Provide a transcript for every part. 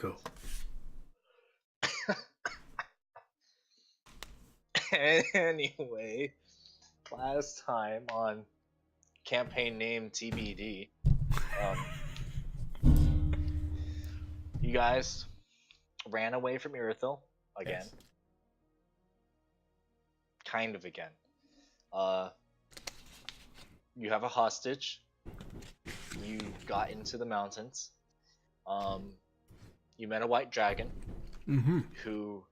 Go. Anyway, last time on campaign name TBD, you guys ran away from Irathil again. Yes. Kind of again. You have a hostage. You got into the mountains. You met a white dragon Mm-hmm. who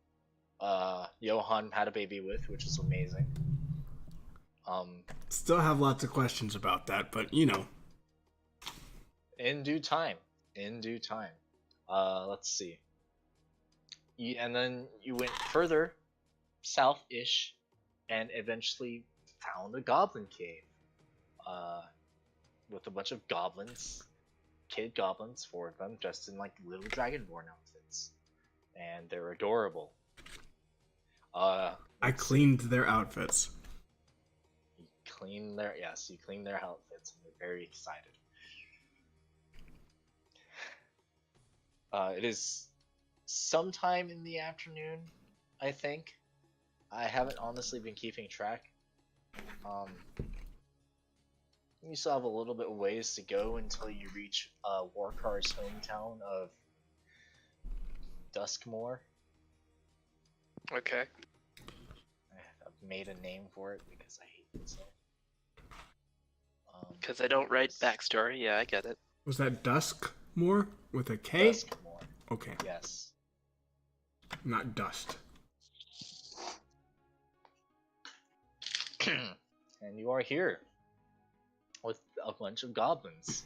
Johan had a baby with, which is amazing. Still have lots of questions about that, but you know. In due time. In due time. Let's see. And then you went further south-ish and eventually found a goblin cave. With a bunch of goblins, kid goblins, 4 of them, dressed in like little dragonborn outfits. And they're adorable. I cleaned their outfits. You clean their outfits, and they're very excited. It is sometime in the afternoon, I think. I haven't honestly been keeping track. You still have a little bit of ways to go until you reach Warkar's hometown of Duskmoor. Okay. I've made a name for it because I hate myself. Because I don't write backstory. Yeah, I get it. Was that Duskmoor with a K? Duskmoor. Okay, Yes. not dust. And you are here with a bunch of goblins.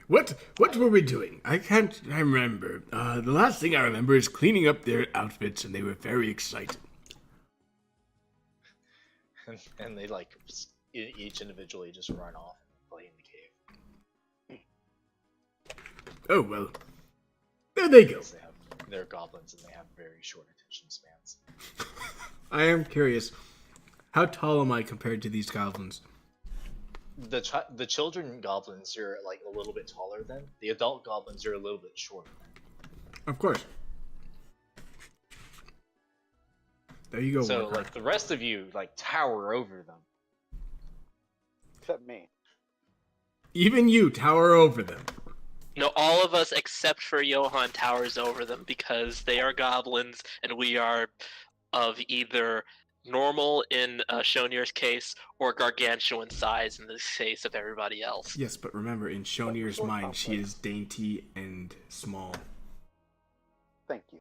What were we doing? I can't remember. The last thing I remember is cleaning up their outfits, and they were very excited. And they like each individually just run off and play in the cave. Oh well, there they go. Because they're goblins and they have very short attention spans. I am curious, how tall am I compared to these goblins? The children goblins are like a little bit taller than. The adult goblins are a little bit shorter than. Of course. There you go. So Walker. like the rest of you like tower over them. Except me. Even you tower over them. No, all of us except for Johan towers over them because they are goblins and we are of either normal in Shonir's case or gargantuan size in the case of everybody else. Yes, but remember, in Shonir's mind, she is dainty and small. Thank you.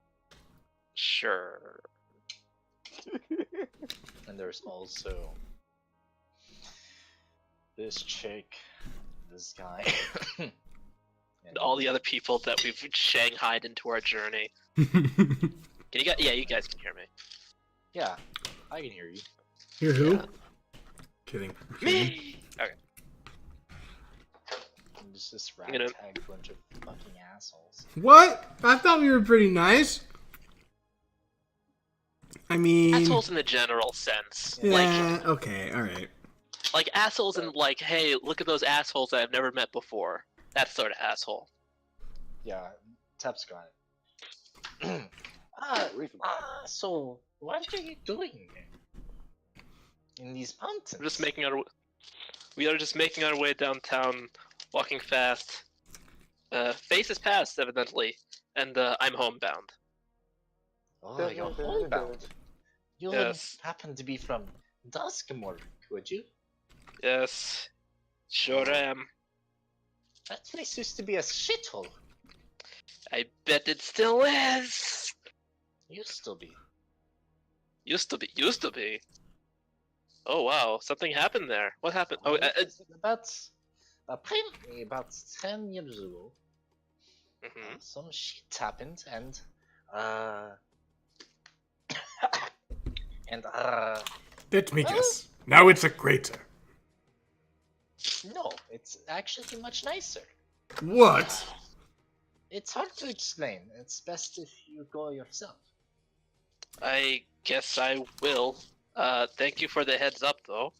Sure. And there's also this chick, this guy, And all the other people that we've shanghaied into our journey. Can you guys? Yeah, you guys can hear me. Yeah, I can hear you. Hear who? Yeah. Kidding. Me. Okay. It's this I'm gonna- ragtag bunch of fucking assholes. What? I thought we were pretty nice. I mean, Assholes in the general sense. yeah. Okay. All right. Like assholes in like, hey, look at those assholes that I've never met before. That sort of asshole. Yeah, Tep's got it. So what are you doing in these mountains? We are just making our way downtown, walking fast. Face is past, evidently, and I'm homebound. Oh, you're homebound. You Yes. happen to be from Duskmoor, would you? Yes, sure am. That place used to be a shithole. I bet it still is. Used to be. Used to be. Oh wow, something happened there. What happened? Oh, Apparently about 10 years ago, mhm. some shit happened and and Let me guess. Now it's a crater. no, it's actually much nicer. What? It's hard to explain. It's best if you go yourself. I guess I will. Thank you for the heads up, though.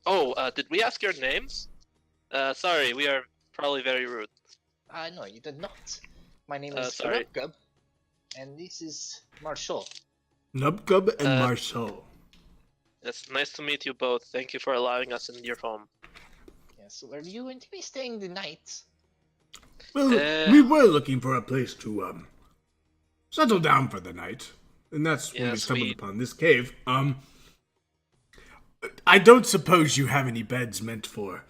Oh, did we ask your names? Sorry, we are probably very rude. No, you did not. My name is Sorry. Gub, and this is Marshall. Nubcub and Uh, Marceau. It's nice to meet you both. Thank you for allowing us in your home. Yeah, so are you going to be staying the night? Well, we were looking for a place to settle down for the night, and that's when we Yes, stumbled we- upon this cave. I don't suppose you have any beds meant for,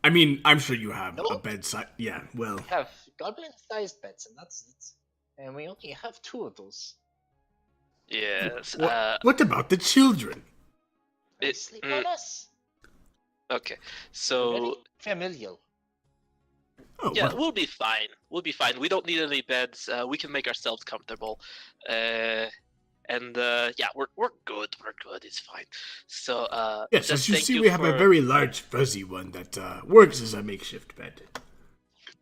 I mean, I'm sure you have a Nope. bedside. Yeah, well, We have goblin-sized beds, and that's it. And we only have 2 of those. Yes. what about the children? They It- sleep on us. Okay. We're So very familial. Oh, yeah, well, we'll be fine. We'll be fine. We don't need any beds. We can make ourselves comfortable. Yeah, we're good. We're good. It's fine. So yes, just as you thank see, we have a for- very large, fuzzy one that works as a makeshift bed.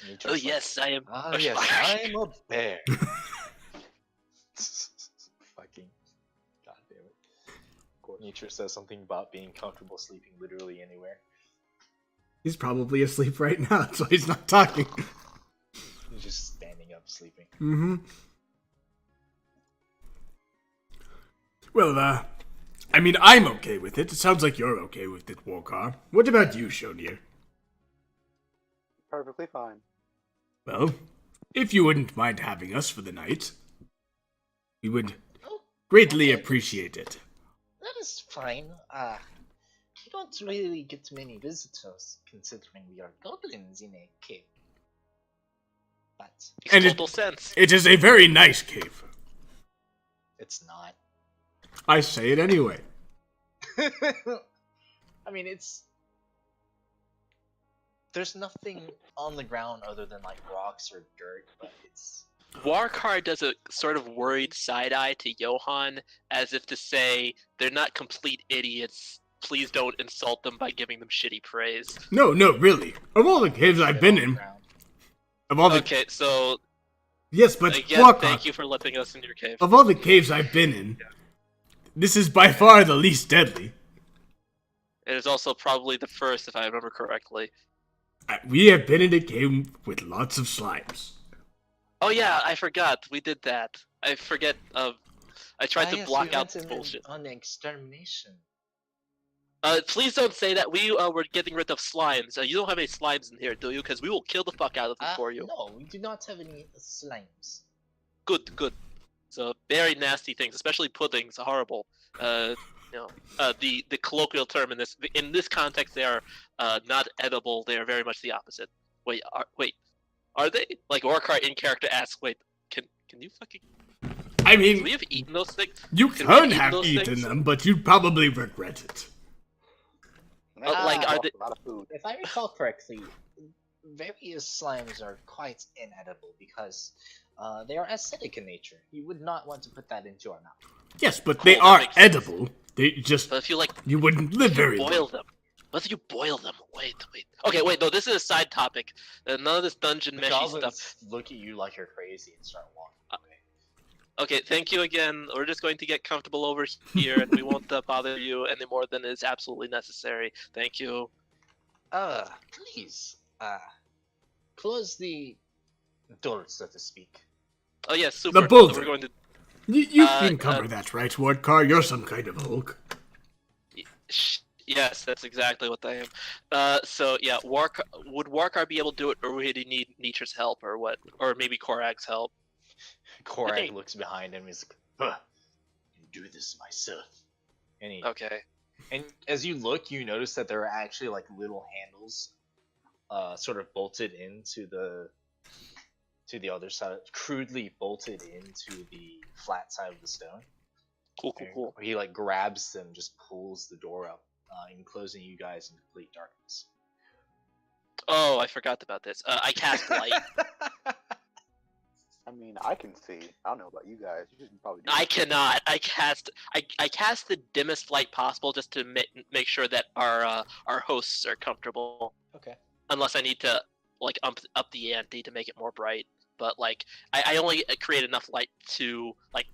You're Oh just yes, I am. Ah, a yes, spider. I'm a bear. Fucking. God damn it. Nature says something about being comfortable sleeping literally anywhere. He's probably asleep right now, so he's not talking. He's just standing up sleeping. Mm-hmm. Well, I mean, I'm okay with it. It sounds like you're okay with it, Warcar. What about you, Shonir? Perfectly fine. Well, if you wouldn't mind having us for the night, we would Oh, greatly okay, appreciate it. that is fine. We don't really get many visitors, considering we are goblins in a cave. But Makes And total sense. It is a very nice cave. it's not. I say it anyway. I mean, there's nothing on the ground other than like rocks or dirt, but it's Warkar does a sort of worried side eye to Johan, as if to say, "They're not complete idiots. Please don't insult them by giving them shitty praise." No, really. Of all the caves I've been on the in, ground. of all the Okay, so yes, but again, Warcar, thank you for letting us in your cave. of all the caves I've been in, this is by far the least deadly. It is also probably the first, if I remember correctly. We have been in a cave with lots of slimes. Oh yeah, I forgot. We did that. I forget. I tried to Yes, block we out went the bullshit. on the extermination. Please don't say that we were getting rid of slimes. You don't have any slimes in here, do you? Because we will kill the fuck out of them for you. No, we do not have any slimes. Good, good. So very nasty things, especially puddings, are horrible. The colloquial term in this context, they are not edible. They are very much the opposite. Wait, are they? Like Orcar in character asks, wait, can you fucking? I Could we mean, have eaten those things? you Can could we eat have those eaten things? them, but you'd probably regret it. Like, are they? A lot of food. If I recall correctly, various slimes are quite inedible because they are acidic in nature. You would not want to put that into our mouth. Yes, but Cool, they that are makes sense. edible. They just But if you like you wouldn't live very boil long. them. What if you boil them? Wait. Okay, wait. No, this is a side topic. None of this dungeon The meshy goblins stuff. look at you like you're crazy and start walking away. Okay, thank you again. We're just going to get comfortable over here, and we won't bother you any more than is absolutely necessary. Thank you. Please, close the door, so to speak. Oh yes, super. boulder. So we're going to. You can cover that, right, Wardcar? You're some kind of Hulk. Yes, that's exactly what I am. So yeah, would Warkar be able to do it, or would he need Nietzsche's help, or what? Or maybe Korag's help? Korag Okay. looks behind him and is like, I can do this myself. And, Okay. and as you look, you notice that there are actually like little handles sort of bolted into the other side, crudely bolted into the flat side of the stone. Cool. And he like grabs them, just pulls the door up, enclosing you guys in complete darkness. Oh, I forgot about this. I cast light. I mean, I can see. I don't know about you guys. You should probably do I that. cannot. I cast the dimmest light possible just to make sure that our hosts are comfortable. Okay. Unless I need to like up the ante to make it more bright. But like I only create enough light to like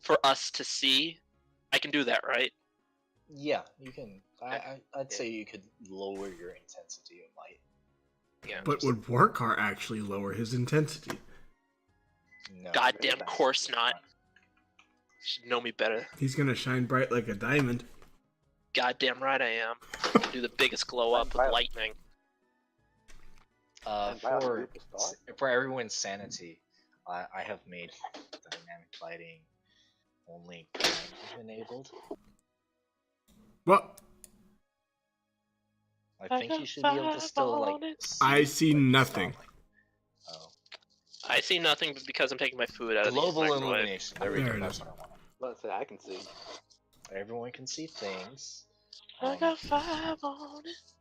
for us to see. I can do that, right? Yeah, you can I'd say you could lower your intensity of light. Yeah. But would Warcar actually lower his intensity? No. Goddamn course not. You should know me better. He's gonna shine bright like a diamond. Goddamn right I am. Do the biggest glow up with lightning. For everyone's sanity, I have made dynamic lighting only kind of enabled. What? I think you should be able to still like. I see nothing. Oh. I see nothing because I'm taking my food out of the Global microwave. illumination. There we There go. it That's is. what I want. Let's say I can see. Everyone can see things. I got 5 on it.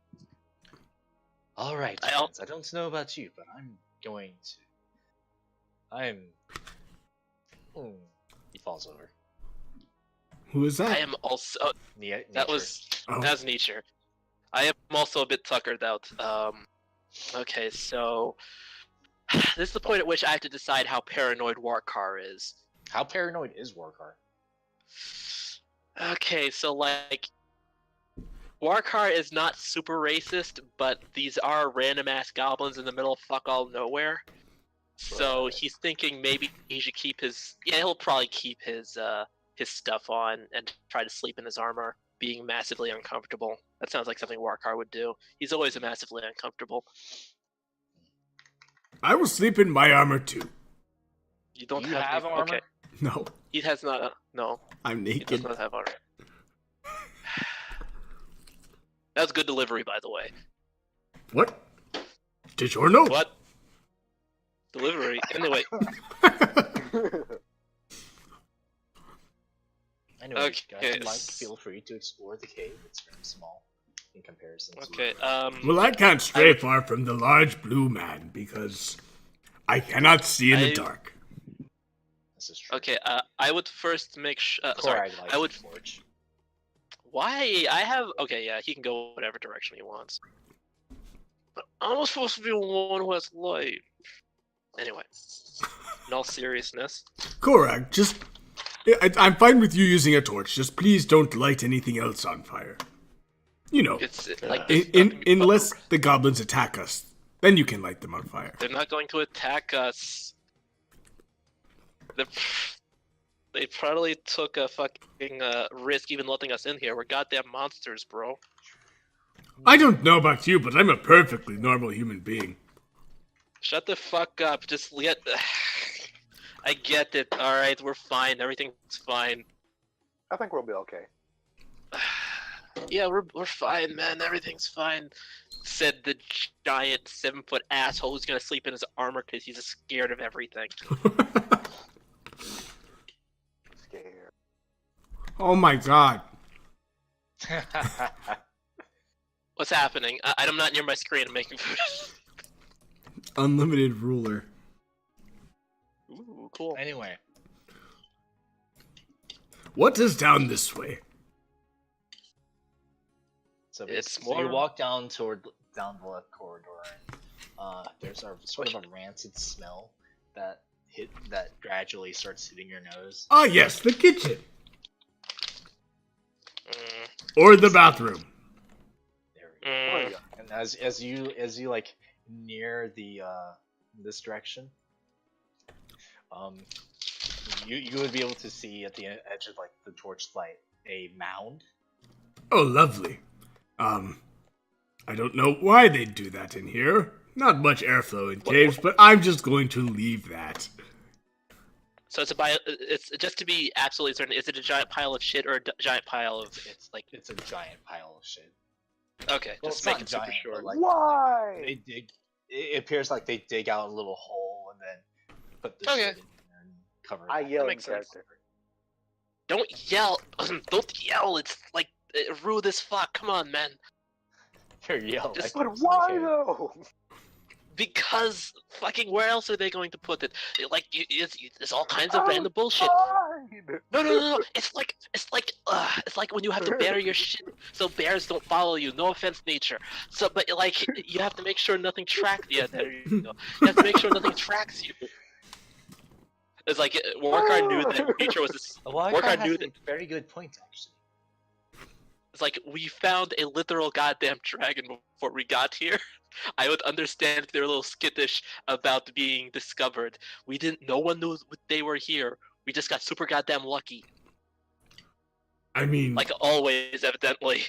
All right, I friends. I don't know about you, but I'm going to. He falls over. Who is that? I am also. That was nature. I am also a bit tuckered out. Okay, so this is the point at which I have to decide how paranoid Warcar is. How paranoid is Warcar? Okay, so like, Warcar is not super racist, but these are random ass goblins in the middle of fuck all nowhere. So he's thinking maybe he should keep his. Yeah, he'll probably keep his stuff on and try to sleep in his armor, being massively uncomfortable. That sounds like something Warcar would do. He's always massively uncomfortable. I will sleep in my armor too. You don't You have any- armor? Okay. No, He has not. No, I'm he does naked. not have armor. That was good delivery, by the way. What? DiGiorno? What? Delivery. Anyway, Anyway, Okay, if you guys would like, s- feel free to explore the cave. It's very small in comparison to. okay. Well, I can't stray far from the large blue man because I cannot see in the dark. This is true. Okay. I would first make sorry. Korag likes I would. the torch. Why? I have. Okay, yeah. He can go whatever direction he wants. But I'm not supposed to be the one who has light. Anyway, in all seriousness, Korag, just... I'm fine with you using a torch. Just please don't light anything else on fire. You know, it's like unless the goblins attack us. Then you can light them on fire. they're not going to attack us. They probably took a fucking risk even letting us in here. We're goddamn monsters, bro. I don't know about you, but I'm a perfectly normal human being. Shut the fuck up. Just let. I get it. All right, we're fine. Everything's fine. I think we'll be okay. Yeah, we're fine, man. Everything's fine. Said the giant 7-foot asshole who's gonna sleep in his armor because he's scared of everything. Scared. Oh my god. What's happening? I'm not near my screen. I'm making food. Unlimited ruler. Ooh, cool. Anyway, What is down this way? so It's so you more- walk down the left corridor, and there's a sort of a rancid smell that gradually starts hitting your nose. Ah, yes, the kitchen. Mm, Or the bathroom. There we go. mm. And as you like near the this direction, you would be able to see at the edge of like the torchlight a mound. Oh, lovely. I don't know why they'd do that in here. Not much airflow in caves, but I'm just going to leave that. So it's just to be absolutely certain. Is it a giant pile of shit or a giant pile of? It's like It's a giant pile of shit. okay, Well, just it's make not it super giant, short. but, like, Why? They dig. It appears like they dig out a little hole and then put the Okay. shit in there and cover it. I back. yell in makes sense. character. Don't yell! Don't yell! It's like rude as fuck. Come on, man. Here, yell. Just- like But it's why okay. though? Because fucking where else are they going to put it? Like there's all kinds of random bullshit. Fine. No. It's like when you have to bury your shit so bears don't follow you. No offense, nature. So, but like you have to make sure nothing tracks. Yeah, there you go. You have to make sure nothing tracks you. It's like Warcar knew that nature was. Well, Warcar Warcar knew has that- a very good point, actually. It's like, we found a literal goddamn dragon before we got here. I would understand if they're a little skittish about being discovered. No one knew they were here. We just got super goddamn lucky. I mean, Like always, evidently.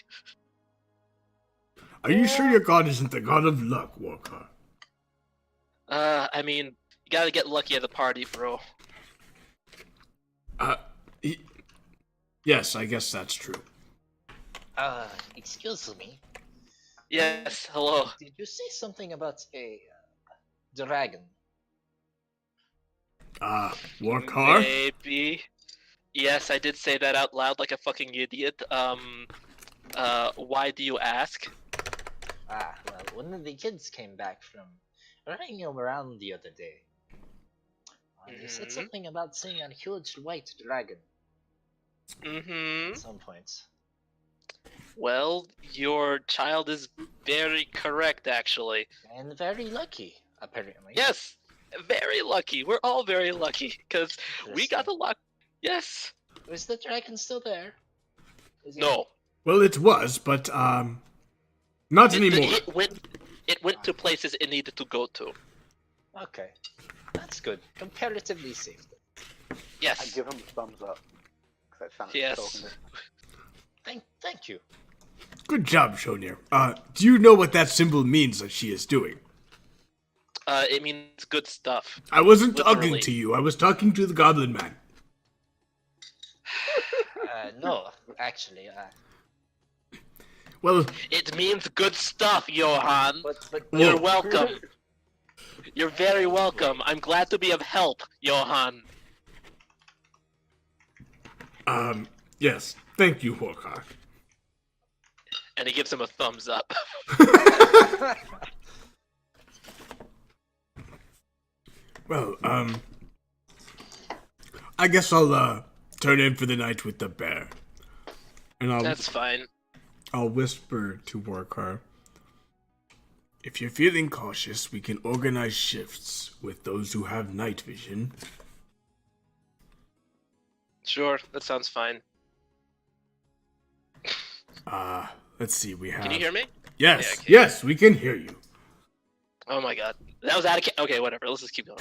are you sure your god isn't the god of luck, Walker? I mean, you gotta get lucky at the party, bro. Yes, I guess that's true. Excuse me. Yes, hello. Did you say something about a dragon? Walker? Maybe. Yes, I did say that out loud like a fucking idiot. Why do you ask? Well, one of the kids came back from running around the other day. They said something about seeing a huge white dragon at some point. Well, your child is very correct, actually. And very lucky, apparently. Yes, very lucky. We're all very lucky, because we got the luck. Yes. Is the dragon still there? No. Well, it was, but, not anymore. It went to places it needed to go to. Okay. That's good. Comparatively safe. Yes. I give him a thumbs up. 'Cause that sounded Yes. so good. Thank you. Good job, Shonir. Do you know what that symbol means that she is doing? It means good stuff. I wasn't Literally. talking to you, I was talking to the Goblin Man. No, actually, Well, It means good stuff, Johan. but You're welcome. You're very welcome. I'm glad to be of help, Johan. yes. Thank you, Walker. And he gives him a thumbs up. Well, I guess I'll, turn in for the night with the bear. And That's fine. I'll whisper to Walker. If you're feeling cautious, we can organize shifts with those who have night vision. Sure, that sounds fine. Let's see, we have... Can you hear me? Yes, Yeah, I can. yes, we can hear you. Oh my god. That was out of okay, whatever. Let's just keep going.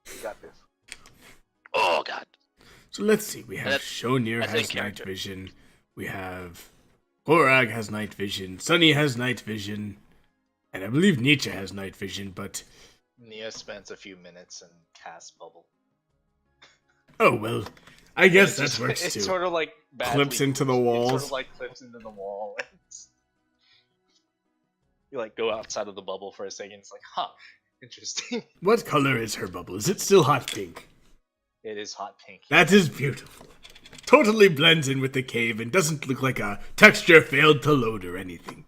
You got this. Oh god. So let's see, we have That's- Shonir that's in has night character. vision, we have Korag has night vision, Sunny has night vision, and I believe Nietzsche has night vision, but... Nia spends a few minutes and casts bubble. Oh, well, I guess It's that works it's too. sort of like Clips into the It walls. sort of like clips into the wall. You like go outside of the bubble for a second. It's like, huh, interesting. What color is her bubble? Is it still hot pink? It is hot pink. That is beautiful. Totally blends in with the cave and doesn't look like a texture failed to load or anything.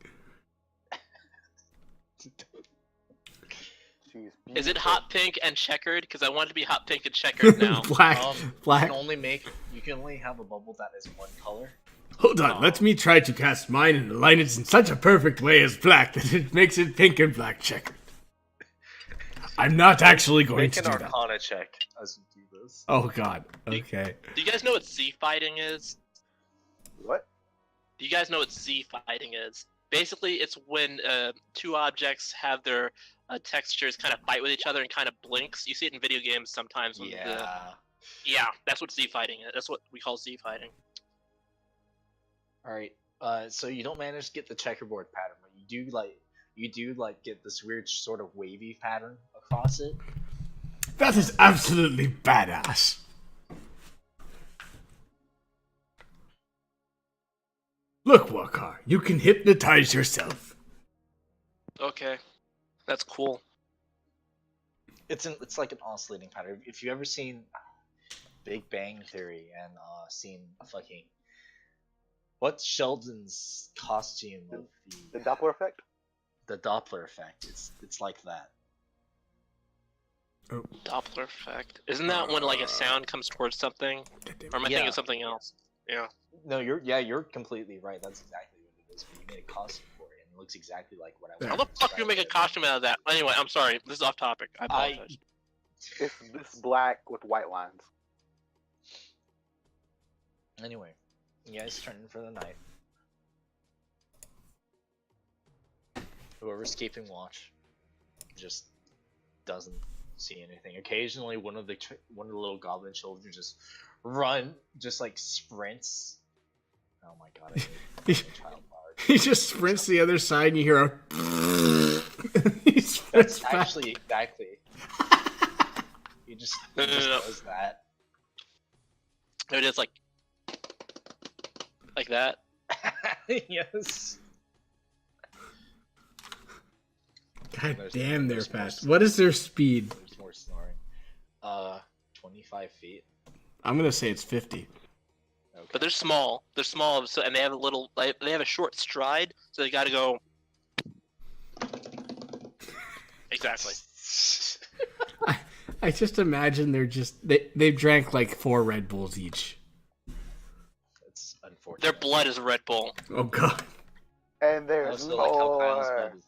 She's Is it beautiful. hot pink and checkered? Because I want it to be hot pink and checkered now. Black. You Black. can only have a bubble that is one color. Hold on, let me try to cast mine and align it in such a perfect way as black that it makes it pink and black checkered. I'm not actually going Make to an do that. Arcana check as you do this. Oh god. Okay. Do you guys know what Z fighting is? What? Do you guys know what Z fighting is? Basically, it's when two objects have their textures kind of fight with each other and kind of blinks. You see it in video games sometimes. When yeah, that's what Z fighting is. That's what we call Z fighting. All right. So you don't manage to get the checkerboard pattern, but you do get this weird sort of wavy pattern across it. That is absolutely badass. Look, Wakar, you can hypnotize yourself. Okay, that's cool. It's like an oscillating pattern. If you ever seen Big Bang Theory and seen fucking what's Sheldon's costume of The Doppler effect? the Doppler effect? It's like that. Doppler effect. Isn't that when like a sound comes towards something? Or am I thinking Yeah. of something else? Yeah. No, you're completely right. That's exactly what it is. But you made a costume for it, and it looks exactly like what I Yeah. How want. the fuck do you make a costume out of that? Anyway, I'm sorry. This is off topic. I apologize. It's black with white lines. Anyway, You guys turn in for the night. Whoever's keeping watch just doesn't see anything. Occasionally, one of the little goblin children just sprints. Oh my god! I hate child bard. He just sprints to the other side, and you hear a. He sprints That's back. actually exactly. He just does that. It is like that. Yes. God There's- damn, they're there's fast. more- What is their speed? There's more snoring. 25 feet. I'm gonna say it's 50. Okay. But they're small. They're small, so, and they have a little. They have a short stride, so they gotta go. Exactly. I just imagine they've drank like 4 Red Bulls each. It's unfortunate. Their blood is Red Bull. Oh god. And I there's also like how Kyle's more. blood is.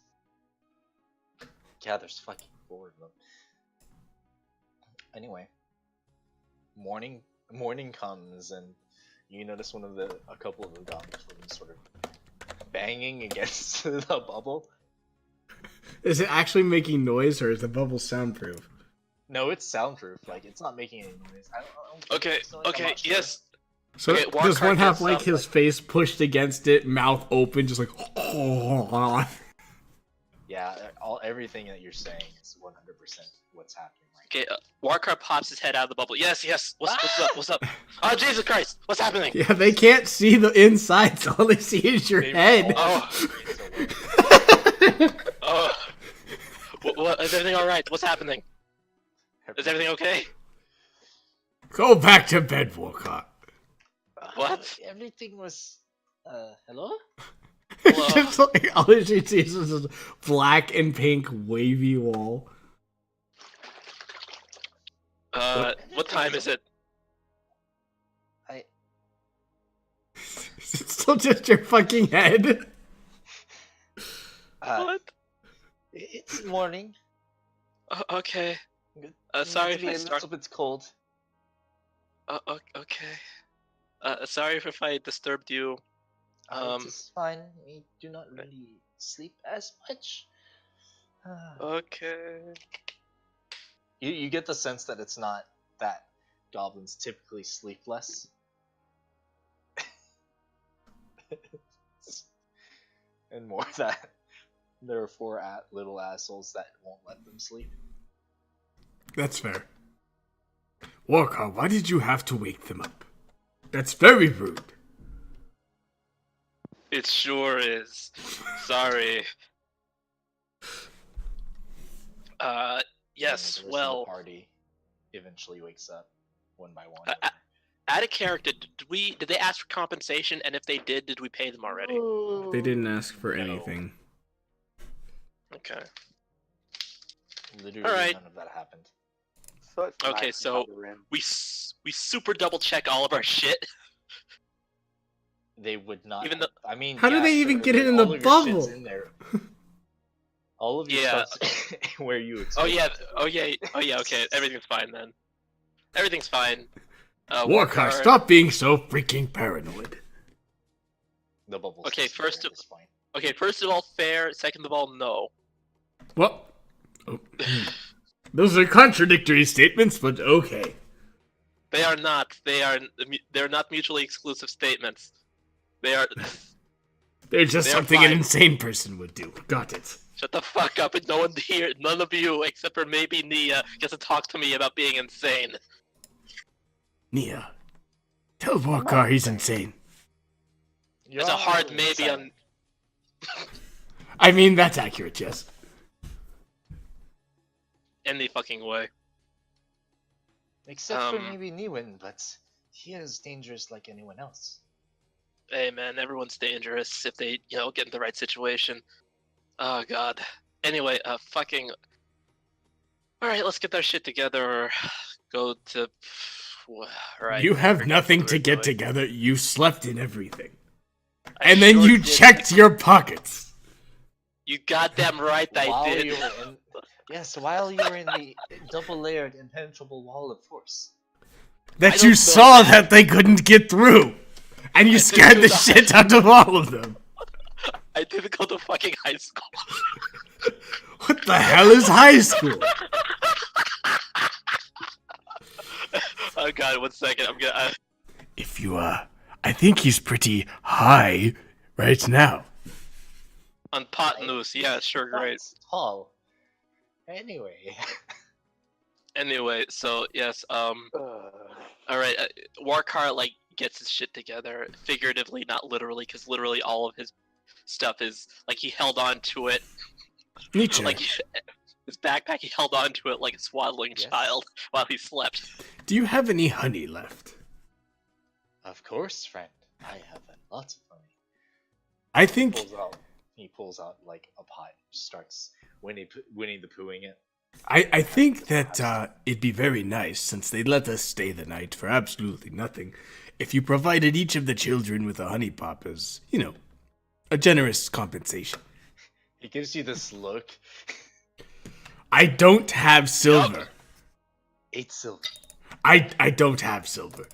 Yeah, there's fucking 4 of them. Anyway, morning comes and you notice a couple of the goblins sort of banging against the bubble. Is it actually making noise, or is the bubble soundproof? No, it's soundproof. Like it's not making any noise. I don't think Okay. it's noise, I'm Okay. not sure. Yes. So Okay, does one Warcraft have does like sound his face pushed against it, mouth open, just like? Yeah, everything that you're saying is 100% what's happening right Okay. Warcraft pops his head out of the bubble. Yes. Yes. What's up? What's up? Oh Jesus Christ! What's happening? Yeah, they can't see the insides. All they see is your They head. all- Oh. Oh. Is everything all right? What's happening? Is everything okay? Go back to bed, Walcott. What? Everything was. Hello? It's just like all she sees is this black and pink wavy wall. What time is it? Is it still just your fucking head? What? It's morning. Okay. Good. Sorry It's if I a start. little bit cold. Okay. Sorry if I disturbed you. It's fine. We do not really sleep as much. Okay. You get the sense that it's not that goblins typically sleep less. And more that there are 4 little assholes that won't let them sleep. That's fair. Walcott, why did you have to wake them up? That's very rude. It sure is. Sorry. And Yes. the rest of Well, the party eventually wakes up one by one. out of character, did they ask for compensation? And if they did we pay them already? They didn't ask for No. anything. Okay. Literally Alright. none of that happened. Such Okay, nice so- gathering. We super double check all of our shit. They would not. Even though- I mean, How do yeah, they even sure, get it in all the of your shit's bubble? in there. All of your Yeah. stuff's where you. Oh yeah. expect it. Oh yeah. Okay. Everything's fine then. Everything's fine. Walcott, stop being so freaking paranoid. The bubble. Okay, first is fine. Okay. First of all, fair. Second of all, no. Well, oh, those are contradictory statements, but okay. They are not. They're not mutually exclusive statements. They are. They're just They're something an fine. insane person would do. Got it. Shut the fuck up, and no one here, none of you, except for maybe Nia, gets to talk to me about being insane. Nia, tell Walcott he's insane. You're It's a all hard really maybe insane. on I mean, that's accurate, yes. any fucking way. Except for Um, maybe Niwen, but he is dangerous like anyone else. Hey man, everyone's dangerous if they, get in the right situation. Oh god. Anyway, fucking. Alright, let's get that shit together or go to. Right. You have forget nothing what to we're get doing. together. You slept in everything. I And then sure you did. checked your pockets. You goddamn right I While did. you were in, yes, while you were in the double-layered impenetrable wall of force. That don't you know saw that. that they couldn't get through. And you I scared didn't the go to shit out of all of them. I didn't go to fucking high school. What the hell is high school? Oh god, 1 second. I'm gonna. If you, I think he's pretty high right now. On pot noose. Yeah, sure, great. That's tall. Anyway. Anyway, so yes, all right. Warcar like gets his shit together, figuratively, not literally, because literally all of his stuff is like he held on to it, Nietzsche, like his backpack. He held on to it like a swaddling Yes. child while he slept. do you have any honey left? Of course, friend. I have lots of money. I think He pulls out like a pot, starts Winnie the Poohing it. I think that it'd be very nice, since they let us stay the night for absolutely nothing, if you provided each of the children with a honey pop as, you know, a generous compensation. He gives you this look. I don't have silver. 8 silver. I don't have silver.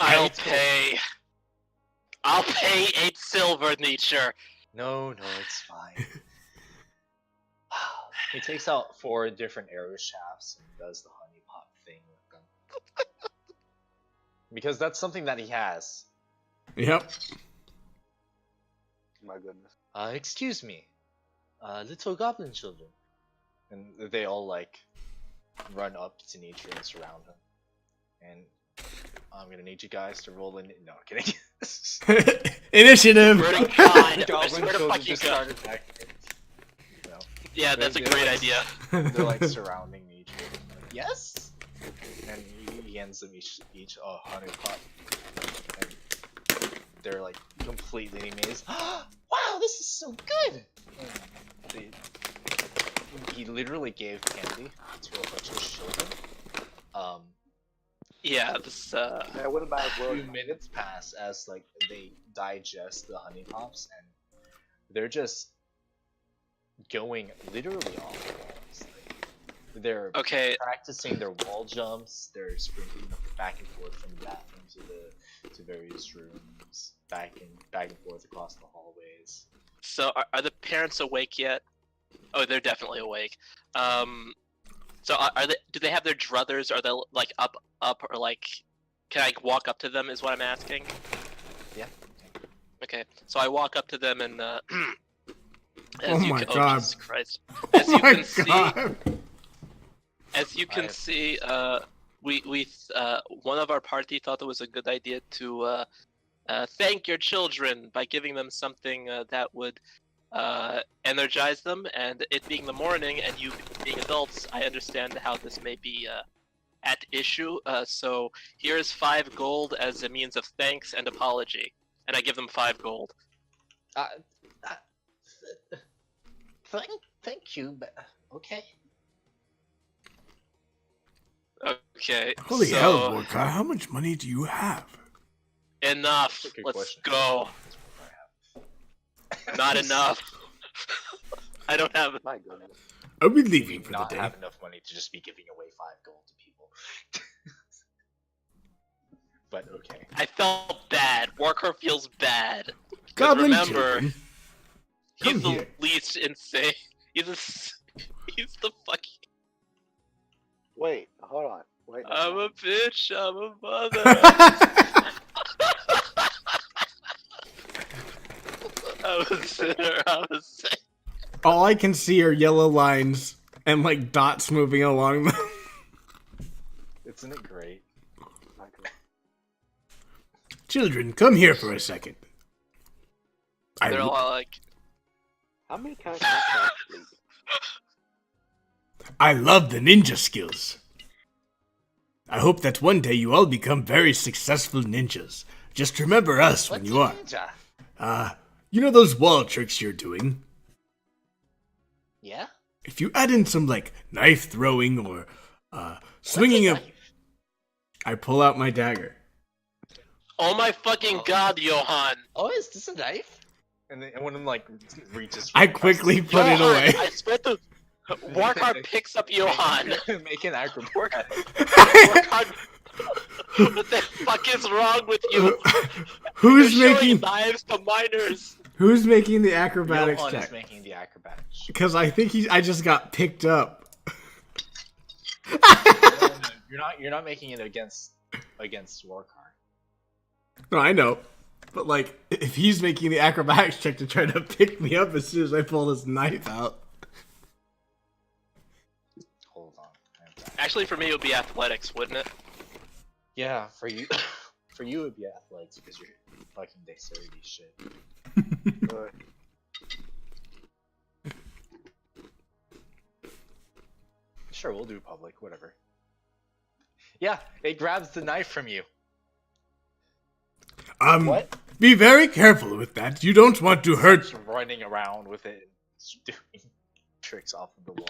I'll pay 8 silver, Nietzsche. No, it's fine. He takes out 4 different arrow shafts and does the honey pot thing with them. Because that's something that he has. Yep. My goodness. Excuse me, little goblin children. And they all like run up to Nietzsche and surround him. And I'm gonna need you guys to roll in. No, kidding. Initiative. Swear to God, I Goblin swear to children fucking just God. started attacking. No. Yeah, that's a great idea. They're like surrounding Nietzsche. Like, yes. And he hands them each a honey pot. And they're like completely amazed. Wow, this is so good. And he literally gave candy to a bunch of children. Yeah, this Yeah, what about A few minutes pass as like they digest the honey pops, and they're just going literally off the walls. Like, they're okay. practicing their wall jumps. They're sprinting back and forth from the bathroom to various rooms, back and forth across the hallways. So are the parents awake yet? Oh, they're definitely awake. So are they? Do they have their druthers? Are they like up, or like? Can I walk up to them? Is what I'm asking. Yeah. Okay, so I walk up to them and. Oh my God. Jesus Christ! As you can see, God. as you can see, we one of our party thought it was a good idea to thank your children by giving them something that would energize them, and it being the morning and you being adults, I understand how this may be at issue. So here's 5 gold as a means of thanks and apology, and I give them 5 gold. Thank you, but okay. Okay. Holy so, hell, Warcar, how much money do you have? Enough. That's a good Let's question. go. Not enough. I don't have. My goodness. Are we leaving for the Not day? have enough money to just be giving away 5 gold to people. But okay. I felt bad. Warcar feels bad. 'Cause Goblin remember, children, he's come the here. least insane. He's the fucking. Wait, hold on. Wait. I'm a bitch. I'm a mother. I'm a sinner. I'm a saint. All I can see are yellow lines and like dots moving along them. Isn't it great? My goodness. Children, come here for a second. They're all like, How many times can I sleep? I love the ninja skills. I hope that one day you all become very successful ninjas. Just remember us when What's you a are. ninja? You know those wall tricks you're doing? Yeah? If you add in some like knife throwing or swinging What's a, a knife? I pull out my dagger. oh my fucking god, Johan. Oh, is this a knife? And then one of them like reaches. I across quickly the- put it Johan, away. I swear to. Warcar picks up Johan. Make an acrobat. Warcar, What the fuck is wrong with you? Who's You're showing making knives to minors. the acrobatics Johan check? is making the acrobatics. Because I think I just got picked up. No, you're not making it against Warcar. No, I know. But like, if he's making the acrobatics check to try to pick me up as soon as I pull this knife out. Hold on. Actually, for me, it would be athletics, wouldn't it? Yeah, for you, for you it'd be athletics because you're fucking dexterity shit. But Sure, we'll do public, whatever. Yeah, it grabs the knife from you. What? Be very careful with that. You don't want to hurt. Just running around with it, and doing tricks off of the wall.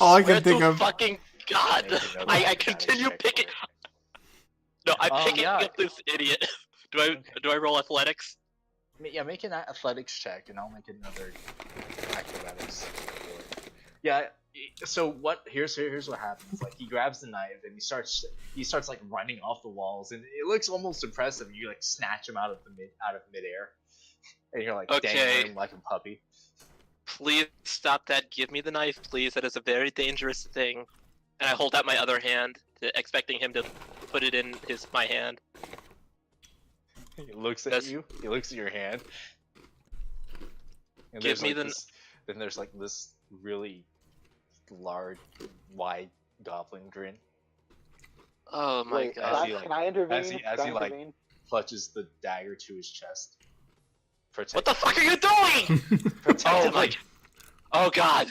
All I swear can think to of. fucking God, Make another I acrobatics continue check picking. for it. No, I'm picking yeah. up this idiot. Do I roll athletics? Yeah, make an athletics check, and I'll make another acrobatics for it. Yeah. So what? Here's what happens. Like he grabs the knife and he starts like running off the walls, and it looks almost impressive. You like snatch him out of midair, and you're like dangling him like a puppy. Please stop that. Give me the knife, please. That is a very dangerous thing. And I hold out my other hand, expecting him to put it in my hand. He looks at you. He looks at your hand. And Give me then there's like this really large, wide goblin grin. Oh my wait, God. can I intervene? As he Can I like intervene? clutches the dagger to his chest. What the fuck are you doing? Protect him. Like, oh God.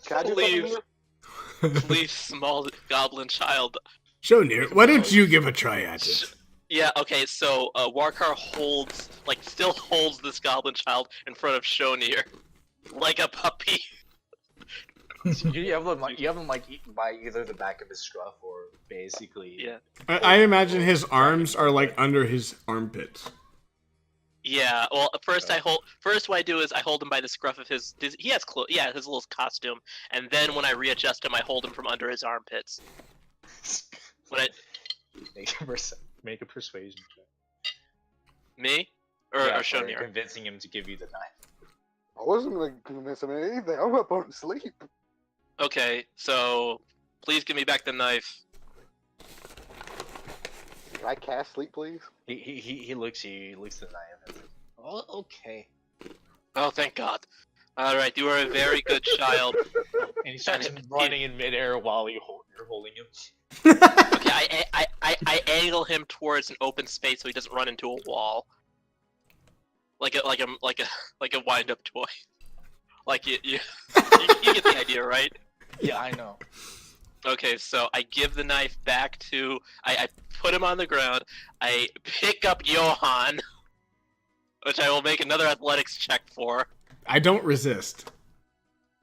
Can I do Please. something? Please, small goblin child. Shonir, why don't you give a try at it? Yeah, okay, so Warkar still holds this goblin child in front of Shonir. Like a puppy. You have him like by either the back of his scruff or basically. Yeah. I imagine his arms are like under his armpits. Yeah, well, first what I do is I hold him by the scruff of his his little costume, and then when I readjust him, I hold him from under his armpits. When I Make a persuasion check. Me? Or For Shonir? convincing him to give you the knife. I wasn't gonna convince him of anything. I'm up on sleep. Okay, so please give me back the knife. Can I cast sleep, please? He looks at you. He looks at the knife. And like, oh, okay. Oh, thank God. Alright, you are a very good child. And he starts running in midair while you're holding him. Okay, I angle him towards an open space so he doesn't run into a wall. Like a wind-up toy. Like you get the idea, right? Yeah, I know. Okay, so I give the knife back to I put him on the ground. I pick up Johan, which I will make another athletics check for. I don't resist.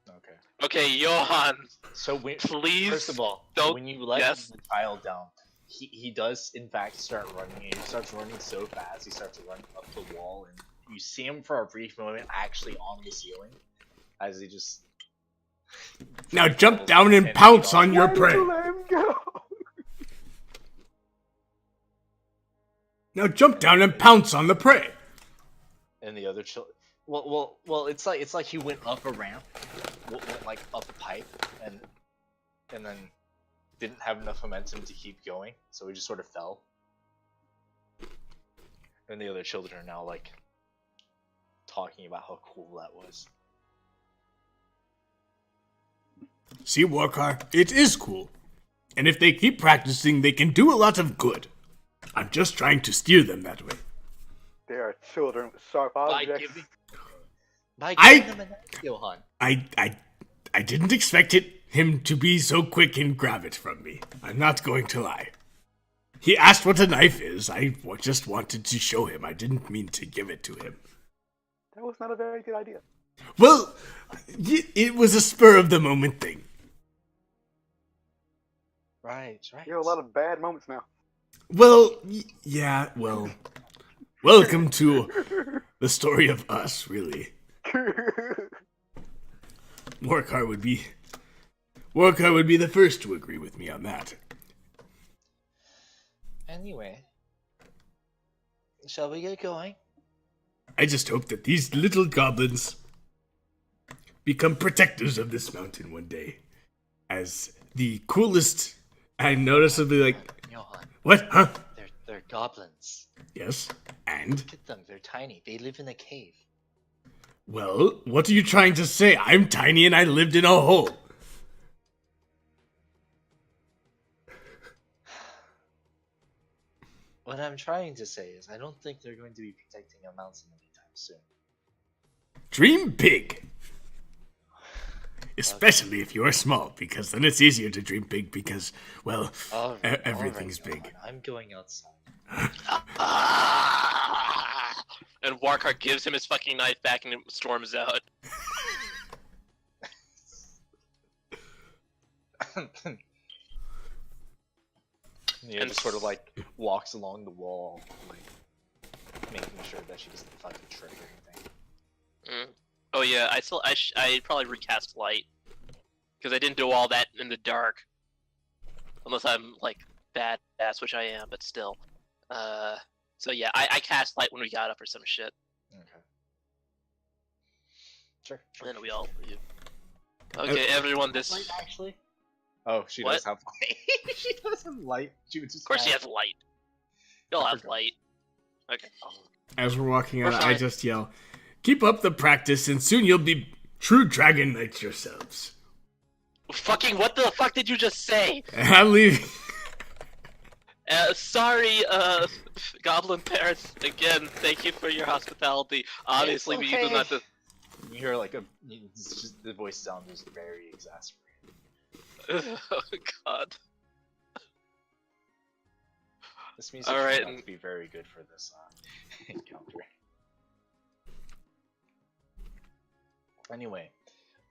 Okay. Okay, Johan. So Please. First of all, don't- when you let yes. the child down, he does in fact start running. And he starts running so fast, he starts running up the wall, and you see him for a brief moment actually on the ceiling, as he just. Now jump down and pounce on your Why did prey. you let him go? Now jump down and pounce on the prey. And the other children. Well, it's like he went up a ramp, went like up a pipe, and then didn't have enough momentum to keep going, so he just sort of fell. And the other children are now like talking about how cool that was. See, Warkar, it is cool. And if they keep practicing, they can do a lot of good. I'm just trying to steer them that way. They are children with sharp By objects. giving them a knife, Johan. I didn't expect him to be so quick and grab it from me. I'm not going to lie. He asked what a knife is. I just wanted to show him. I didn't mean to give it to him. That was not a very good idea. Well, it was a spur of the moment thing. Right. You have a lot of bad moments now. Well, yeah, well, welcome to the story of us, really. Warkar would be Warcar would be the first to agree with me on that. Anyway, shall we get going? I just hope that these little goblins become protectors of this mountain one day. As the coolest and noticeably like... Johan, What? Huh? they're goblins. Yes? And? Look at them, they're tiny. They live in a cave. Well, what are you trying to say? I'm tiny and I lived in a hole. What I'm trying to say is I don't think they're going to be protecting a mountain anytime soon. Dream big. Especially if you're small, because then it's easier to dream big because, well, everything's All right, big. Johan, I'm going outside. And Warcar gives him his fucking knife back and storms out. Nia just sort of like walks along the wall, like making sure that she doesn't fucking trip or anything. Oh yeah, I probably recast light because I didn't do all that in the dark, unless I'm like badass, which I am, but still. So yeah, I cast light when we got up or some shit, Okay. Sure. and then we all leave. Okay, everyone, this. Light actually. Oh, she What? does have light. She does have light. She would just. Of course, she has light. You'll I have forgot. light. Okay. As we're walking out, We're I fine. just yell, "Keep up the practice, and soon you'll be true dragon knights yourselves." Fucking what the fuck did you just say? And I'm leaving. Sorry, Goblin parents. Again, thank you for your hospitality. Obviously, we do okay. not. You hear like it's just the voice sound is very exasperated. Oh god. This music All right, turned out and- to be very good for this encounter. Anyway,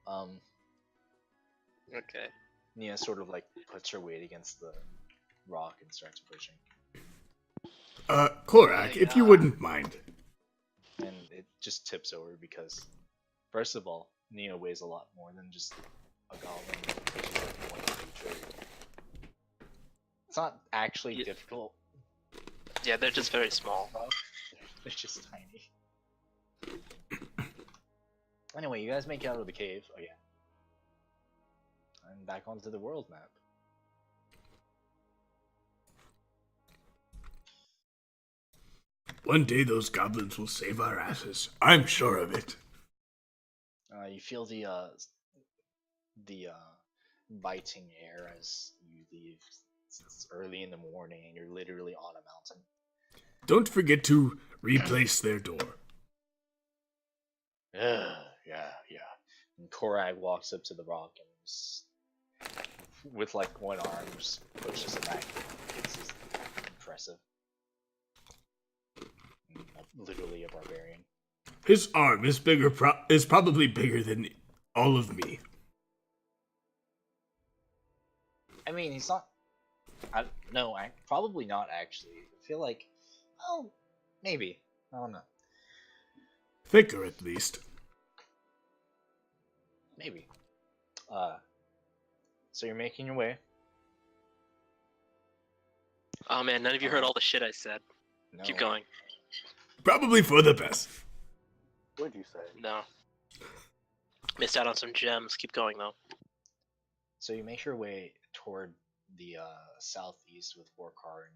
Okay. Nia sort of like puts her weight against the rock and starts pushing, Korak, if you wouldn't mind. and it just tips over because, first of all, Nia weighs a lot more than just a goblin. She's like one creature. It's not actually Yeah. difficult. Yeah, they're just very small. They're just tiny. Anyway, you guys make it out of the cave again. And back onto the world map. One day those goblins will save our asses. I'm sure of it. You feel the biting air as you leave. It's early in the morning and you're literally on a mountain. Don't forget to replace their door. Yeah. And Korag walks up to the rock and with like one arm just pushes it back. This is impressive. Literally a barbarian. His arm is is probably bigger than all of me. I mean, he's not. Probably not actually. I feel like, well, maybe. I don't know. Thicker, at least. Maybe. So you're making your way. Oh man, none of you heard all the shit I said. No. Keep going. Probably for the best. What'd you say? No. Missed out on some gems. Keep going though. So you make your way toward the southeast with Warcar and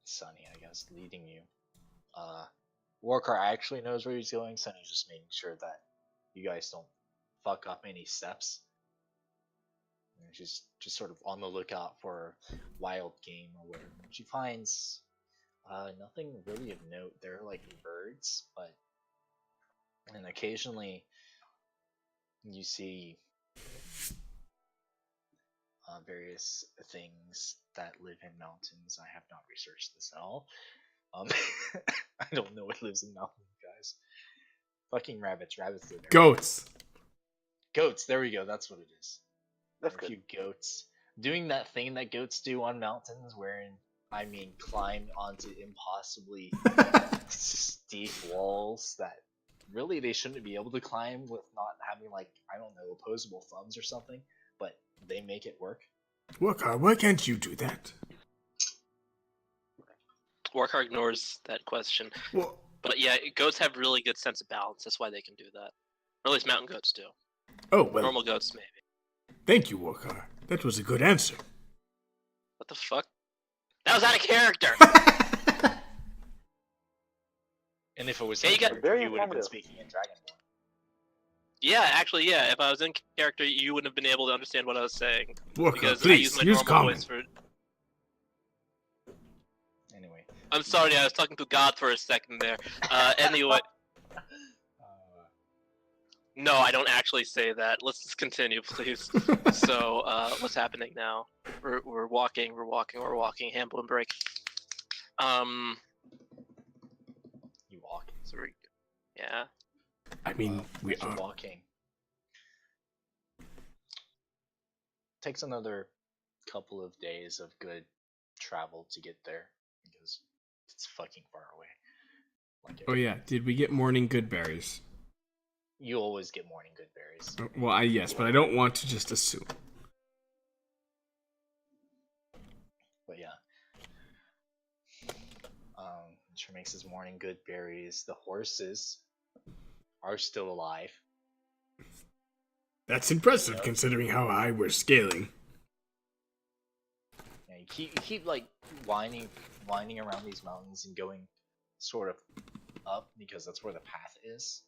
Sunny, I guess, leading you. Warcar actually knows where he's going. Sunny's just making sure that you guys don't fuck up any steps. And she's just sort of on the lookout for wild game or whatever. She finds nothing really of note. There are like birds, but and occasionally you see various things that live in mountains. I have not researched this at all. I don't know what lives in mountains, guys. Fucking rabbits. Rabbits live there. Goats. Goats. There we go. That's what it is. That's There are a good. few goats doing that thing that goats do on mountains, wherein climb onto impossibly steep walls that really they shouldn't be able to climb with not having like I don't know opposable thumbs or something. but they make it work. Worker, why can't you do that? Warcar ignores that question. Well, But yeah, goats have really good sense of balance. That's why they can do that. Or at least mountain goats do. oh well. Normal goats, maybe. Thank you, Worker. That was a good answer. What the fuck? That was out of character! And if it was Hey, in you got- character, Very you would have been informative. speaking in Dragonborn. Yeah, actually, yeah. If I was in character, you wouldn't have been able to understand what I was saying. Worker, Because I use please, my use normal common. voice for... Anyway. I'm sorry, I was talking to God for a second there. Anyway... No, I don't actually say that. Let's just continue, please. So, what's happening now? We're walking. Handle and break. You walk. So yeah. I mean, we as you're are. walking. Takes another couple of days of good travel to get there because it's fucking far away. Like Oh yeah, did we get morning good berries? you always get morning good berries. Well, yes, but I don't want to just assume. But yeah. Sure makes his morning good berries. The horses are still alive. That's impressive Yep. considering how high we're scaling. Yeah, you keep like winding around these mountains and going sort of up because that's where the path is.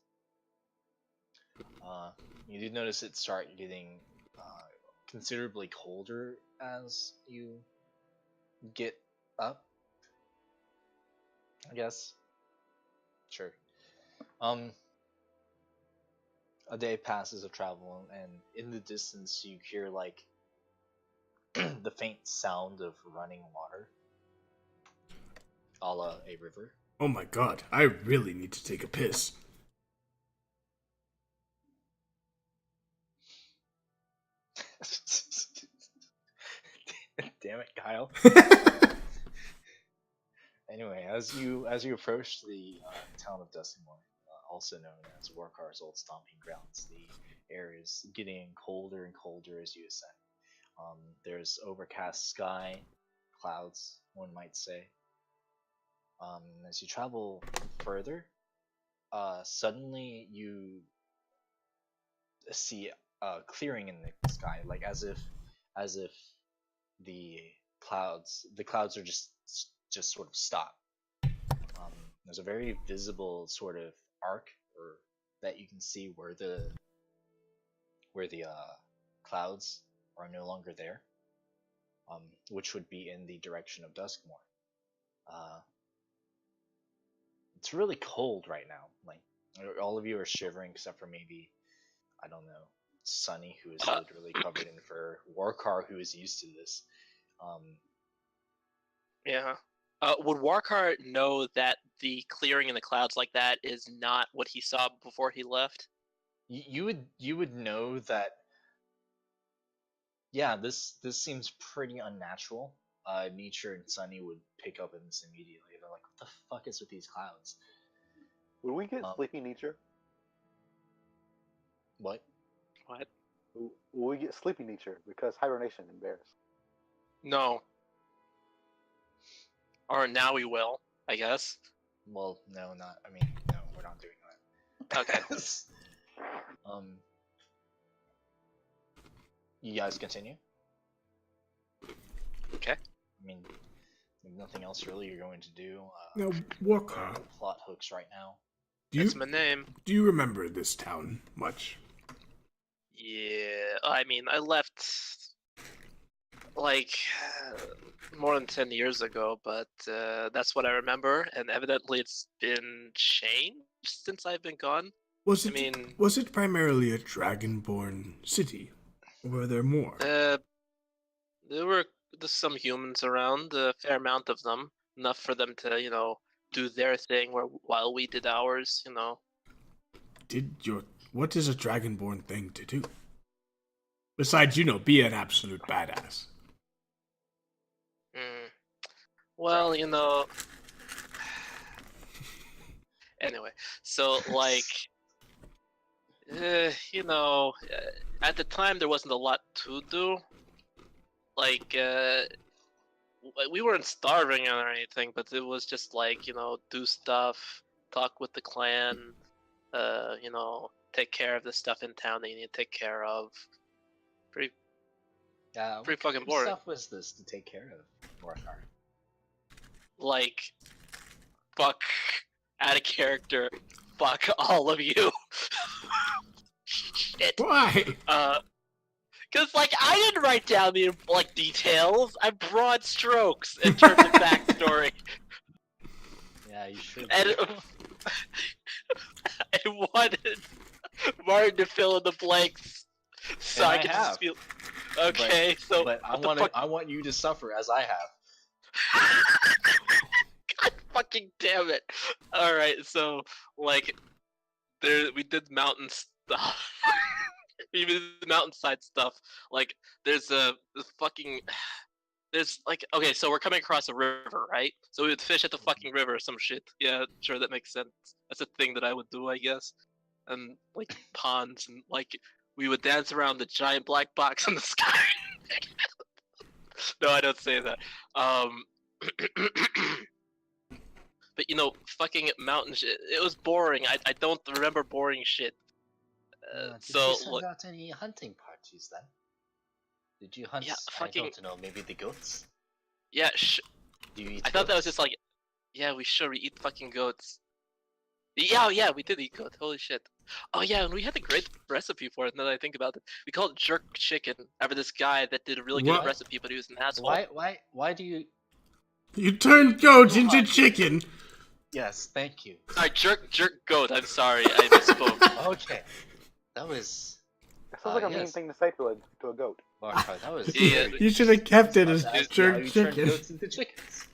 You do notice it start getting considerably colder as you get up. I guess. Sure. A day passes of travel, and in the distance you hear like the faint sound of running water, a la a river. Oh my god, I really need to take a piss. Damn it, Kyle. Anyway, as you approach the town of Dustmore, also known as Warkar's old stomping grounds, the air is getting colder and colder as you ascend. There's overcast sky, clouds, one might say. As you travel further, suddenly you see a clearing in the sky, like as if the clouds are just sort of stop. There's a very visible sort of arc or that you can see where the clouds are no longer there, which would be in the direction of Duskmore. It's really cold right now. Like all of you are shivering except for maybe, I don't know, Sunny, who is literally covered in fur. Warcar, who is used to this. Yeah. Would Warcar know that the clearing in the clouds like that is not what he saw before he left? You would know that. Yeah, this seems pretty unnatural. Nature and Sunny would pick up on this immediately. They're like, "What the fuck is with these clouds?" Would we get sleepy nature? What? What? Will we get sleepy nature because hibernation in bears? No. Or now we will, I guess. Well, no, not. I mean, no, we're not doing that. Okay. You guys continue. Okay. I mean, nothing else really you're going to do. Now, Walker, Plot hooks right now. That's my name. do you remember this town much? Yeah, I mean, I left like more than 10 years ago, but that's what I remember, and evidently it's been changed since I've been gone. Was I it mean, was it primarily a dragonborn city? Or were there more? there were some humans around, a fair amount of them, enough for them to, do their thing while we did ours, What is a dragonborn thing to do? Besides, be an absolute badass. Well, anyway, so like You know, at the time there wasn't a lot to do. Like, we weren't starving or anything, but it was just like, you know, do stuff, talk with the clan, you know, take care of the stuff in town that you need to take care of. Pretty What Pretty kind fucking of boring. stuff was this to take care of, Morcar? Like, fuck, out of character, fuck all of you. Shit. Why? Cause like I didn't write down the like details. I broad strokes in terms of backstory, Yeah, you should. and I wanted Martin to fill in the blanks, so And I I could have. just feel okay. So But I want you to suffer as I have. God fucking damn it! All right, so like we did mountain stuff. We did the mountainside stuff. Like there's there's like okay, so we're coming across a river, right? So we would fish at the fucking river or some shit. Yeah, sure, that makes sense. That's a thing that I would do, I guess. And like ponds and like we would dance around the giant black box in the sky. No, I don't say that. But you know, fucking mountain shit. It was boring. I don't remember boring shit. Did So you send out any hunting parties then? Did you hunt? Yeah, I fucking- don't know. Maybe the goats. yeah, Do you eat? I thought that was goats? just like, yeah, we eat fucking goats. Yeah, we did eat goat. Holy shit. Oh yeah, and we had a great recipe for it. Now that I think about it, we called it jerk chicken after this guy that did a really good What? recipe, but he was an asshole. Why do you? You turned goats into Johan. chicken. Yes, thank you. Sorry, jerk goat. I'm sorry, I misspoke. Okay, that was. That sounds like a mean yes. thing to say to a goat. Morcar, that was. Yeah, You should have kept it as That's how jerk you turn chicken. goats into chickens.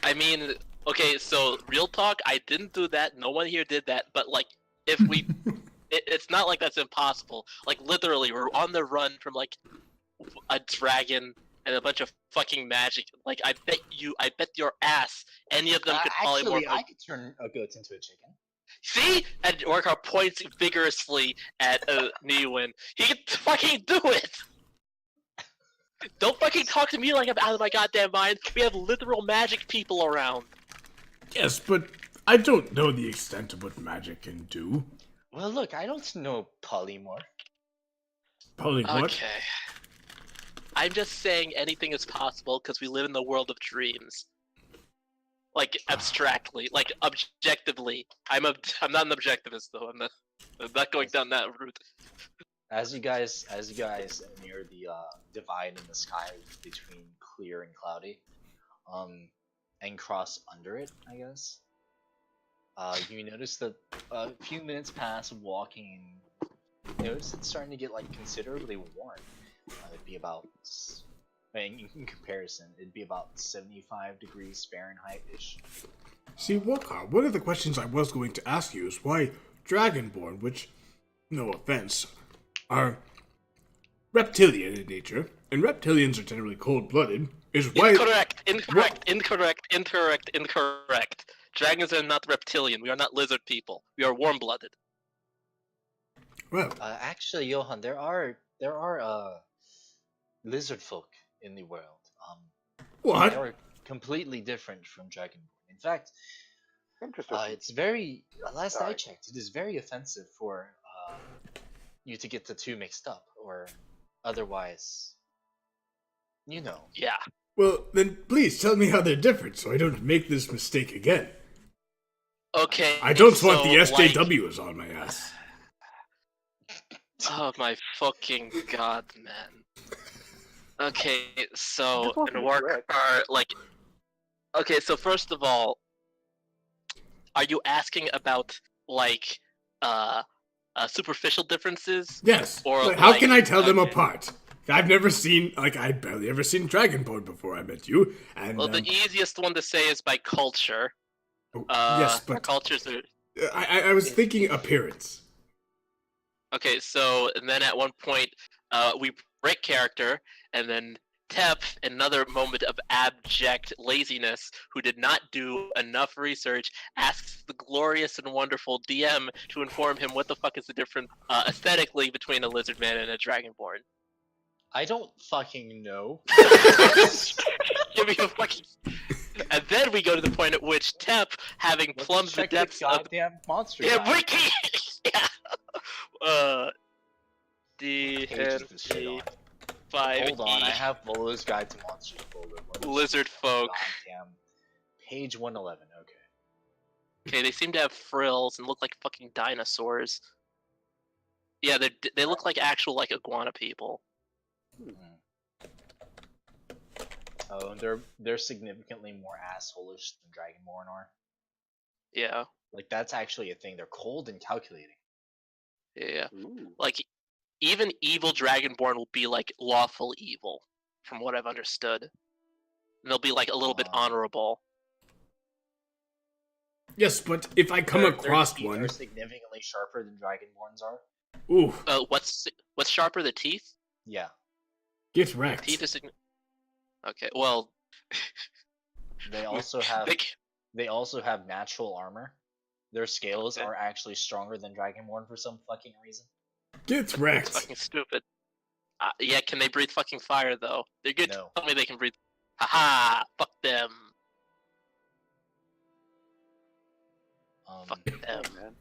I mean, okay, so real talk, I didn't do that. No one here did that. But like, if we, it's not like that's impossible. Like literally, we're on the run from like a dragon and a bunch of fucking magic. Like I bet your ass, any of them could Actually, polymorph. I could turn a goat into a chicken. See? And Orkar points vigorously at Niwin. He can fucking do it! Don't fucking talk to me like I'm out of my goddamn mind. We have literal magic people around. Yes, but I don't know the extent of what magic can do. Well, look, I don't know polymorph. Probably what? Okay. I'm just saying anything is possible because we live in the world of dreams. Like abstractly, like objectively. I'm not an objectivist though. I'm not going down that route. As you guys near the divide in the sky between clear and cloudy, and cross under it, I guess. You notice that a few minutes pass of walking, and you notice it's starting to get like considerably warm. It'd be about, in comparison, it'd be about 75 degrees Fahrenheit-ish. See, Wokar, one of the questions I was going to ask you is why Dragonborn, which, no offense, are reptilian in nature, and reptilians are generally cold-blooded, is why... Incorrect. Dragons are not reptilian. We are not lizard people. We are warm-blooded. Well, Actually, Johan, there are lizard folk in the world. They what? are completely different from Dragonborn. In fact, Interesting. it's very. Last I Sorry. checked, it is very offensive for you to get the two mixed up, or otherwise, you know. Yeah. Well, then please tell me how they're different so I don't make this mistake again. Okay. I don't want so, the like- SJWs on my ass. Oh my fucking god, man. Okay, so Just wasn't in work correct. are like. Okay, so first of all, are you asking about like superficial differences? Yes. Or, But how like, can I tell them okay. apart? I've never seen, I'd barely ever seen Dragonborn before I met you, and... Well, the easiest one to say is by culture. oh, yes, but Cultures are. I was thinking appearance. Okay, so and then at one point, we break character, and then Tep, another moment of abject laziness, who did not do enough research, asks the glorious and wonderful DM to inform him what the fuck is the difference aesthetically between a lizard man and a dragonborn. I don't fucking know. Give me a fucking. And then we go to the point at which Tep, having Let's plumbed the check depths the of goddamn monster. yeah, guide. Ricky. Yeah. D What page and is this shit on? 5 Hold on, I have Volo's Guide to Monsters folder. Let me Lizard see. folk. Goddamn. Page 111. Okay. Okay, they seem to have frills and look like fucking dinosaurs. Yeah, they look like actual like iguana people. Oh, they're significantly more assholish than Dragonborn are. Yeah, Like that's actually a thing. They're cold and calculating. yeah. Ooh. Like even evil dragonborn will be like lawful evil, from what I've understood. And they'll be like a little bit honorable. Yes, but if I come across their teeth one, are significantly sharper than Dragonborns are. ooh, What's sharper, the teeth? Yeah. get wrecked. Teeth is okay. Well, They also have They- they also have natural armor. Their scales are actually stronger than Dragonborn for some fucking reason. Get It's wrecked. fucking stupid. Yeah, can they breathe fucking fire though? They're good. No. Tell me they can breathe. Haha! Fuck them. Fuck them. Oh, man.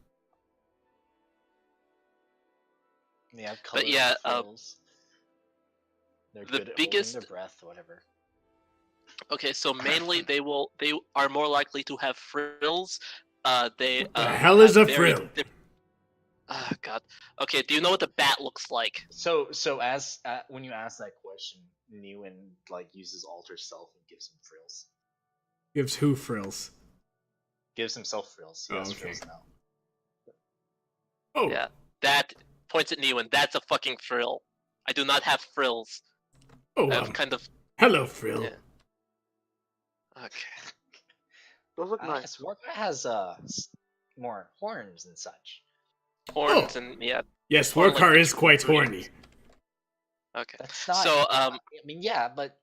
They have But colorful yeah, frills. They're the good at biggest- holding their breath, whatever. Okay, so mainly they are more likely to have frills. They What the hell is have a very frill? Ah, God. Okay, do you know what the bat looks like? So as when you ask that question, Newen like uses alter self and gives him frills. Gives who frills? Gives himself frills. He Oh, has okay. frills now. Oh, Yeah, that points at Newen. That's a fucking frill. I do not have frills. oh, I have kind of. hello, frill. Yeah. Okay. Those look nice. Warcraft has more horns and such. Horns Oh. and yeah. Yes, Or like Warcar the is quite green. horny. Okay. That's not. So I mean, yeah, but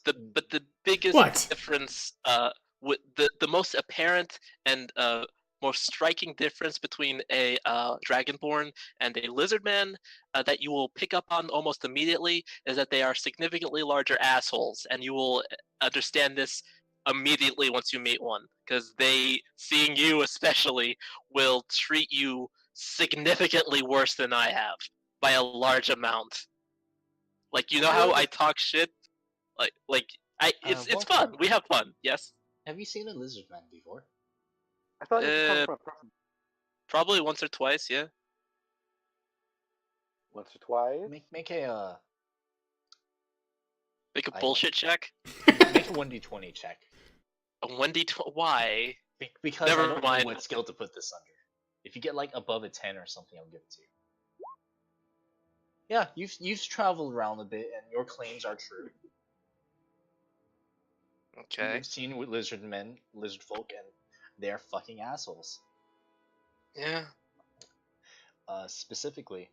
the biggest What? difference with the most apparent and most striking difference between a dragonborn and a lizardman that you will pick up on almost immediately is that they are significantly larger assholes, and you will understand this immediately once you meet one, because they, seeing you especially, will treat you significantly worse than I have by a large amount. Like, you know how I talk shit? It's fun. We have fun. Yes. have you seen a lizard man before? I thought it Uh, come from a person Probably once or twice. Yeah. once or twice. Make a Make a I bullshit check. make a 1d20 check. A 1d. Why? Because Never I don't mind. know what skill to put this under. If you get like above a 10 or something, I'll give it to you. Yeah, you've traveled around a bit, and your claims are true. Okay. You've seen with lizard folk, and they're fucking assholes. Yeah. Specifically,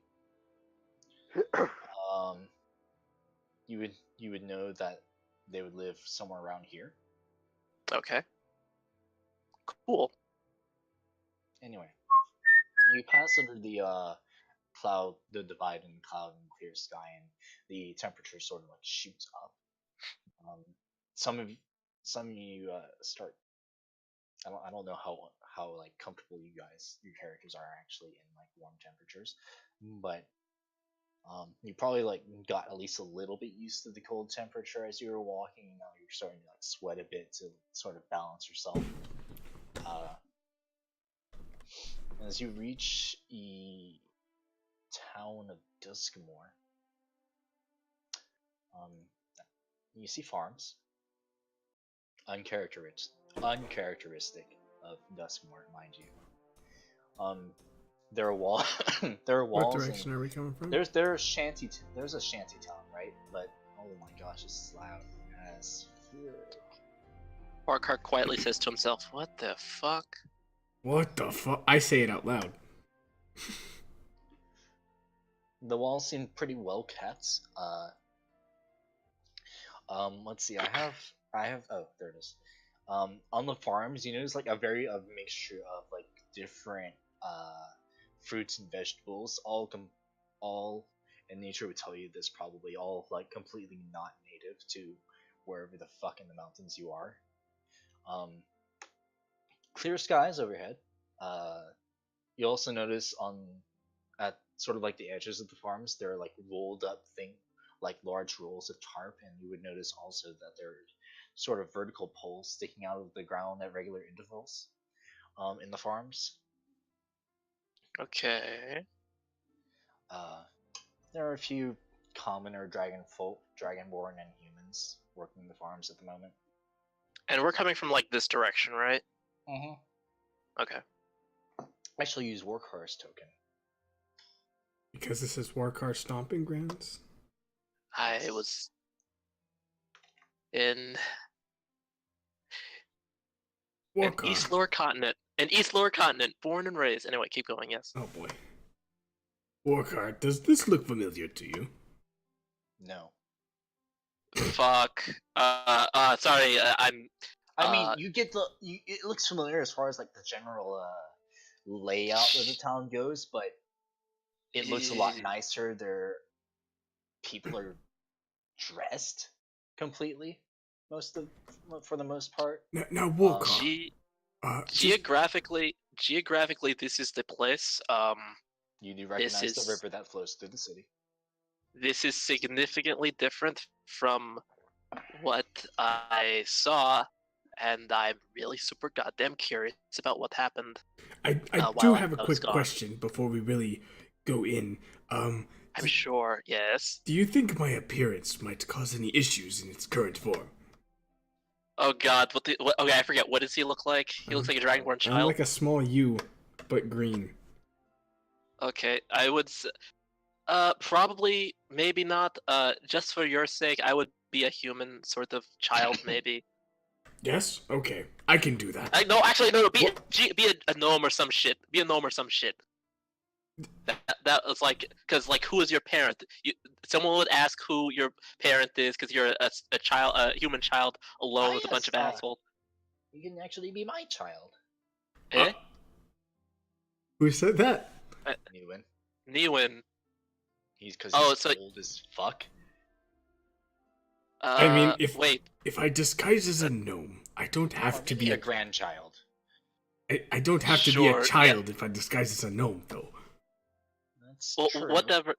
you would know that they would live somewhere around here. Okay. Cool. Anyway, you pass under the cloud, the divide in cloud and clear sky, and the temperature sort of like shoots up. Some of you start. I don't know how like comfortable your characters are actually in like warm temperatures, but you probably like got at least a little bit used to the cold temperature as you were walking. And now you're starting to like sweat a bit to sort of balance yourself. As you reach the town of Duskmore, you see farms. Uncharacteristic of Duskmore, mind you. There are there are What walls. direction are we coming from? There's a shanty town, right? But oh my gosh, this is loud as fuck. Barkhart quietly says to himself, "What the fuck?" What the fuck? I say it out loud. The walls seem pretty well kept. Let's see. I have. Oh, there it is. On the farms, you notice like a very mixture of like different fruits and vegetables, all, and nature would tell you this probably all like completely not native to wherever the fuck in the mountains you are. Um, Clear skies overhead. Uh, you also notice on at sort of like the edges of the farms, there are like rolled up thing, like large rolls of tarp, and you would notice also that there are sort of vertical poles sticking out of the ground at regular intervals in the farms. Okay. Uh, there are a few commoner dragon folk, dragonborn, and humans working the farms at the moment. And we're coming from like this direction, right? Mm-hmm. Okay. I shall use Workhorse token. Because this is Warcar Stomping Grounds? I was in an Warcar. East Lower Continent. An East Lower Continent, born and raised. Anyway, keep going, yes. Oh boy. Warcar, does this look familiar to you? No. Fuck. Sorry, I'm... I mean, you get the. It looks familiar as far as like the general layout of the town goes, but it looks a lot nicer. Their people are dressed completely, for the most part. Now Warcar. Ge- Just, geographically, this is the place. You do recognize the is- river that flows through the city. This is significantly different from what I saw, and I'm really super goddamn curious about what happened. I while do have a I was quick gone. question before we really go in. I'm sure, yes. Do you think my appearance might cause any issues in its current form? Oh god, okay, I forget. What does he look like? He looks like a dragonborn I'm child. like a small U, but green. Okay, I would probably, maybe not. Just for your sake, I would be a human sort of child, maybe. Yes? Okay. I can do that. No, actually, no. Be What? be a gnome or some shit. Be a gnome or some shit. That was like, because like, who is your parent? Someone would ask who your parent is because you're a child, a human child alone with a bunch of yes, assholes. You can actually be my child. Eh? Who said that? Newin. Niwin. He's Oh, he's so- old as fuck. I mean, Wait. if I disguise as a gnome, I don't Or have to maybe be a grandchild. I don't have to be a Sure, child if I disguise as a gnome, though. That's Well, true. whatever.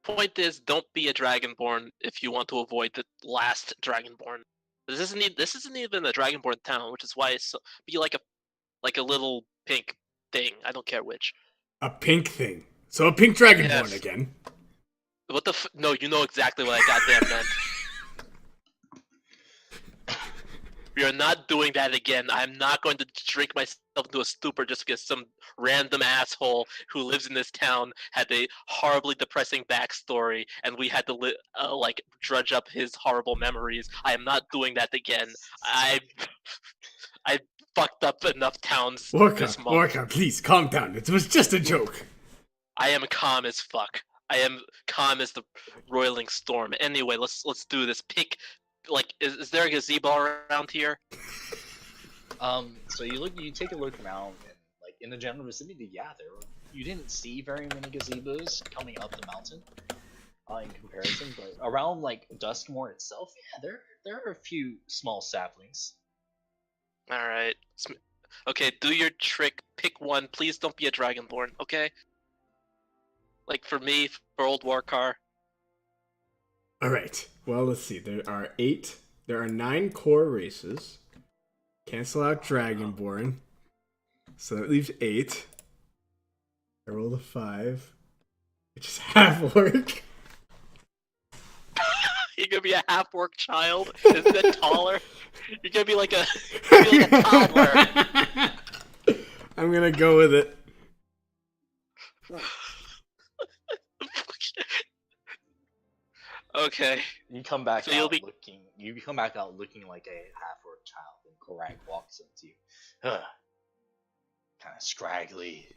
Point is, don't be a dragonborn if you want to avoid the last dragonborn. This isn't even a dragonborn town, which is why be like a little pink thing. I don't care which. A pink thing. So a pink dragonborn Yes. again. What the no, you know exactly what I goddamn meant. We are not doing that again. I'm not going to drink myself into a stupor just because some random asshole who lives in this town had a horribly depressing backstory, and we had to like drudge up his horrible memories. I am not doing that again. I fucked up enough towns this month. Warcar, please calm down. It was just a joke. I am calm as fuck. I am calm as the roiling storm. Anyway, let's do this. Pick, like, is there a gazebo around here? So you take a look around, and like in the general vicinity, yeah, you didn't see very many gazebos coming up the mountain, in comparison. But around like Duskmore itself, yeah, there are a few small saplings. All right. Okay, do your trick. Pick one. Please don't be a dragonborn. Okay. Like for me, for old Warcar. All right. Well, let's see. There are 9 core races. Cancel out Dragonborn. So that leaves 8. I rolled a 5. Which is half work. You're gonna be a half-orc child. Is that taller? You're gonna be like a toddler. I'm gonna go with it. Okay. You come back So you'll out be- looking. You come back out looking like a half-orc child, and Korak walks up to you, kind of scraggly,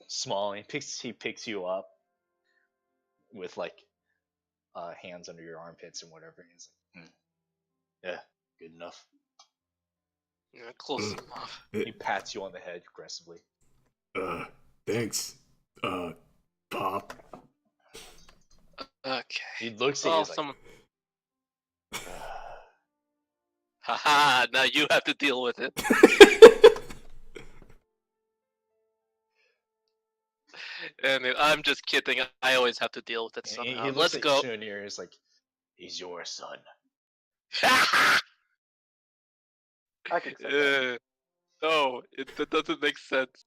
small. And he picks you up with like hands under your armpits and whatever. And he's like, yeah, good enough. Yeah, close enough. He pats you on the head aggressively. Thanks. Pop. Okay. He looks at you. Oh, He's like, someone. Haha! Now you have to deal with it. And I'm just kidding. I always have to deal with it he somehow. looks Let's at go. Shunir. He's like, he's your son. I can accept that. No, that doesn't make sense.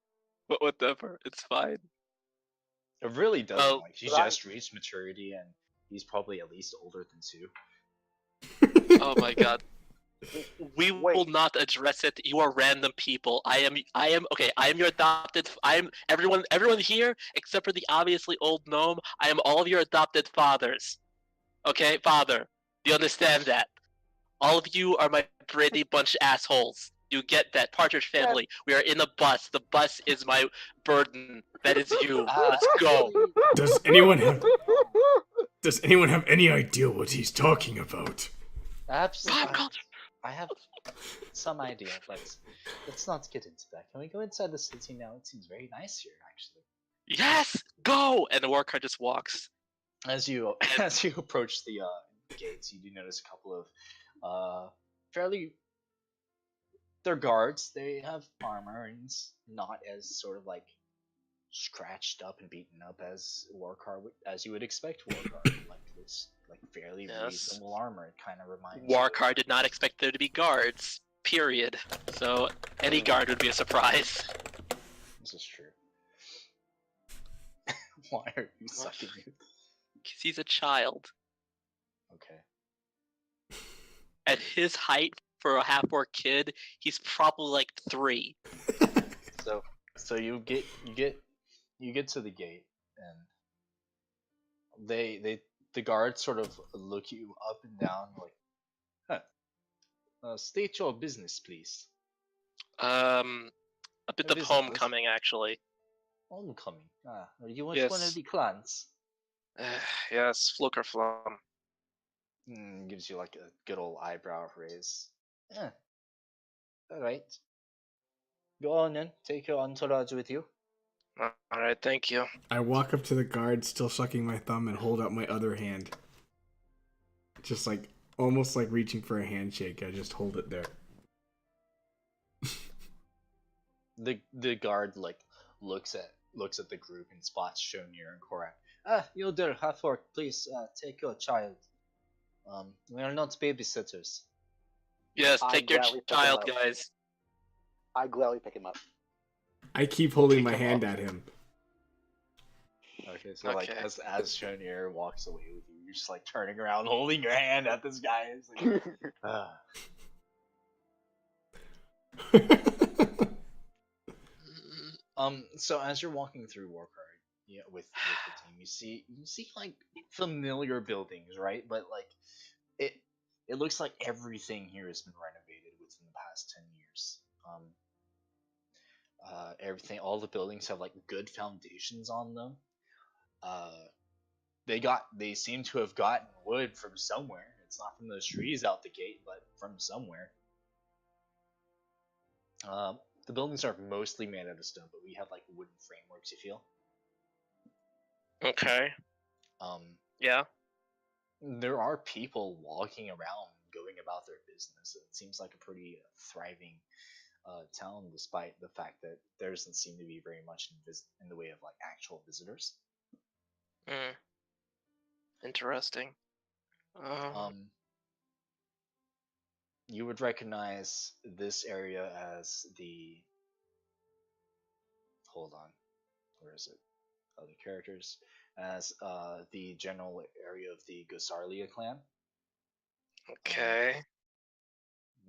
But whatever, it's fine. It really doesn't. Oh, Like, he's but just reached maturity, and he's probably at least older than 2. oh my god. We Wait. will not address it. You are random people. I am okay. I am your adopted. I am everyone here except for the obviously old gnome. I am all of your adopted fathers. Okay, father. Do you understand that? All of you are my Brady bunch assholes. You get that, Partridge family. We are in a bus. The bus is my burden. That is you. Let's go. Does anyone have any idea what he's talking about? Absolutely. Pop culture. I have some idea, but let's not get into that. Can we go inside the city now? It seems very nice here, actually. Yes, go. And the war card just walks. As you approach the gates, you do notice a couple of fairly. They're guards. They have armor and it's not as sort of like scratched up and beaten up as as you would expect Warcard. Like it's like fairly Yes. reasonable armor. It kind of reminds. War you of- card did not expect there to be guards. Period. So any guard would be a surprise. This is true. Why are you sucking me? Because he's a child. Okay. At his height for a half-orc kid, he's probably like 3. So you get to the gate and the guards sort of look you up and down like, state your business, please. A bit What of is it? homecoming, actually. Homecoming. Are you one Yes. of the clans? Yes, Flookerflum. Gives you like a good old eyebrow raise. Yeah. Alright. Go on then. Take your entourage with you. Alright, thank you. I walk up to the guard, still sucking my thumb, and hold out my other hand. Just like, almost like reaching for a handshake. I just hold it there. The guard like looks at the group and spots Shonir and Korak. You there, half-orc, please take your child. We are not babysitters. Yes, I take your gladly pick him child, up. guys. I gladly pick him up. I keep holding Pick my him hand up. at him. Okay, so like Okay. as Shonir walks away with you, you're just like turning around, holding your hand at this guy. It's like, So as you're walking through Warcard, with the team, you see like familiar buildings, right? But like it looks like everything here has been renovated within the past 10 years. Everything, all the buildings have like good foundations on them. They seem to have gotten wood from somewhere. It's not from those trees out the gate, but from somewhere. The buildings are mostly made out of stone, but we have like wooden frameworks, you feel. Okay. Yeah. There are people walking around, going about their business. It seems like a pretty thriving town, despite the fact that there doesn't seem to be very much in the way of like actual visitors. Interesting. You would recognize this area as the. Hold on, where is it? Other characters as the general area of the Gosarlia clan. Okay.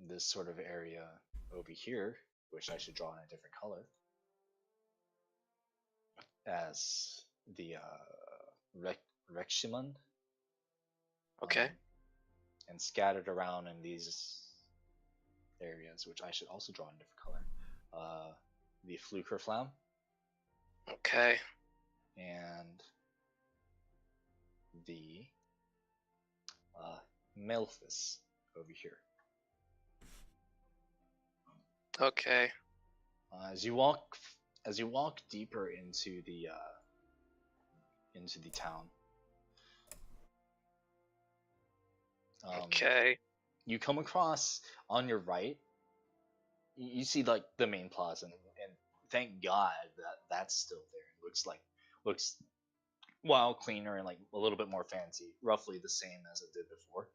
This sort of area over here, which I should draw in a different color, as the Rekshiman. Okay. And scattered around in these areas, which I should also draw in a different color, the Flukerflam. Okay. And the Melphis over here. Okay. As you walk deeper into the town, Okay. you come across on your right. You see like the main plaza, and thank God that that's still there. It looks well cleaner and like a little bit more fancy, roughly the same as it did before.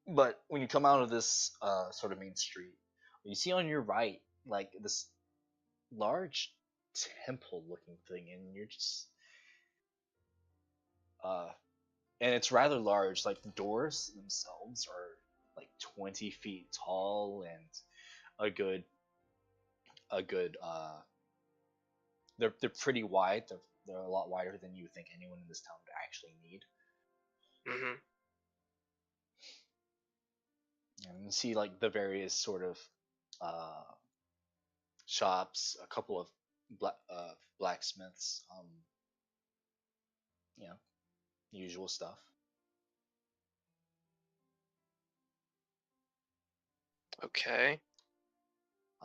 But when you come out of this sort of main street, you see on your right like this large temple looking thing, and you're just uh and it's rather large. Like the doors themselves are like 20 feet tall and a good a good they're pretty wide. They're a lot wider than you would think anyone in this town would actually need. Mhm. And you see like the various sort of uh shops, a couple of blacksmiths, you know, usual stuff. Okay.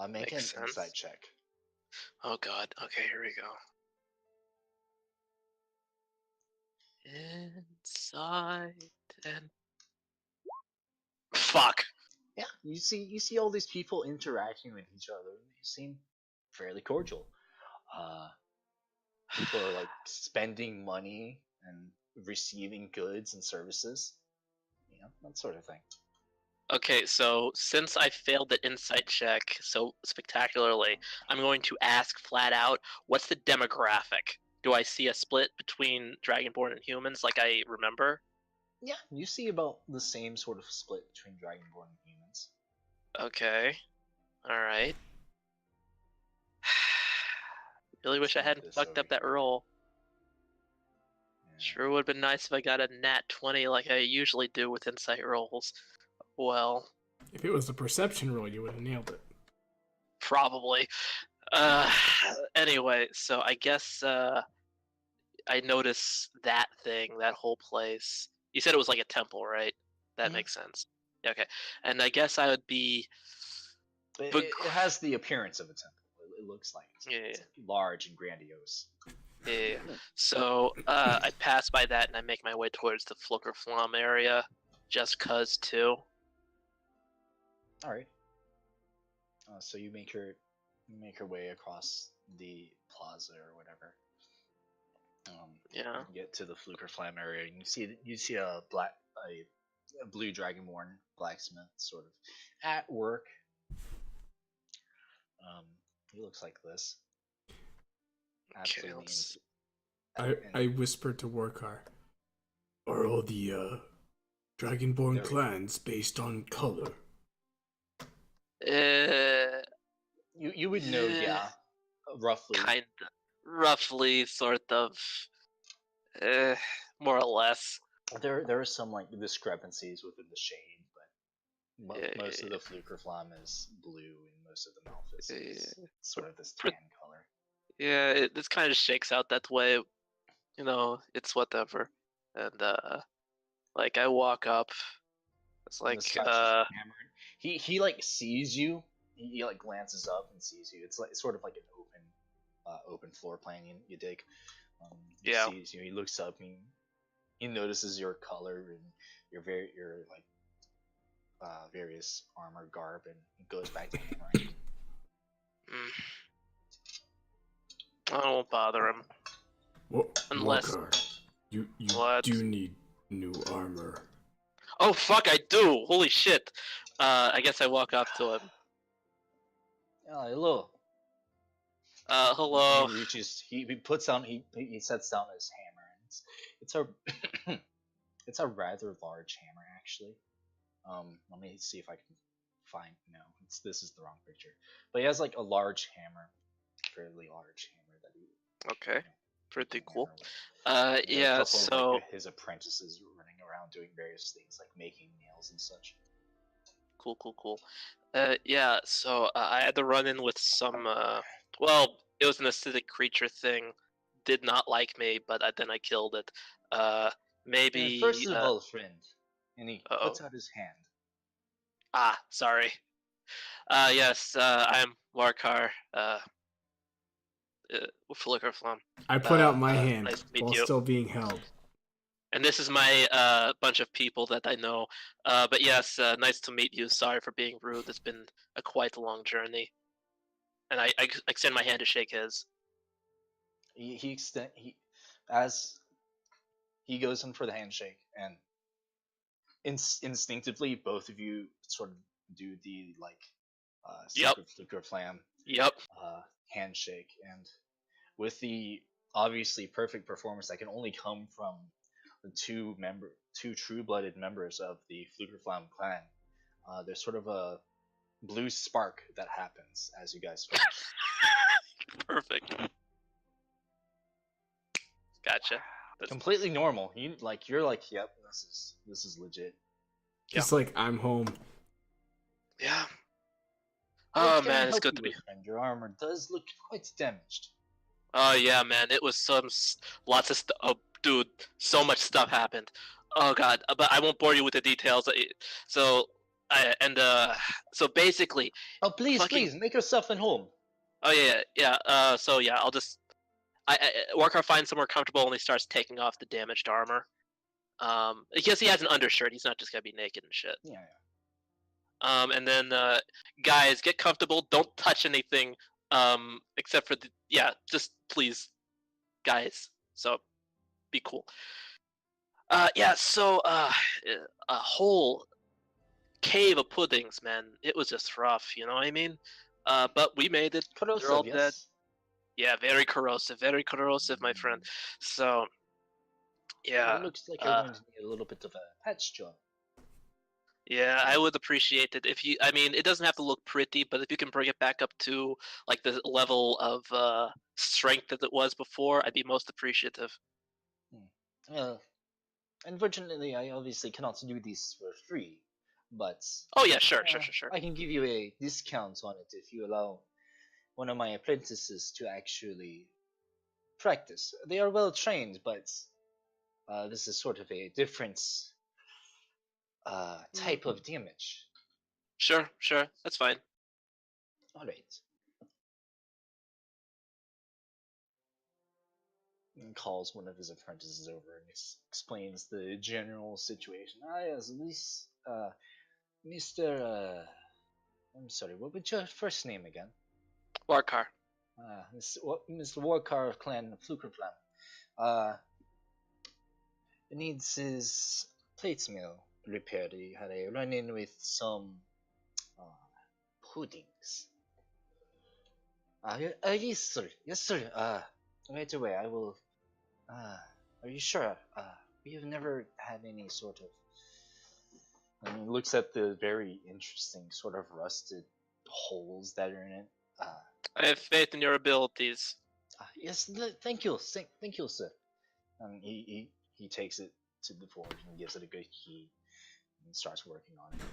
Make Makes an insight sense. check. Oh god. Okay, here we go. Inside and fuck. Yeah, you see all these people interacting with each other. They seem fairly cordial. Uh, People are like spending money and receiving goods and services. That sort of thing. Okay, so since I failed the insight check so spectacularly, I'm going to ask flat out, what's the demographic? Do I see a split between Dragonborn and humans like I remember? Yeah, you see about the same sort of split between Dragonborn and humans. Okay. Alright. Really wish I Some of hadn't this fucked over up that here. roll. Yeah. Sure would have been nice if I got a nat 20 like I usually do with insight rolls. Well, If it was a perception roll, you would have nailed it. probably. Uh, anyway, so I guess I noticed that thing, that whole place. You said it was like a temple, right? That Mhm. makes sense. Yeah, okay. And I guess I would be. It has the appearance of a temple. It looks like Yeah, it's like large and grandiose. yeah. So I pass by that and I make my way towards the Flockerflom area, just cause too. All right. So you make your way across the plaza or whatever. Yeah. You get to the Fluker Flam area, and you see a blue dragonborn blacksmith sort of at work. He looks like this. Okay. Absolutely. I whispered to Warkar, are all the Dragonborn clans based on color? You would know, yeah, roughly. Roughly, sort of. More or less. There are some like discrepancies within the shade, but Yeah, most of the Fluker Flam is blue, and most of the Malphus is sort of this For- tan color. Yeah, this kind of shakes out that way. You know, it's whatever. And like I walk up, it's And like this guy's just hammered. He like sees you. He like glances up and sees you. It's like sort of like an open floor plan. You dig. He Yeah. sees you. He looks up and he notices your color and your like various armor garb, and he goes back to hammering. I won't bother him. Unless Warkar, you What? do need new armor. Oh fuck, I do! Holy shit! I guess I walk up to him. Oh, hello. Hello. He reaches. He puts down. He sets down his hammer. And it's a it's a rather large hammer actually. Let me see if I can find. No, this is the wrong picture. But he has like a large hammer, fairly large hammer that he. Okay. Pretty cool. There are a Yeah, couple so of like his apprentices running around doing various things like making nails and such. cool. Yeah, so I had to run in with some well, it was an acidic creature thing. Did not like me, but then I killed it. Maybe First of all, friend, And he Uh-oh. puts out his hand. Ah, sorry. Yes, I'm Warkar. Flickerflum. I put out my hand Nice to meet while you. still being held. And this is my bunch of people that I know. But yes, nice to meet you. Sorry for being rude. It's been a quite long journey. And I extend my hand to shake his. As he goes in for the handshake, and instinctively both of you sort of do the Yep. secret flicker flam Yep. handshake, and with the obviously perfect performance that can only come from the two true-blooded members of the Fluker Flam clan, there's sort of a blue spark that happens as you guys finish. Perfect. Gotcha. Completely normal. You're like, yep, this is legit. Just like I'm home. Yeah. What Oh can I man, it's help good you to be. with, friend? Your armor does look quite damaged. Oh yeah, man, it was lots of stuff. Oh, dude, so much stuff happened. Oh god, but I won't bore you with the details. So, so basically, Oh, please, fucking. please, make yourself at home. Oh yeah. So yeah, I'll just. Warkar finds somewhere comfortable and he starts taking off the damaged armor. Because he has an undershirt, he's not just gonna be naked and shit. Yeah. And then guys, get comfortable. Don't touch anything. Except for just please, guys. So be cool. Yeah. So a whole cave of puddings, man. It was just rough. You know what I mean? But we made it. They're all Corrosive, dead. yes. Yeah, very corrosive, my friend. So yeah. It looks like you're going to need a little bit of a patch job. Yeah, I would appreciate it if you. I mean, it doesn't have to look pretty, but if you can bring it back up to like the level of strength that it was before, I'd be most appreciative. Well, unfortunately, I obviously cannot do this for free, but Oh yeah, sure. I can give you a discount on it if you allow one of my apprentices to actually practice. They are well trained, but this is sort of a different type of damage. Sure, that's fine. Alright. And calls one of his apprentices over and explains the general situation. Ah, yes, this, Mr. I'm sorry, what was your first name again? Warkar. Mr. Warkar of Clan Fluker Clan. Needs his plates mill repaired. He had a run-in with some puddings. Yes, sir. Yes, sir. Right away. I will. Are you sure? We have never had any sort of. And he looks at the very interesting sort of rusted holes that are in it. I have faith in your abilities. Yes, thank you, thank you, sir. And he takes it to the forge and gives it a good key and starts working on it.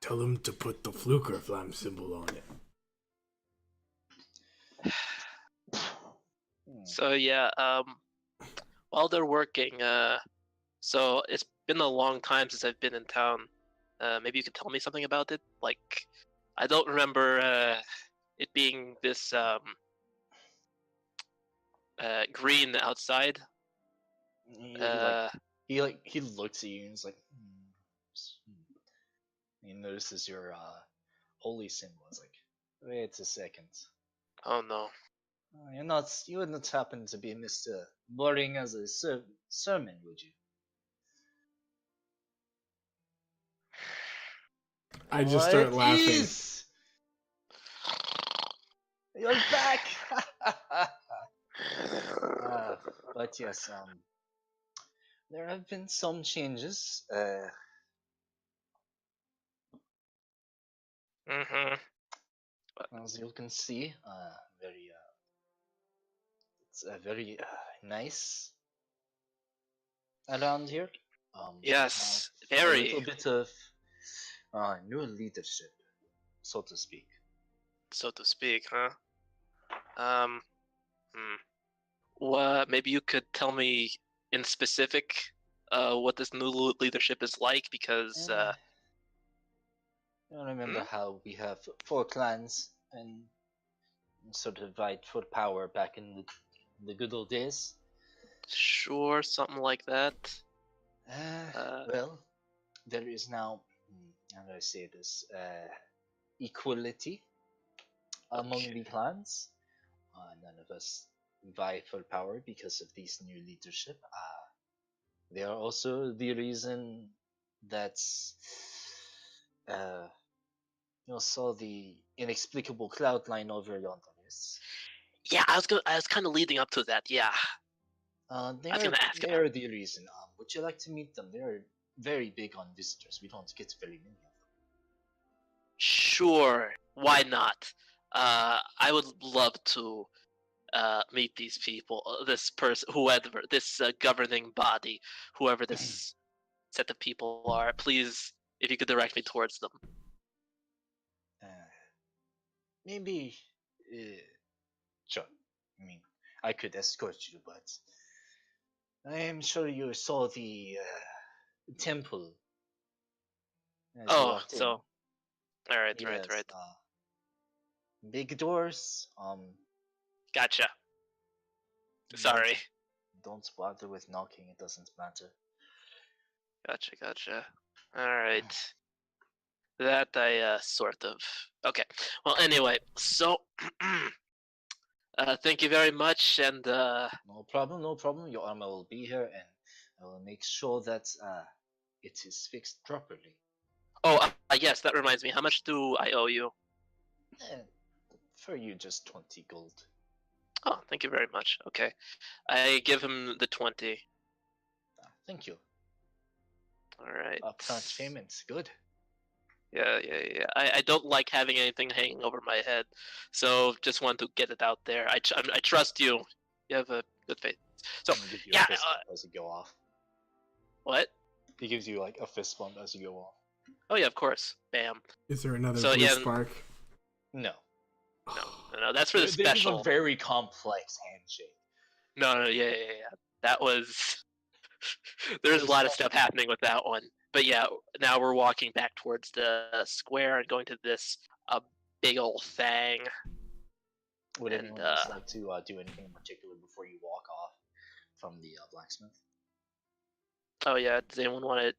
Tell him to put the Fluker Flam symbol on it. So yeah, while they're working, so it's been a long time since I've been in town. Maybe you could tell me something about it. Like, I don't remember it being this green outside. He looks at you and he's like, He notices your holy symbol. It's like, wait a second. Oh no. You would not happen to be Mr. Boring as a sermon, would you? I just start laughing. You're back! But yes, there have been some changes. As you can see, it's very nice around here. Yes, A very. little bit of new leadership, so to speak. So to speak, huh? Maybe you could tell me in specific what this new leadership is like, because I don't remember how we have 4 clans and sort of vied for power back in the good old days. sure, something like that. Well, there is now, how do I say this, equality among Okay. the clans. None of us vie for power because of these new leadership. They are also the reason that saw the inexplicable cloud line over yonder. Yes. Yeah, I was kind of leading up to that. Yeah, They I was are gonna ask they about. are the reason. Would you like to meet them? They are very big on visitors. We don't get very many of them. Sure, why not? I would love to meet these people, this person, whoever, this governing body, whoever this set of people are. Please, if you could direct me towards them. Maybe, sure. I mean, I could escort you, but I am sure you saw the temple as you Oh, walked in. so all right, Yes, right. big doors. Gotcha. Don't, Sorry. don't bother with knocking. It doesn't matter. Gotcha. All right. That I sort of. Okay. Well, anyway, so thank you very much, and No problem, no problem. Your armor will be here, and I will make sure that it is fixed properly. oh, yes, that reminds me. How much do I owe you? Eh, for you, just 20 gold. Oh, thank you very much. Okay, I give him the 20. Thank you. All right. Upfront payment, good. Yeah. I don't like having anything hanging over my head, so just want to get it out there. I trust you. You have a good faith. So I'll give you yeah. a fist bump as you go off. What? He gives you like a fist bump as you go off. Oh yeah, of course. Bam. Is there another So, blue yeah, spark? No. No. That's for the This is special. a very complex handshake. No. Yeah. That was. There's a lot of stuff happening with that one. But yeah, now we're walking back towards the square and going to this big old thing. Would And, anyone else like to do anything in particular before you walk off from the blacksmith? Oh yeah, does anyone want to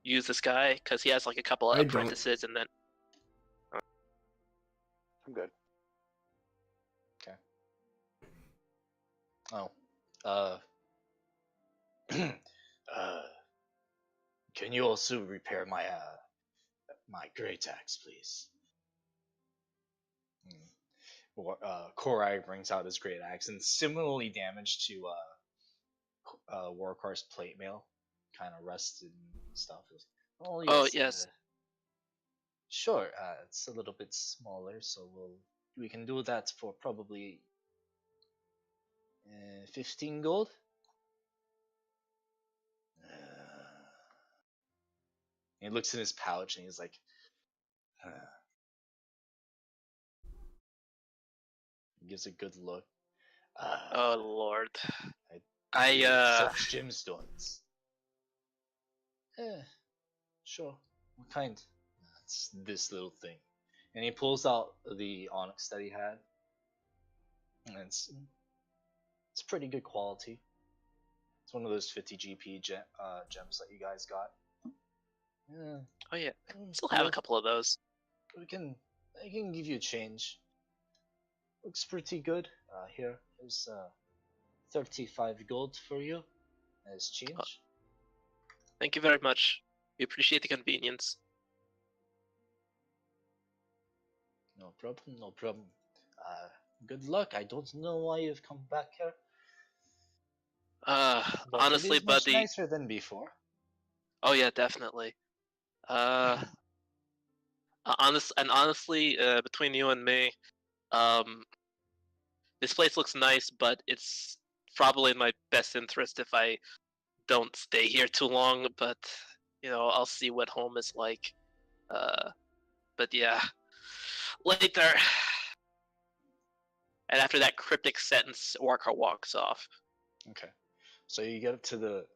use this guy? Because he has like a couple of I don't. apprentices, and then I'm good. Okay. Oh. Can you also repair my my great axe, please? Korai brings out his great axe, and similarly damaged to Warcar's plate mail, kind of rusted and stuff. Oh oh yes. yes, Sure. It's a little bit smaller, so we can do that for probably 15 gold. He looks in his pouch and he's like, he gives a good look. oh lord, I I such gemstones. Sure. What kind? It's this little thing, and he pulls out the onyx that he had, and it's pretty good quality. It's one of those 50 GP gems that you guys got. Yeah. oh yeah, still have a couple of those. I can give you a change. Looks pretty good. Here's 35 gold for you as change. Thank you very much. We appreciate the convenience. No problem, no problem. Good luck. I don't know why you've come back here. But Honestly, it is much buddy. nicer than before. Oh yeah, definitely. Honestly, between you and me, this place looks nice, but it's probably in my best interest if I don't stay here too long. But I'll see what home is like. But yeah, later. And after that cryptic sentence, Walker walks off. Okay. So you get up to the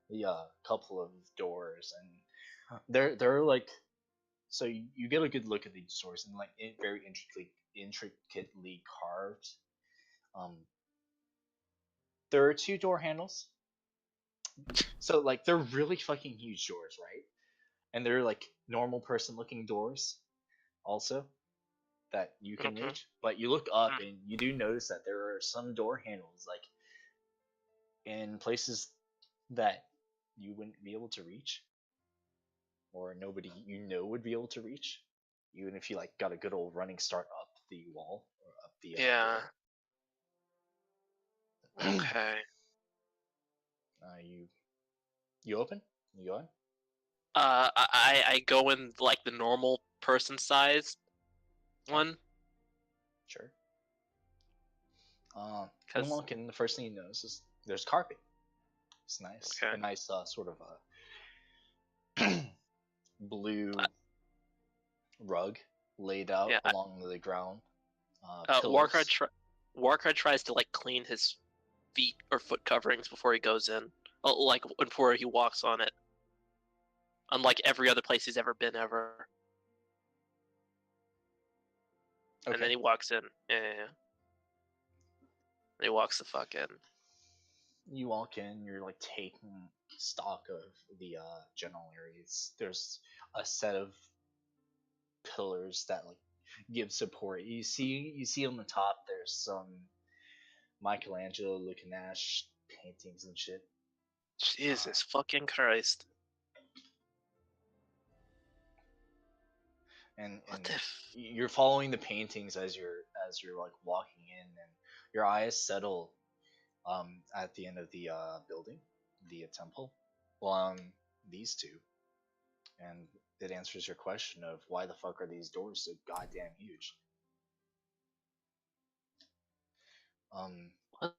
the couple of doors, and they're like, so you get a good look at these doors, and like very intricately carved. Um, there are two door handles, so like they're really fucking huge doors, right? And they're like normal person looking doors, also that you can Mhm. reach. But you look up and you do notice that there are some door handles like in places that you wouldn't be able to reach, or nobody you know would be able to reach, even if you like got a good old running start up the wall or up the Yeah. door. Okay. You open? You go in? I go in like the normal person size Yeah, one, sure. You cause walk in. The first thing you notice is there's carpet. It's nice, okay. a nice sort of a blue rug laid out Yeah. along the ground. Warcry Pillows. Warcry tries to like clean his feet or foot coverings before he goes in, like before he walks on it. Unlike every other place he's ever been ever, and then Okay. he walks in. Yeah. And he walks the fuck in. You walk in. You're like taking stock of the general areas. There's a set of pillars that like give support. You see on the top. There's some Michelangelo looking ass paintings and shit. Jesus fucking Christ! What And the? you're following the paintings as you're like walking in, and your eyes settle at the end of the building, the temple, on these two, and it answers your question of why the fuck are these doors so goddamn huge. Um, What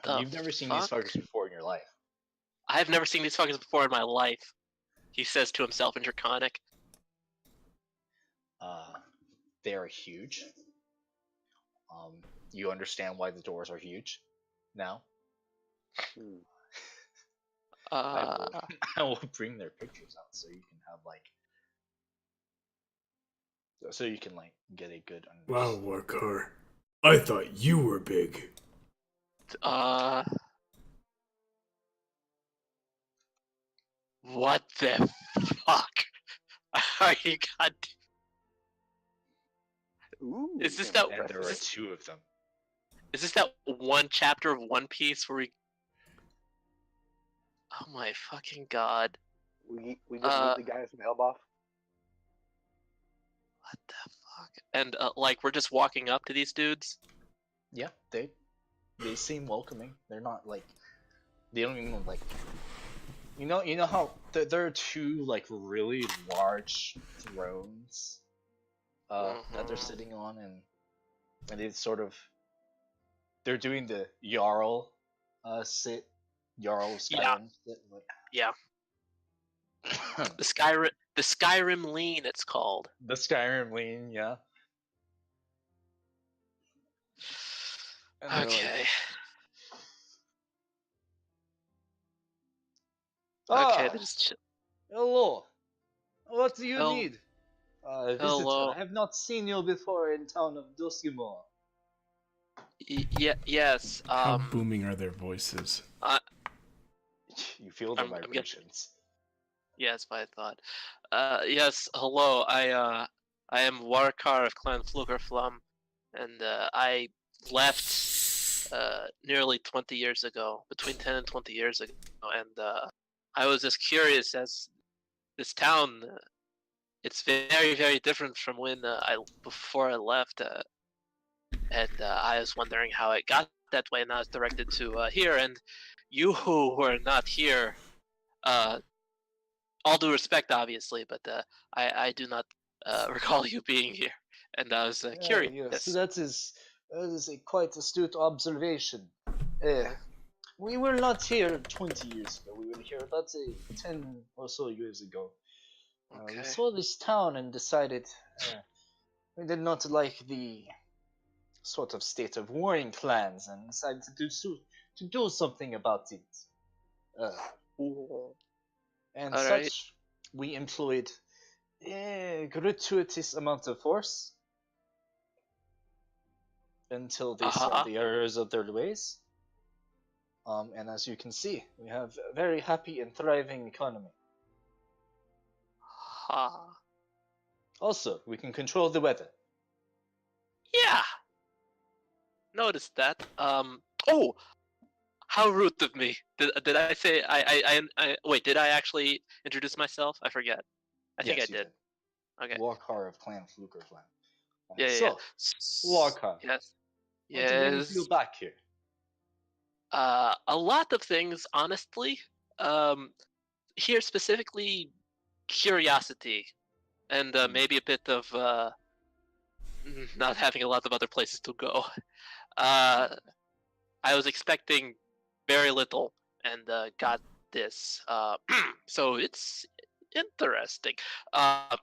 the you've never seen these fuck? fuckers before in your life. I've never seen these fuckers before in my life. He says to himself in Draconic. Uh, they are huge. You understand why the doors are huge now. Hmm. I will Uh, I will bring their pictures out so you can have like so you can like get a good Wow, understanding. Warcar. I thought you were big. uh, what the fuck? Are you god? Ooh, Is this that? And there Is are this, two of them. is this that one chapter of One Piece where we? Oh my fucking god! we just Uh, meet the guys from Elboff. What the fuck? And like we're just walking up to these dudes. Yeah, they seem welcoming. They're not like they don't even like you know how there are two like really large thrones that they're Mhm. sitting on, and it's sort of they're doing the Jarl sit Jarl Yeah, Skyrim sit yeah. like The Skyrim lean, it's called. the Skyrim lean, yeah. And they're like, Okay. Okay, ah, they just hello. What do you hell need? Visitor. I hello. have not seen you before in town of Dosimo. Yeah, yes. How booming are their voices? I, You feel the I'm getting. vibrations. Yeah, that's what I thought. Yes. Hello. I am Warkar of Clan Flugerflum, and I left nearly 20 years ago, between 10 and 20 years ago, and I was just curious as this town. It's very, very different from when before I left, and I was wondering how it got that way, and I was directed to here. And you who were not here, uh, all due respect, obviously, but I do not recall you being here, and I was Yes, curious. that is a quite astute observation. We were not here 20 years ago. We were here about 10 or so years ago. We Okay. saw this town and decided we did not like the sort of state of warring clans and decided to do something about it. And All such, right. we employed a gratuitous amount of force until they saw Uh-huh. the errors of their ways. And as you can see, we have a very happy and thriving economy. Ha. Also, we can control the weather. Yeah. Noticed that. Oh, how rude of me. Did I say I wait, did I actually introduce myself? I forget. I think Yes, I you did. Okay. Walkar of Clan Flukerflan. Yeah. So, Walker, Yes. what made you feel Yes. back here? A lot of things, honestly. Um, here specifically, curiosity, and maybe a bit of not having a lot of other places to go. Uh, I was expecting very little, and got this. So it's interesting. Uh,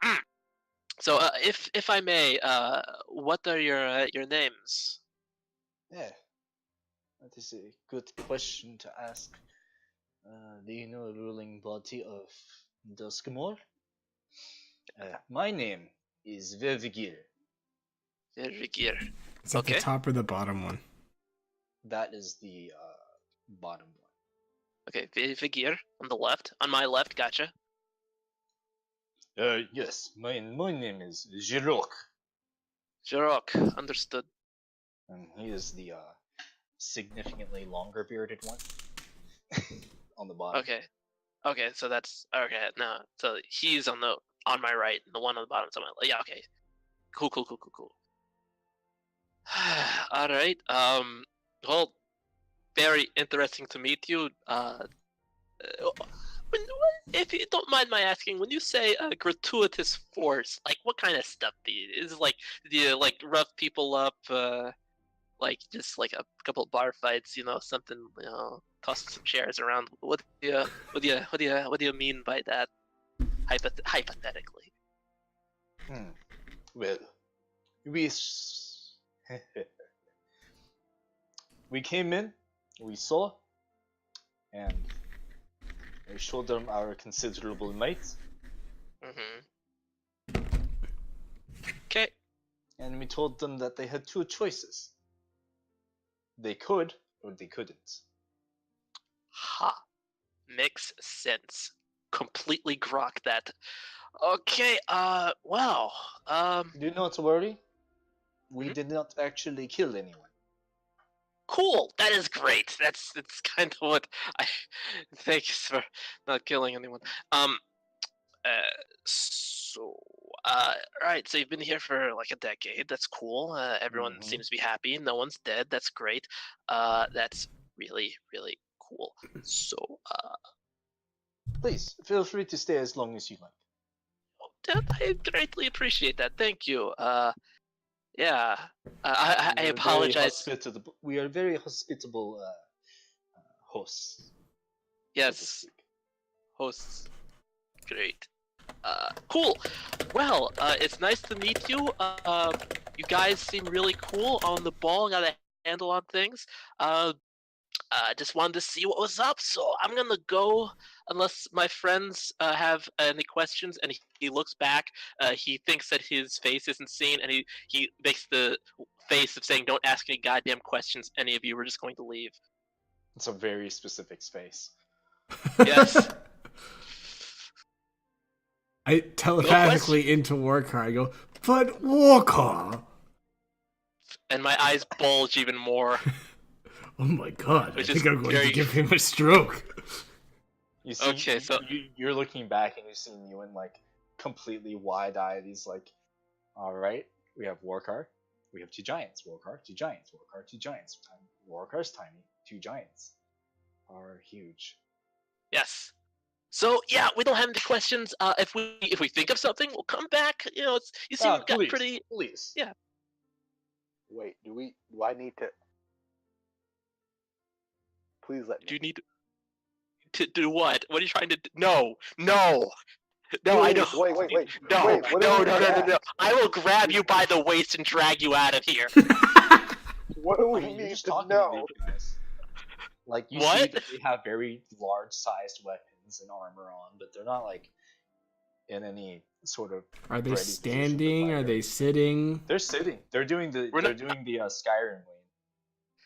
so if I may, what are your names? Yeah, that is a good question to ask. Do you know the ruling body of Duskmore? My name is Vevigir. Virgir. Is that the Okay. top or the bottom one? That is the bottom one. Okay, Vigir on the left. On my left, gotcha. Yes, my name is Jirok, Jirok, understood. and he is the significantly longer bearded one on the bottom. Okay, so that's okay. No, so he's on my right, and the one on the bottom is on my left. Yeah, okay. Cool. All right. Well, very interesting to meet you. If you don't mind my asking, when you say gratuitous force, like what kind of stuff do you? Is it like do you like rough people up? Like just like a couple of bar fights, something, tossing some chairs around. What do you mean by that? Hypothetically. Well, we we came in, we saw, and we showed them our considerable might. Mm-hmm. Okay. And we told them that they had two choices. They could, or they couldn't. Ha. Makes sense. Completely grok that. Okay, well, Do not worry. We Mhm. did not actually kill anyone. Cool. That is great. That's kind of what I. Thanks for not killing anyone. So, right. So you've been here for like a decade. That's cool. Everyone Mhm. seems to be happy. No one's dead. That's great. That's really, really cool. So, Please, feel free to stay as long as you like. I greatly appreciate that. Thank you. Yeah. I We are very apologize. hospitable. We are very hospitable hosts. So to Yes, speak. hosts. Great. Cool. Well, it's nice to meet you. You guys seem really cool on the ball. Got a handle on things. Just wanted to see what was up. So I'm gonna go. Unless my friends have any questions, and he looks back. He thinks that his face isn't seen, and he makes the face of saying, "Don't ask any goddamn questions. Any of you are just going to leave." It's a very specific space. Yes. I telepathically into Warcar. I go, but Warcar. And my eyes bulge even more. Oh my god! Which I is think I'm going very- to give him a stroke. You see, Okay, so- you're looking back and you see Ewan like completely wide-eyed. He's like, "All right, we have Warcar, we have two giants. Warcar, two giants. Warcar, two giants. Warcar's tiny. Two giants are huge." Yes. So yeah, we don't have any questions. If we think of something, we'll come back. You seem got Please, pretty. please. Yeah. Wait, do I need to? Please let Do me. you need to do what? What are you trying to do? No. I don't. Wait, wait. No, Wait, what do no, we no, need no, to no, no. ask? I will grab you by the waist and drag you out of here. What do I we mean, you're need just to talking know? to me, guys. Like you see What? that they have very large-sized weapons and armor on, but they're not like in any sort of. Are they ready position to standing? fight Are or they anything. sitting? They're sitting. They're doing the Skyrim lane,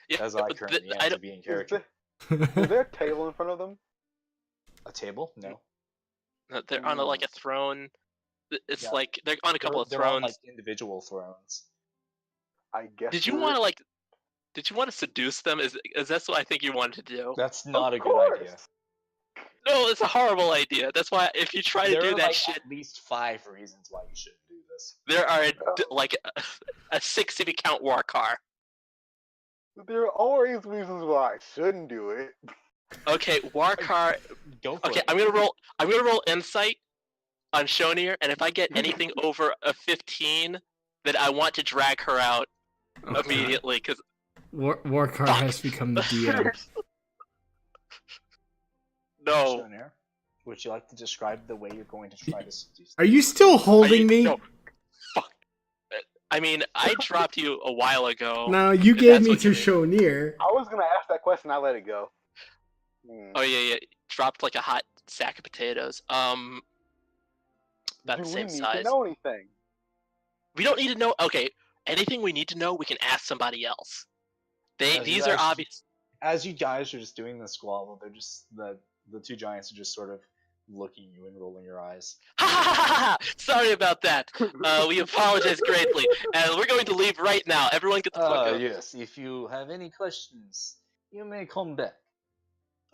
Yeah, as I but currently I am to don't. be in Is character. there a table in front of them? A table? No. They're on like a throne. It's Yeah. like they're on a couple of They're on thrones. like individual thrones. I guess. Did you want to like? Did you want to seduce them? Is that's what I think you wanted to do? That's not a Of good course. idea. No, it's a horrible idea. That's why if you try to There do are that like shit, at least 5 reasons why you shouldn't do this. there are like a 6 if you count Warcar. There are always reasons why I shouldn't do it. Okay, Warcar. Go for Okay, it. I'm gonna roll insight on Shonir, and if I get anything over a 15, then I want to drag her out immediately. Because Warcar Fuck. has become the DM. no, Shonair, would you like to describe the way you're going to try to seduce Are you still Are holding you- me? No, fuck. I mean, I dropped you a while ago. No, you If gave that's me what to you mean. Shonir. I was gonna ask that question. I let it go. Oh yeah, dropped like a hot sack of potatoes. About Do the we same need size. to know anything? We don't need to know. Okay, anything we need to know, we can ask somebody else. As These you are guys- obvious. As you guys are just doing the squabble, they're just the 2 giants are just sort of looking at you and rolling your eyes. Ha ha ha ha! Sorry about that. We apologize greatly, and we're going to leave right now. Everyone, get the fuck out. Yes. If you have any questions, you may come back.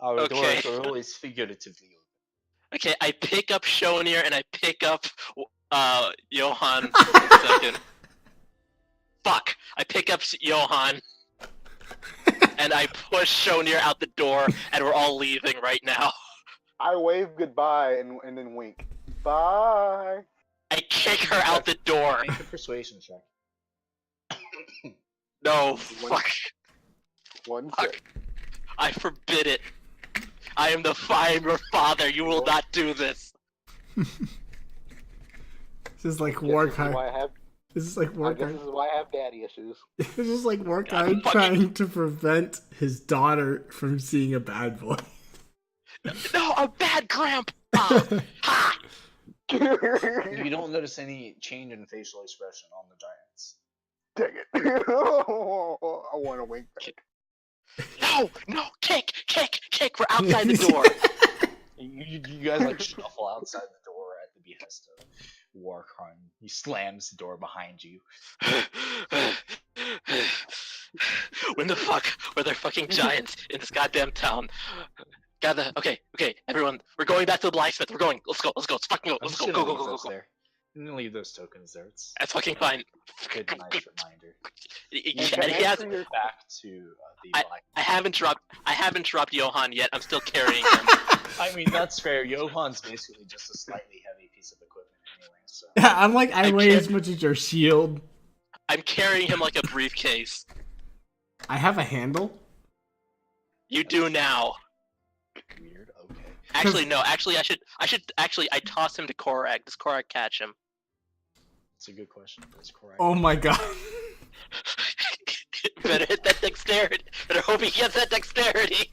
Our Okay. doors are always figuratively open. Okay, I pick up Shonir and I pick up Johan. One second. Fuck! I pick up Johan and I push Shonir out the door, and we're all leaving right now. I wave goodbye and then wink. Bye. I kick her out the door. Make a persuasion check. No, fuck. One Fuck. sec. I forbid it. I am the your father. You will not do this. This is like Guess this is Warcar. why I have. This is like I guess Warcar. this is why I have daddy issues. This is like Warcar fucking- trying to prevent his daughter from seeing a bad boy. No, a bad grandpa. Ha! You don't notice any change in facial expression on the giants. Dang it. I want to wink back. No, kick. We're outside the door. You guys like shuffle outside the door at the behest of Warcron. He slams the door behind you. When the fuck were there fucking giants in this goddamn town? Okay, everyone, we're going back to the blacksmith. We're going. Let's go. Let's fucking go. I'm Let's just go. gonna Go. leave those Go. there. I'm gonna leave those tokens there. It's That's fucking fine. a good nice reminder. And he has. Back to the black. I haven't dropped Johan yet. I'm still carrying him. I mean, that's fair. Johan's basically just a slightly heavy piece of equipment anyway, so. Yeah, I'm like, I I weigh can't- as much as your shield. I'm carrying him like a briefcase. I have a handle. You do now. Weird, okay. Actually, no. Actually, I should. Actually, I toss him to Korag. Does Korag catch him? It's a good question. That's correct. Oh my god. Better hit that dexterity. Better hope he gets that dexterity.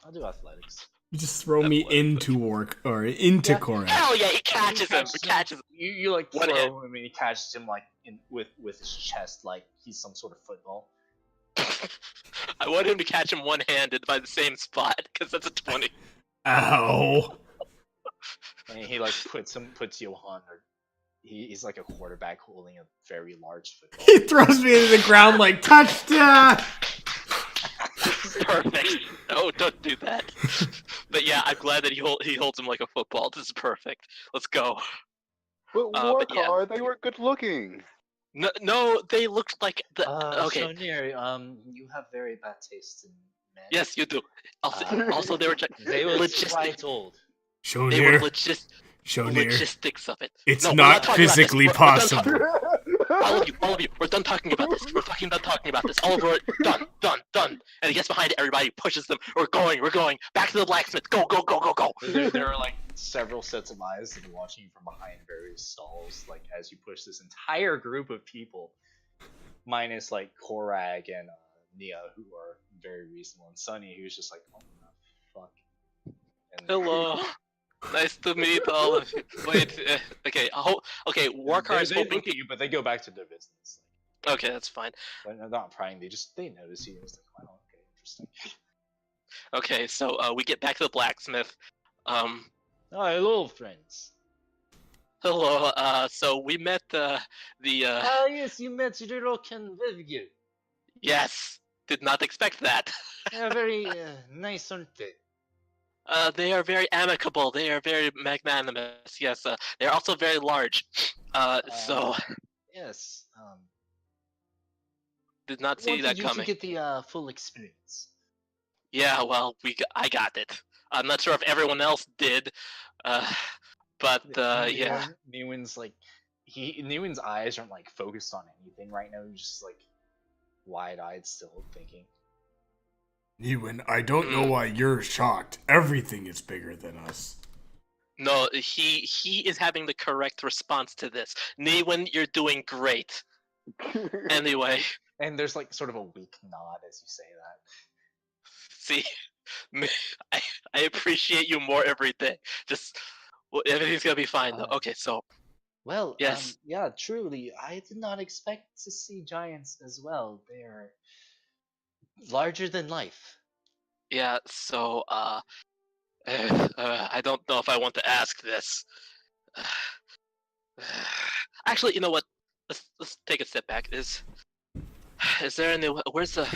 I'll do athletics. You just throw me into into Yeah. Korak. Hell yeah, he catches him. He He catches him. You like One throw hit. him and he catches him like with his chest like he's some sort of football. I want him to catch him one-handed by the same spot, because that's a 20. Ow. And he like puts Johan or he's like a quarterback holding a very large football. He throws me into the ground like touchdown. Perfect. No, don't do that. But yeah, I'm glad that he holds him like a football. This is perfect. Let's go. But but yeah. Warcar, they were good looking. No, they looked like the. Okay. Shonir, you have very bad taste in men. Yes, you do. Also, they were They were logistic. quite old. They were Shonir, logistics of it. it's No, we're not talking about this. physically We're done possible. all of you, we're done talking about this. We're fucking done talking about this. All over it. Done. And he gets behind everybody, pushes them. We're going. Back to the blacksmith. Go. There are like several sets of eyes that are watching you from behind various stalls, like as you push this entire group of people, minus like Korag and Nia, who are very reasonable, and Sunny, who's just like, oh no, fuck. And Hello. Nice to meet all of you. Wait, okay, okay, Warcar is they hoping. look at you, but they go back to their business. Okay, that's fine. They're not prying. They notice you. And it's like, wow, okay, interesting. Okay, so we get back to the blacksmith. Oh, hello, friends. Hello. So we met Ah, yes, you met Jiroken with you. Yes, did not expect that. They're very nice, aren't they? They are very amicable. They are very magnanimous. Yes. They're also very large. So Yes. did not see that Wanted you coming. to get the full experience. Yeah, well, I got it. I'm not sure if everyone else did, but yeah. Newman's like, Newman's eyes aren't like focused on anything right now. He's just like wide-eyed, still thinking. Ewan, I don't know why you're shocked. Everything is bigger than us. No, he is having the correct response to this. Newen, you're doing great. Anyway, And there's like sort of a weak nod as you say that. see, I appreciate you more every day. Just everything's gonna be fine though. Okay, so Well, yes. yeah, truly, I did not expect to see giants as well. They're larger than life. Yeah, so I don't know if I want to ask this. Actually, you know what? Let's take a step back. Is there any? Where's the?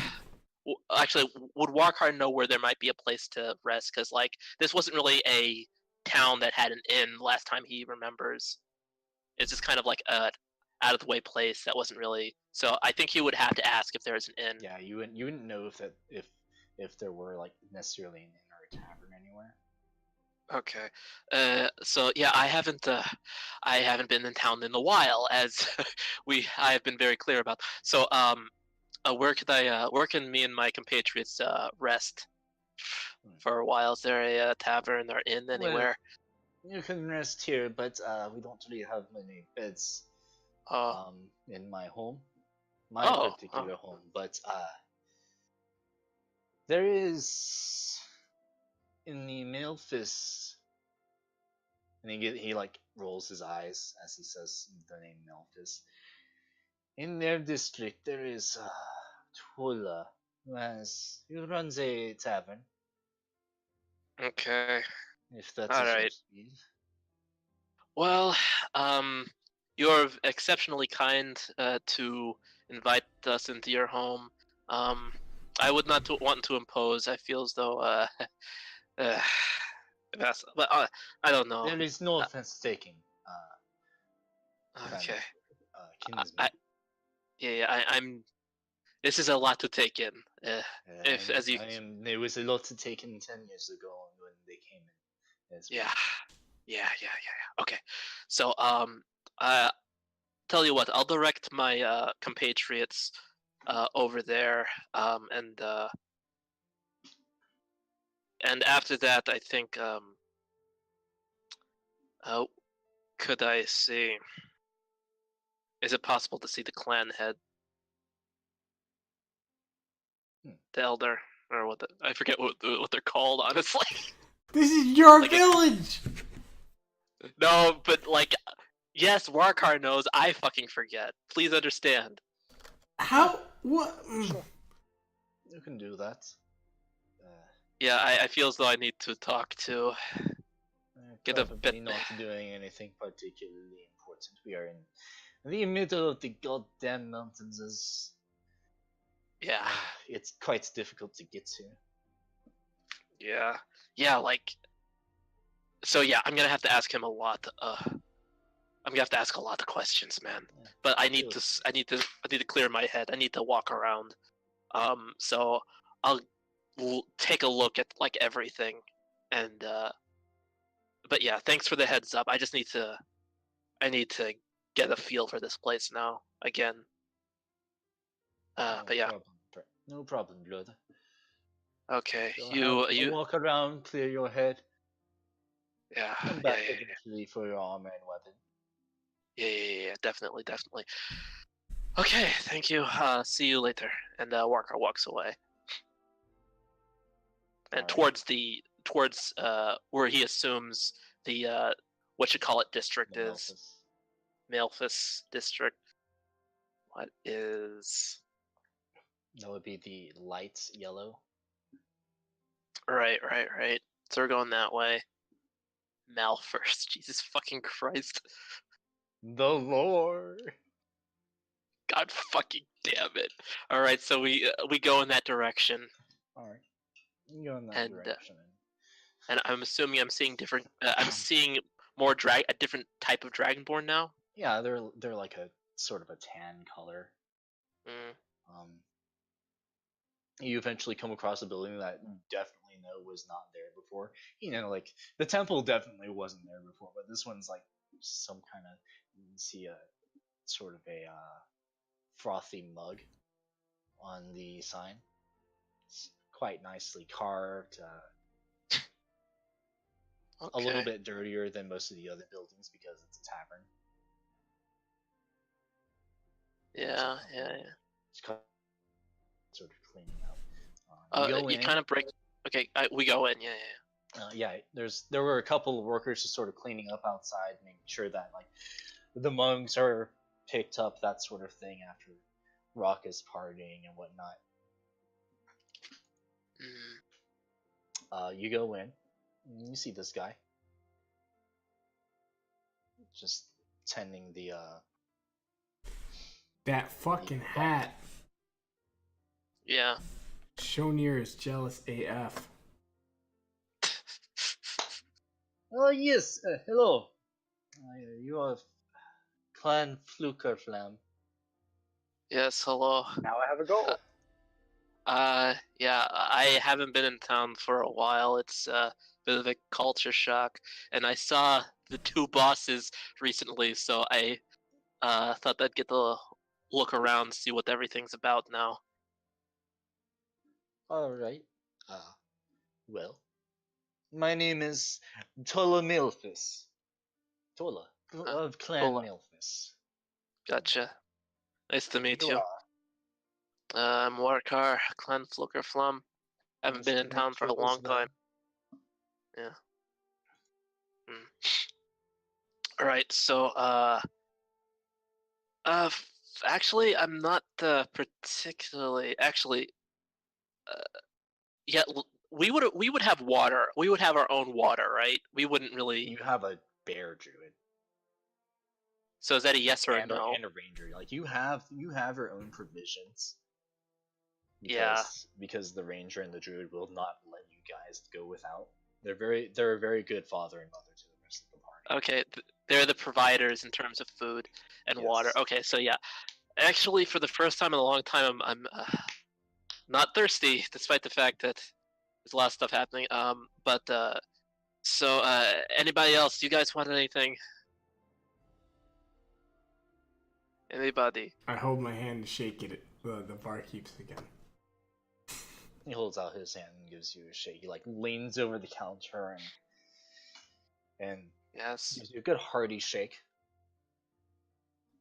Actually, would Warkhard know where there might be a place to rest? Because like this wasn't really a town that had an inn last time he remembers. It's just kind of like a out of the way place that wasn't really. So I think he would have to ask if there's an inn. Yeah, you wouldn't know if there were like necessarily an inn or a tavern anywhere. Okay. So yeah, I haven't been in town in a while, as I have been very clear about. So where can me and my compatriots rest for a while? Is there a tavern or inn anywhere? Well, you can rest here, but we don't really have many beds in my home, my particular home. But there is in the Milfis, and he like rolls his eyes as he says the name Milfis. In their district, there is Tula, who runs a tavern. Okay. If that's All your right. speed. Well, you're exceptionally kind to invite us into your home. I would not want to impose. I feel as though but I don't know. There is no offense taken. Okay. Kinsman. I'm. This is a lot to take in. There was a lot to take in 10 years ago when they came in. Yeah. Okay, so tell you what, I'll direct my compatriots over there, and after that, I think could I see? Is it possible to see the clan head? The elder, or I forget what they're called, honestly. This is your village! No, but like, yes, Warkar knows, I fucking forget. Please understand. How? What? Sure. You can do that. Yeah, I feel as though I need to talk to... Get a bit... not doing anything particularly important. We are in the middle of the goddamn mountains. Yeah. It's quite difficult to get to. Yeah, like... So yeah, I'm gonna have to ask him a lot. I'm gonna have to ask a lot of questions, man. Yeah, but I need to clear my head. I need to walk around. So I'll take a look at like everything, and but yeah, thanks for the heads up. I need to get a feel for this place now again. But yeah. No problem, brother. Okay, so you walk around, clear your head. Yeah. Come back eventually for your armor and weapon. Yeah, definitely. Okay, thank you. See you later. And Walker walks away. And Alright. towards where he assumes the what you call it district The is. Melphis. Melphis district. What is That would be the light yellow. right. So we're going that way. Mal first. Jesus fucking Christ. The Lord. God fucking damn it. Alright, so we go in that direction. Alright. You go in that And direction. and I'm assuming I'm seeing different I'm seeing more a different type of dragonborn now. Yeah, they're like a sort of a tan color. Mm. You eventually come across a building that you definitely know was not there before. You know, like the temple definitely wasn't there before, but this one's like some kind of, you can see a sort of a frothy mug on the sign. It's quite nicely carved. Okay. A little bit dirtier than most of the other buildings because it's a tavern. Yeah. It's sort of cleaning out. You kind of break. Okay, we go in. Yeah. There were a couple of workers just sort of cleaning up outside, making sure that like the monks are picked up, that sort of thing after raucous partying and whatnot. You go in, and you see this guy just tending the That fucking hat. Yeah. Shonir is jealous AF. Oh yes, hello. You are Clan Flukerflam. Yes. Hello. Now I have a goal. Yeah. I haven't been in town for a while. It's a bit of a culture shock, and I saw the two bosses recently, so I thought I'd get to look around, see what everything's about now. Alright. Well, my name is Tola Milphis. Tola of Clan Tola. Milphis. Gotcha. Nice to meet You you. are. I'm Warkar, Clan Flookerflum. Haven't been in town for a long time. Yeah. Alright, so, actually, I'm not particularly. Actually, yeah, we would have water. We would have our own water, right? We wouldn't really. You have a bear druid. So is that a yes or a and, no? and a ranger. Like you have your own provisions. Yeah. Because the ranger and the druid will not let you guys go without. They're a very good father and mother to the rest of the party. Okay, they're the providers in terms of food and water. Yes. Okay, so yeah, actually, for the first time in a long time, I'm not thirsty, despite the fact that there's a lot of stuff happening. So anybody else? You guys want anything? Anybody? I hold my hand to shake it. The bar keeps again. He holds out his hand and gives you a shake. He like leans over the counter and Yes. gives you a good hearty shake.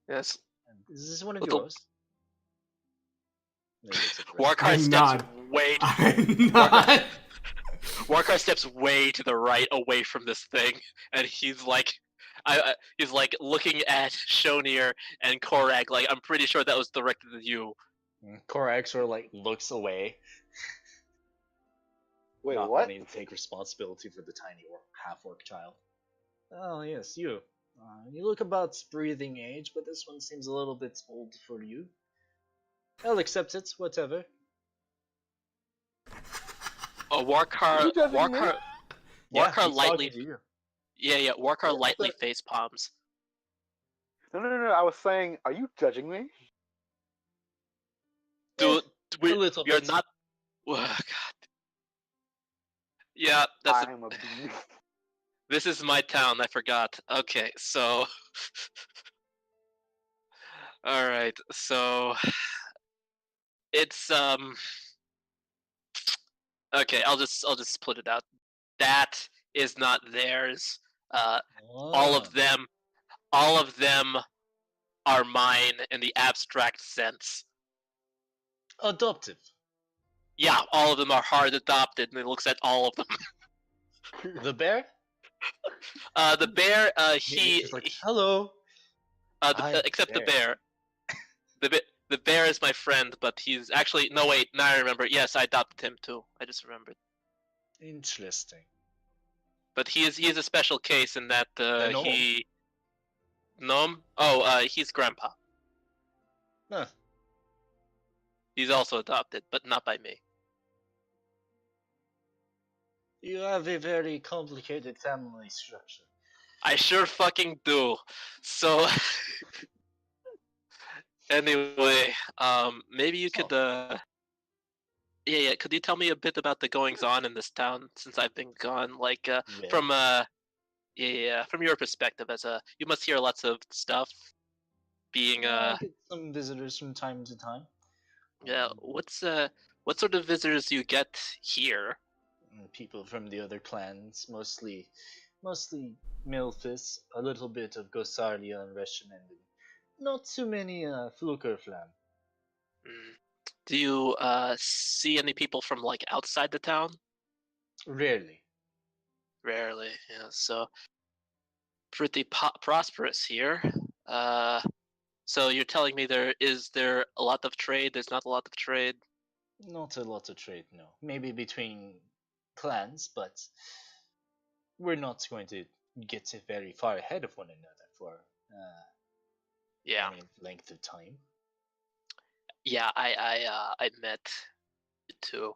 Yes. And is this one of Little- yours? And he looks at the rest. Warkar I'm steps not. way. I'm not. Warkar steps way to the right, away from this thing, and he's like, he's like looking at Shonir and Korak. Like, I'm pretty sure that was directed at you. Korak sort of like looks away. Wait, not what? wanting to take responsibility for the tiny half-orc child. Oh yes, you. You look about breathing age, but this one seems a little bit old for you. I'll accept it, whatever. Warkar, You judging me? Warkar, Yeah, Warkar he's lightly, talking to you. yeah, Warkar Yeah, lightly but- face palms. No. I was saying, are you judging me? Dude, a little you're bit. not. Oh, God. Yeah, that's. I'm a beast. This is my town. I forgot. Okay, so. All right, so it's Okay, I'll just split it out. That is not theirs. All of them are mine in the abstract sense. Adoptive. Yeah, all of them are hard adopted, and he looks at all of them. The bear? The bear, He's just like, hello. I'm except the bear. bear. The bear is my friend, but he's actually no wait. Now I remember. Yes, I adopted him too. I just remembered. Interesting. But he is a special case in that The gnome? he gnome. Oh, he's grandpa. Huh. He's also adopted, but not by me. You have a very complicated family structure. I sure fucking do. So anyway, maybe you could yeah, could you tell me a bit about the goings on in this town since I've been gone? Like Yeah. from from your perspective as you must hear lots of stuff being I get some visitors from time to time. yeah, what sort of visitors do you get here? People from the other clans, mostly Milfis, a little bit of Gosarlia and Regiment, not too many Flukerflam. Mm. Do you see any people from like outside the town? Rarely. Rarely, yeah. So pretty prosperous here. So you're telling me there a lot of trade? There's not a lot of trade. Not a lot of trade, no. Maybe between clans, but we're not going to get very far ahead of one another for Yeah, any length of time. yeah. I met you too.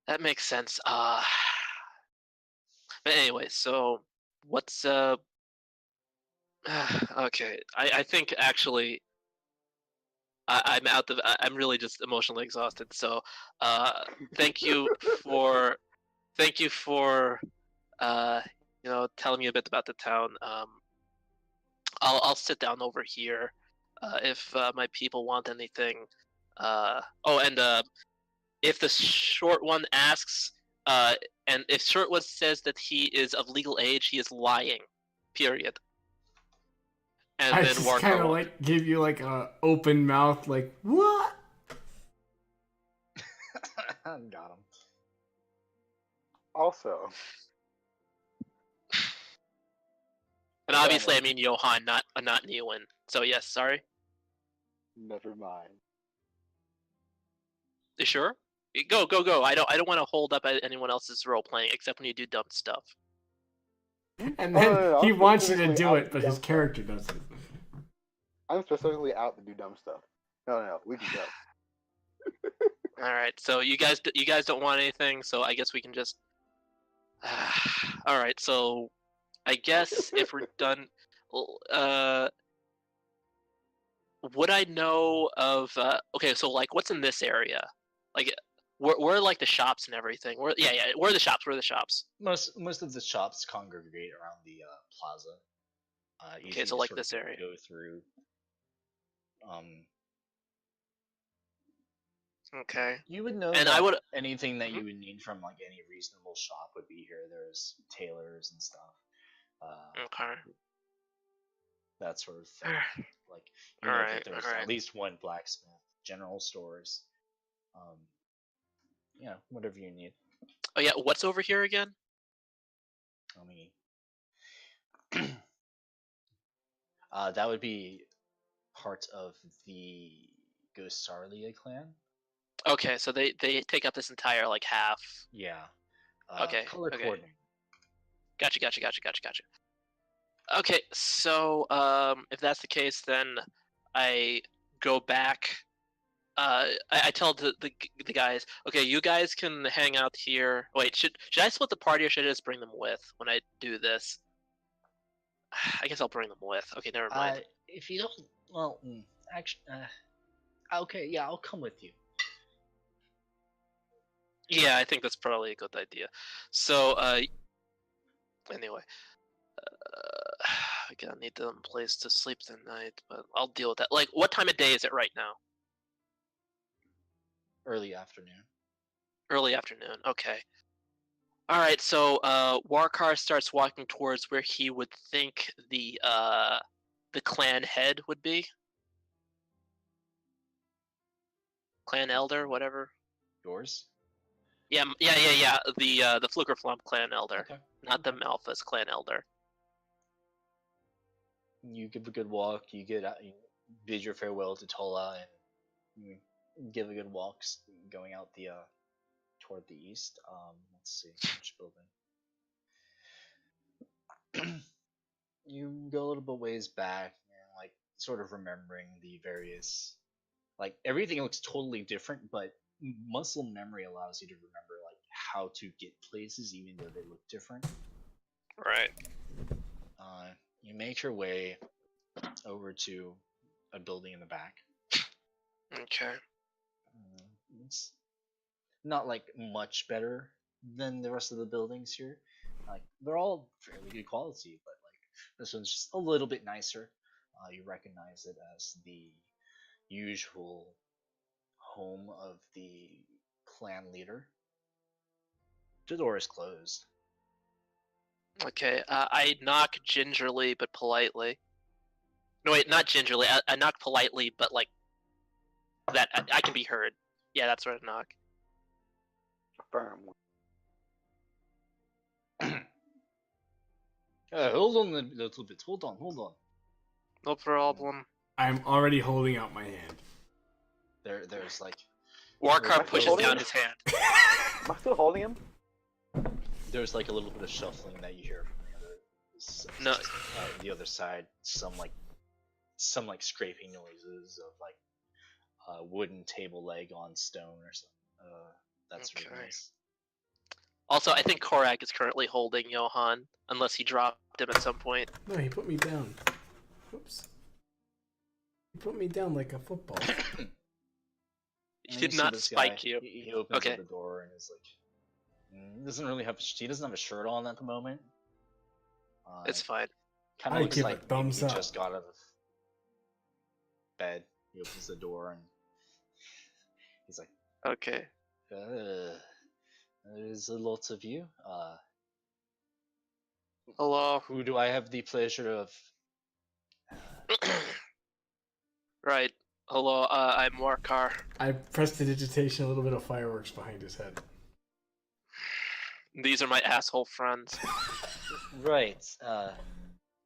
That makes sense. But anyway, so what's okay. I think actually I'm out of. I'm really just emotionally exhausted. So, thank you for thank you for telling me a bit about the town. I'll sit down over here if my people want anything. Oh, and if the short one asks, and if short one says that he is of legal age, he is lying. Period. And I then just Warcar kind of will- like give you like a open mouth, like what? Got him. Also, And obviously, I mean Johan, not Newen. So yes, sorry. never mind. You sure? Go. I don't want to hold up anyone else's role playing except when you do dumb stuff. And Oh, then no, he I'm wants you to specifically do out it, to but do his dumb character doesn't. I'm specifically out to do dumb stuff. No, we can go. All right. So you guys don't want anything. So I guess we can just. All right. So I guess if we're done, would I know of? Okay. So like, what's in this area? Like, where are like the shops and everything? Where are the shops? Where are the shops? Most of the shops congregate around the plaza. Okay, Easy so to like sort this of area. go through. Okay. You would know And that I would. anything that you would need from like any reasonable shop would be here. There's tailors and stuff. Okay. That sort of thing. Like you know Alright, that there's alright. at least one blacksmith, general stores, whatever you need. Oh yeah, what's over here again? I mean, that would be part of the Gosarlia clan. Okay, so they take up this entire like half. Yeah. Okay, Color okay. coordinating. Gotcha. Okay, so if that's the case, then I go back. I tell the guys, okay, you guys can hang out here. Wait, should I split the party or should I just bring them with when I do this? I guess I'll bring them with. Okay, never mind. If you don't, well, actually, okay, yeah, I'll come with you. Yeah, I think that's probably a good idea. So, anyway, I gotta need them place to sleep tonight, but I'll deal with that. Like, what time of day is it right now? Early afternoon. Early afternoon. Okay. All right. So, Warkar starts walking towards where he would think the clan head would be. Clan elder, whatever. Yours? Yeah. The Flukerflump clan elder, Okay. not the Malphas clan elder. You give a good walk. You get out. You bid your farewell to Tola, and you give a good walk going out the toward the east. Let's see which building. You go a little bit ways back, and like sort of remembering the various, like everything looks totally different, but muscle memory allows you to remember like how to get places even though they look different. Right. You make your way over to a building in the back. Okay. It's not like much better than the rest of the buildings here. Like they're all fairly good quality, but like this one's just a little bit nicer. You recognize it as the usual home of the clan leader. The door is closed. Okay. I knock gingerly but politely. No, wait, not gingerly. I knock politely, but like that I can be heard. Yeah, that's where I knock. Firm. Hold on a little bit. Hold on. No problem. I'm already holding out my hand. There's like Warcar Wait, pushes hold down on. his hand. Am I still holding him? there's like a little bit of shuffling that you hear from No. The other side. Some like scraping noises of like wooden table leg on stone or something. That's really Okay. nice. Also, I think Korak is currently holding Johan, unless he dropped him at some point. No, he put me down. Whoops. He put me down like a football. He And did you see not this spike guy, you. He opens Okay. up the door and is like, doesn't really have. He doesn't have a shirt on at the moment. It's fine. Kind I of looks give a like maybe thumbs he up. just got out of bed. He opens the door and he's like, Okay. "There's a lot of you. Hello. Who do I have the pleasure of?" Right. Hello, I'm Warcar. I prestidigitation a little bit of fireworks behind his head. These are my asshole friends. Right.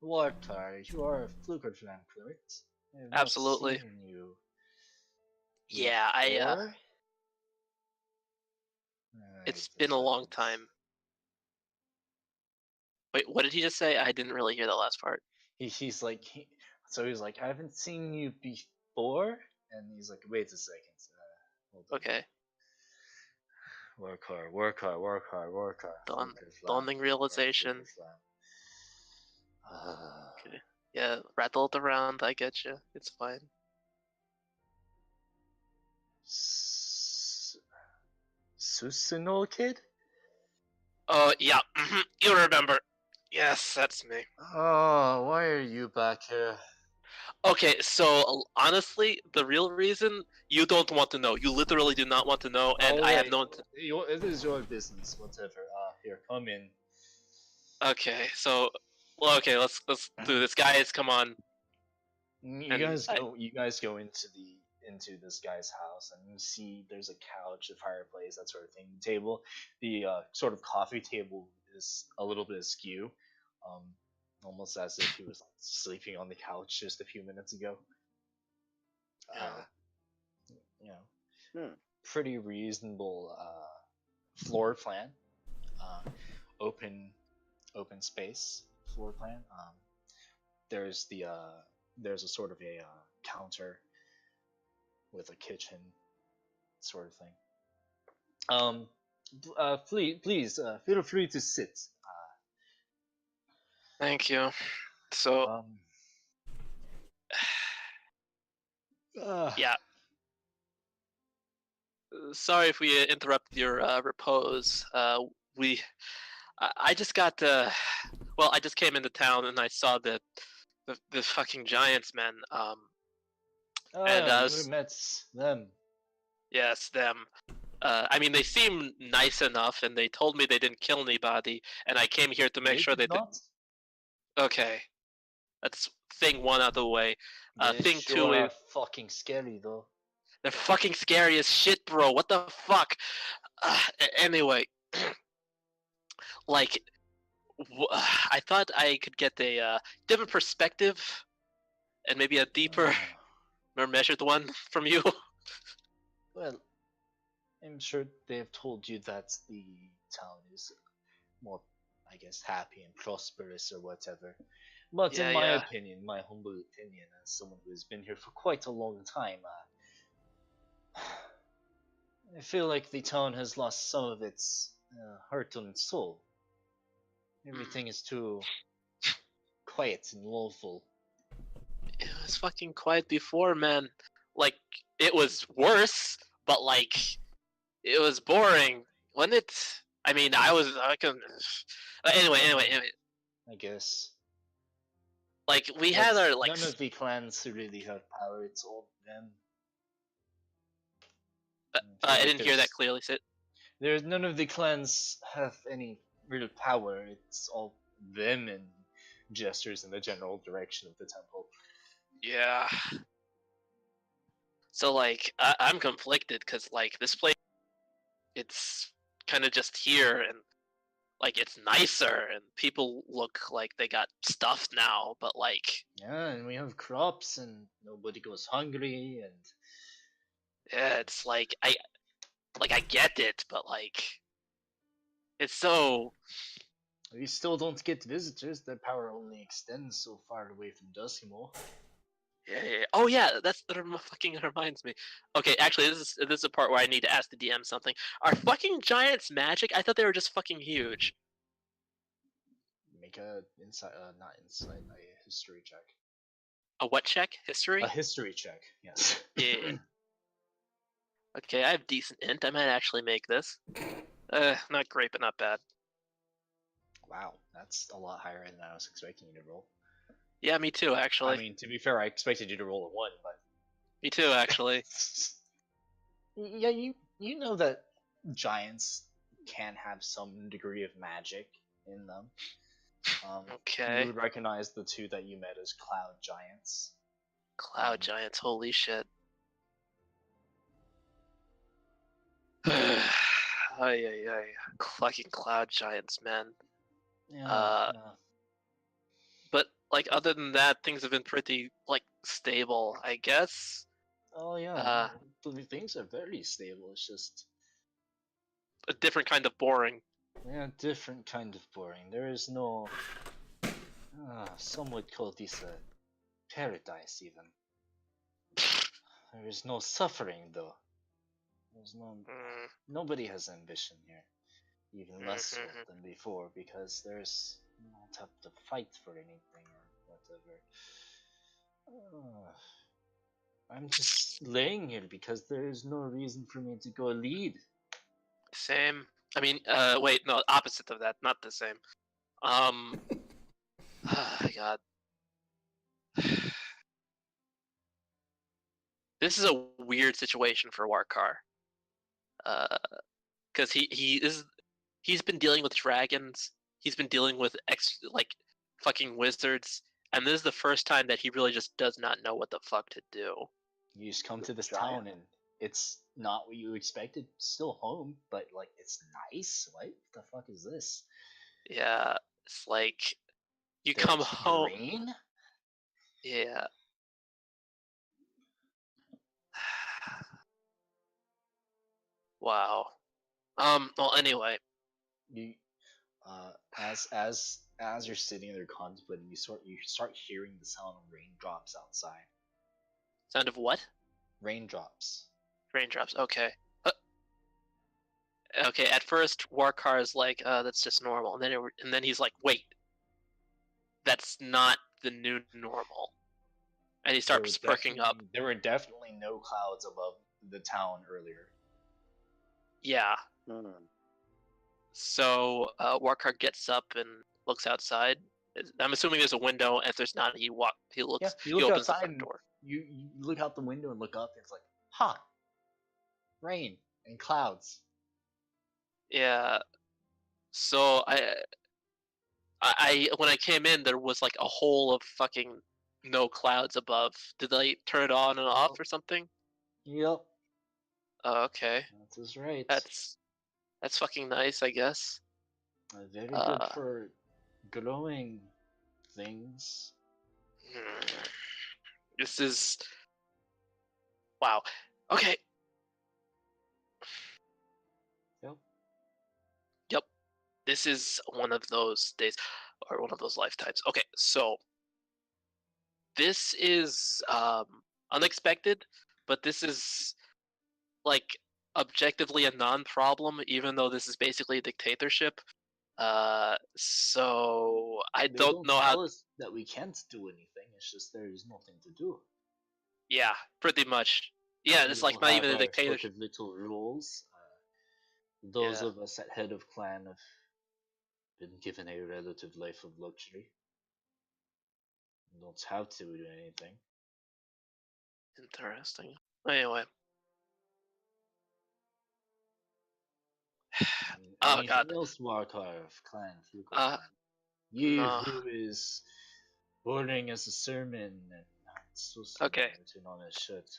Wartar, you are a Fluker clan, correct? I have not Absolutely. seen you Yeah, before. it's been a long time. Wait, what did he just say? I didn't really hear the last part. He's like, he's like, I haven't seen you before, and he's like, wait a second. Hold on. Okay. Work hard. Dawning realization. Okay. Yeah, rattle it around, I get you. It's fine. Susanoo kid? Oh, yeah, you remember. Yes, that's me. Oh, why are you back here? Okay, so honestly, the real reason you don't want to know. You literally do not want to know, and I have no. It is your business, whatever. Here, come in. Okay, so, well, okay, let's do this, guys. Come on. You guys go into this guy's house, and you see there's a couch, a fireplace, that sort of thing. Table, the sort of coffee table is a little bit askew, almost as if he was like, sleeping on the couch just a few minutes ago. Pretty reasonable floor plan, open space floor plan. There's a sort of a counter with a kitchen sort of thing. Please, feel free to sit. Thank you. So, yeah. Sorry if we interrupt your repose. I just got I just came into town and I saw the fucking giants, man. And you met them. yes, them. I mean, they seem nice enough, and they told me they didn't kill anybody, and I came here to make sure they did. Not. Okay, that's thing one out of the way. They Thing sure two are is fucking scary though. They're fucking scary as shit, bro. What the fuck? Anyway, like, I thought I could get a different perspective and maybe a deeper, more measured one from you. Well, I'm sure they've told you that the town is more, I guess, happy and prosperous or whatever. But in my opinion, my humble opinion, as someone who has been here for quite a long time, I feel like the town has lost some of its heart and soul. Everything is too quiet and lawful. It was fucking quiet before, man. Like, it was worse, but like, it was boring, wasn't it? I mean, I can. Anyway. I guess. Like, we had our like. None of the clans who really have power. It's all them. I didn't hear that clearly. Sid. There's none of the clans have any real power. It's all them and gestures in the general direction of the temple. Yeah. So like, I'm conflicted because like this place, it's kind of just here and like it's nicer and people look like they got stuff now, but like. Yeah, and we have crops and nobody goes hungry and. Yeah, it's like I get it, but like, it's so. We still don't get visitors. Their power only extends so far away from Dusimo. Yeah. Oh yeah, that fucking reminds me. Okay, actually, this is a part where I need to ask the DM something. Are fucking giants magic? I thought they were just fucking huge. Make a not insight, a history check. A what check? History? A history check. Yes. Yeah. Okay, I have decent int. I might actually make this. Not great, but not bad. Wow, that's a lot higher than I was expecting you to roll. Yeah, me too, actually. I mean, to be fair, I expected you to roll a 1, but... Me too, actually. Yeah, you know that giants can have some degree of magic in them. Okay. You would recognize the two that you met as cloud giants. Cloud giants, holy shit. Ay. Fucking cloud giants, man. Yeah. But like other than that, things have been pretty like stable, I guess. Oh yeah, things are very stable. It's just a different kind of boring. Yeah, different kind of boring. There is no. Some would call this a paradise, even. There is no suffering, though. There's no. Nobody has ambition here, even less so than before, because there's not have to fight for anything or whatever. I'm just laying here because there is no reason for me to go lead. Same. I mean, wait, no, opposite of that, not the same. Oh my god. This is a weird situation for Warkar. Because he's been dealing with dragons. He's been dealing with fucking wizards, and this is the first time that he really just does not know what the fuck to do. You just come to this town and it's not what you expected. Still home, but like it's nice. What the fuck is this? Yeah, it's like you come home. Green? Yeah. Wow. Well, anyway. You, as you're sitting there contemplating, you start hearing the sound of raindrops outside. Sound of what? Raindrops. Raindrops. Okay. Okay. At first, Warkar is like, "That's just normal," and then he's like, "Wait, that's not the new normal," and he starts perking up. There were definitely no clouds above the town earlier. Yeah. So Warkar gets up and looks outside. I'm assuming there's a window, and if there's not, he looks. Yeah, you look opens outside the front door. You look out the window and look up, and it's like, huh, rain and clouds. Yeah. So I when I came in, there was like a hole of fucking no clouds above. Did they turn it on and off or something? Yep. Okay. That is right. That's fucking nice, I guess. Very good for growing things. This is wow. Okay. Yep. Yep. This is one of those days or one of those lifetimes. Okay, so this is unexpected, but this is like objectively a non-problem, even though this is basically a dictatorship. So I They don't don't know how. tell us that we can't do anything. It's just there is nothing to do. Yeah, pretty much. Yeah, We it's all like not have even a our sort dictatorship. of little rules. Those Yeah, of us at head of clan have been given a relative life of luxury. Don't have to do anything. interesting. Anyway, oh Anything god. else, Warcarve clan, Fluko Uh, clan? You no. who is boring as a sermon and not so Okay. written on a shirt.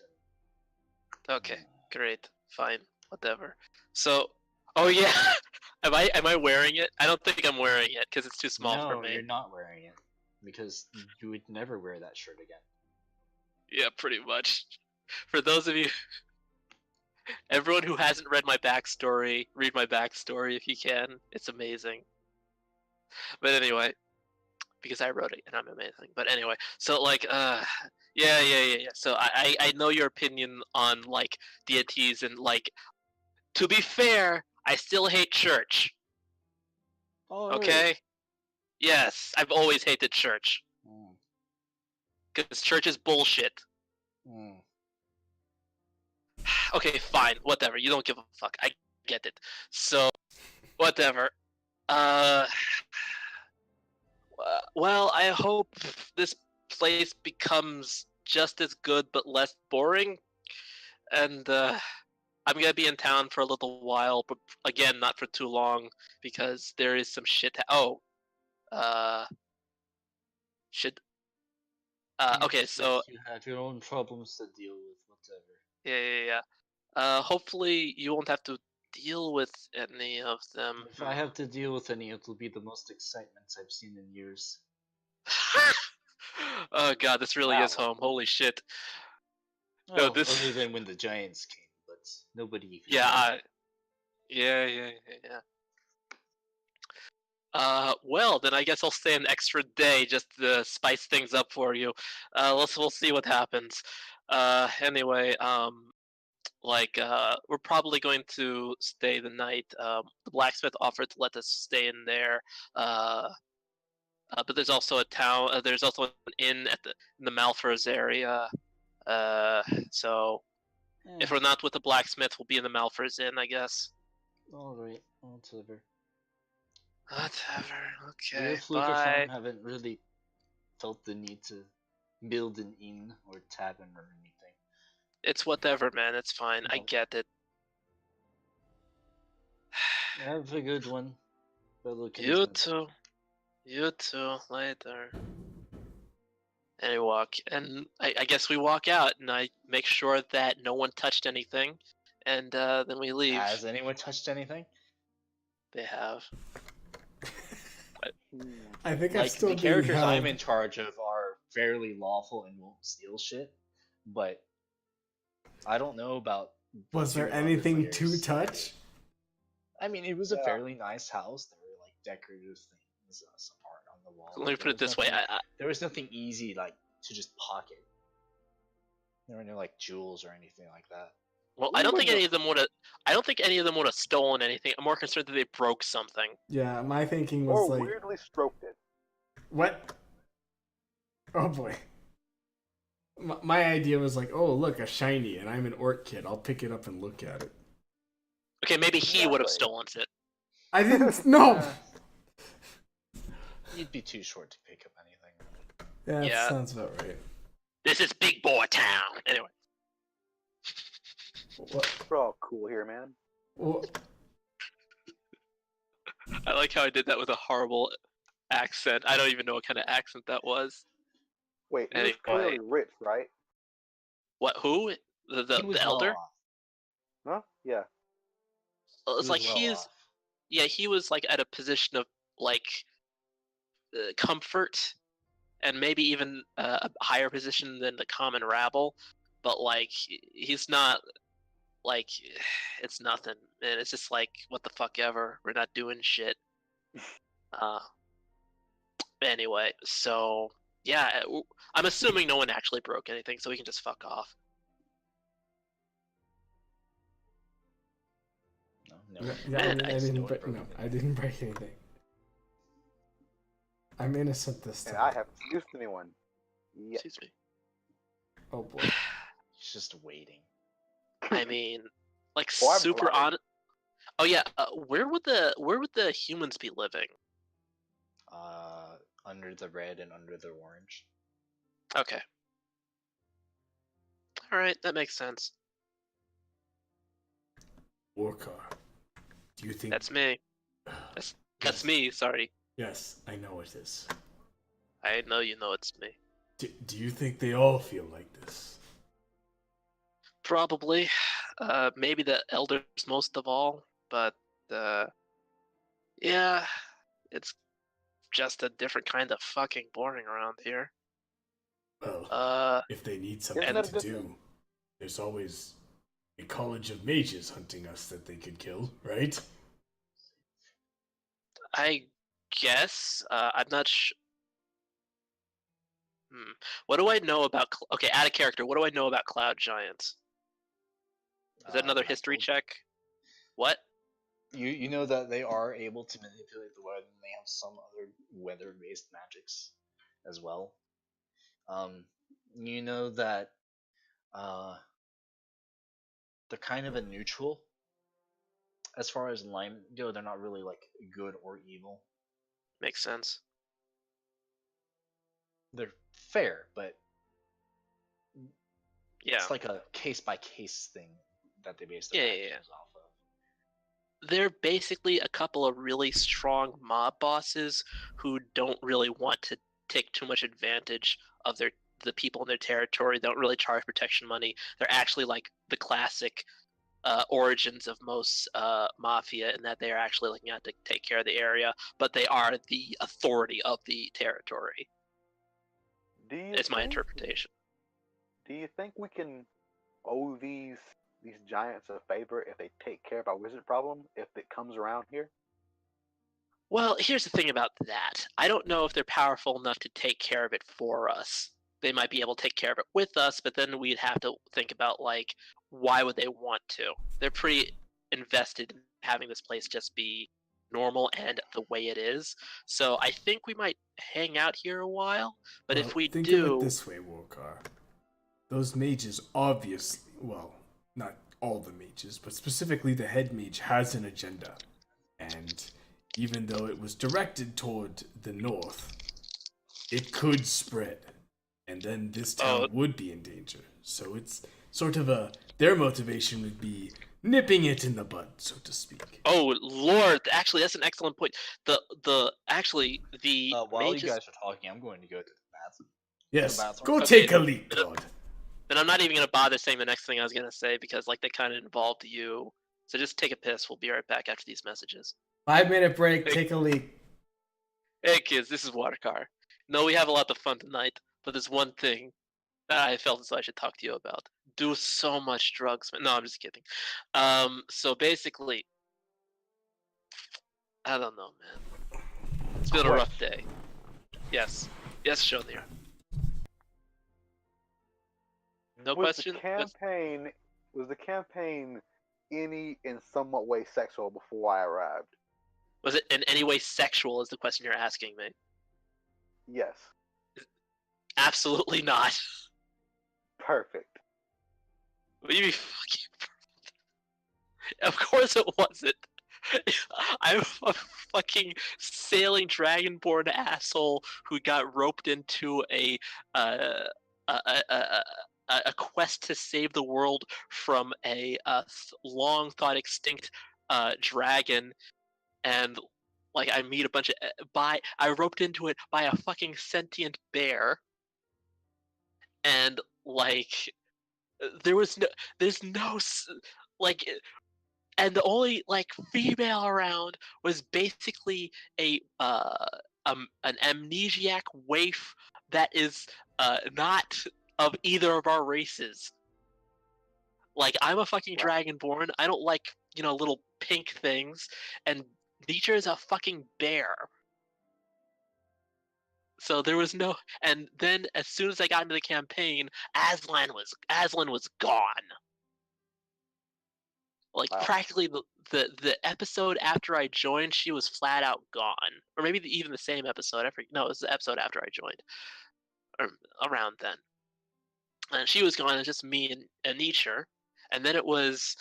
Okay. Great. Fine. Whatever. So, oh yeah. Am I wearing it? I don't think I'm wearing it because it's too small for No, me. you're not wearing it because you would never wear that shirt again. Yeah, pretty much. For those of you, everyone who hasn't read my backstory, read my backstory if you can. It's amazing. But anyway, because I wrote it and I'm amazing. But anyway, so like, yeah. So I know your opinion on like deities and like. To be fair, I still hate church. Oh, Okay. Yes, I've always hated church really? because church is bullshit. Okay, fine, whatever. You don't give a fuck. I get it. So, whatever. Uh, well, I hope this place becomes just as good but less boring. And I'm gonna be in town for a little while, but again, not for too long because there is some shit. Uh, should. Okay, so You have your own problems to deal with, whatever. yeah. Hopefully you won't have to deal with any of them. If I have to deal with any, it'll be the most excitement I've seen in years. Oh god, this really Wow. is home. Holy shit. No, Well, this. other than when the Giants came, but nobody even. Yeah, yeah. Well, then I guess I'll stay an extra day just to spice things up for you. We'll see what happens. Anyway, we're probably going to stay the night. The blacksmith offered to let us stay in there. But there's also a town. There's also an inn in the Malfers area. So if we're not with the blacksmith, we'll be in the Malfers Inn, I guess. Alright, whatever. Whatever. We Okay. at Fluker Bye. Farm haven't really felt the need to build an inn or tavern or anything. It's whatever, man. It's fine. I No. get it. Have a good one, fellow You kinsmen. too. You too. Later. And we walk, and I guess we walk out, and I make sure that no one touched anything, and then we leave. Has anyone touched anything? They have. I think I'm Like, still the being characters held. I'm in charge of are fairly lawful and won't steal shit, but I don't know about. the Was there two other anything to players. touch? I mean, it was a Yeah. fairly nice house. There were like decorative things, some art on the wall. Let me but put it this way. there was nothing easy like to just pocket. There were no like jewels or anything like that. Well, I don't think any of them would have. I don't think any of them would have stolen anything. I'm more concerned that they broke something. Yeah, my thinking Or was like, weirdly stroked it. what? Oh boy. My idea was like, oh look, a shiny, and I'm an orc kid. I'll pick it up and look at it. Okay, maybe he would have Exactly. stolen it. I didn't. No. You'd be too short to pick up anything. Yeah, that Yeah. sounds about right. This is big boy town. Anyway. What? We're all cool here, man. I like how I did that with a horrible accent. I don't even know what kind of accent that was. Wait, he was Anyway. clearly rich, right? What? Who? He was The elder? well off. Huh? Yeah. It's He like was well he's off. yeah, he was like at a position of like comfort and maybe even a higher position than the common rabble, but like he's not like it's nothing, and it's just like what the fuck ever. We're not doing shit. Uh, anyway, so yeah, I'm assuming no one actually broke anything, so we can just fuck off. No, Yeah, I Man, mean, I no didn't one break. broke No, anything. I didn't break anything. I'm innocent this And time. I haven't seduced anyone yet. Excuse me. Oh boy. He's just waiting. I mean, like Oh, I'm super plotting. on. Oh yeah, where would the humans be living? Under the red and under the orange. Okay. All right, that makes sense. Warcar, do you think That's me. That's me. Sorry. Yes, I know it is. I know you know it's me. Do you think they all feel like this? Probably. Maybe the elders most of all, but yeah, it's just a different kind of fucking boring around here. Well, if they need Isn't something that a to good do, thing? there's always a college of mages hunting us that they could kill, right? I guess I'm not. What do I know about? Okay, out of character. What do I know about cloud giants? Is that another I history told you. check? What? You know that they are able to manipulate the weather, and they have some other weather-based magics as well. You know that uh, they're kind of a neutral as far as lime. They're not really like good or evil. Makes sense. They're fair, but Yeah. it's like a case by case thing that they base their Yeah, yeah, actions off of. They're basically a couple of really strong mob bosses who don't really want to take too much advantage of the people in their territory. They don't really charge protection money. They're actually like the classic origins of most mafia, in that they are actually looking out to take care of the area, but they are the authority of the territory. Do you It's my think? interpretation. Do you think we can owe these giants a favor if they take care of our wizard problem if it comes around here? Well, here's the thing about that. I don't know if they're powerful enough to take care of it for us. They might be able to take care of it with us, but then we'd have to think about like why would they want to? They're pretty invested in having this place just be normal and the way it is. So I think we might hang out here a while, but Well, if we think of it do, this way, Warcar. Those mages obviously, well, not all the mages, but specifically the head mage has an agenda. And even though it was directed toward the north, it could spread. And then this town would be in danger. So it's sort of their motivation would be nipping it in the bud, so to speak. oh Lord, actually that's an excellent point. The While mages. you guys are talking, I'm going to go to the bathroom. Yes, bathroom. go Okay. take a leak, Claude. Then I'm not even gonna bother saying the next thing I was gonna say because like they kind of involved you. So just take a piss. We'll be right back after these messages. 5-minute break. Hey. Take a leak. Hey kids, this is Watercar. No, we have a lot of fun tonight, but there's one thing that I felt as though I should talk to you about. Do so much drugs. No, I'm just kidding. So basically, I don't know, man. It's been a rough day. Yes, Shonir. No question. Was the campaign any in somewhat way sexual before I arrived? Was it in any way sexual? Is the question you're asking me? Yes. Absolutely not. Perfect. What do you mean fucking? Of course it wasn't. I'm a fucking sailing dragonborn asshole who got roped into a quest to save the world from a long thought extinct dragon, and like I meet a bunch of I roped into it by a fucking sentient bear, and like there's no like, and the only like female around was basically an amnesiac waif that is not of either of our races. Like, I'm a fucking Right. dragonborn. I don't like, little pink things, and Nietzsche is a fucking bear. So there was no, and then as soon as I got into the campaign, Aslan was gone. Like, Wow. practically the episode after I joined, she was flat out gone, or maybe even the same episode. No, it was the episode after I joined, or around then. And she was gone. It's just me and Nietzsche, and then it was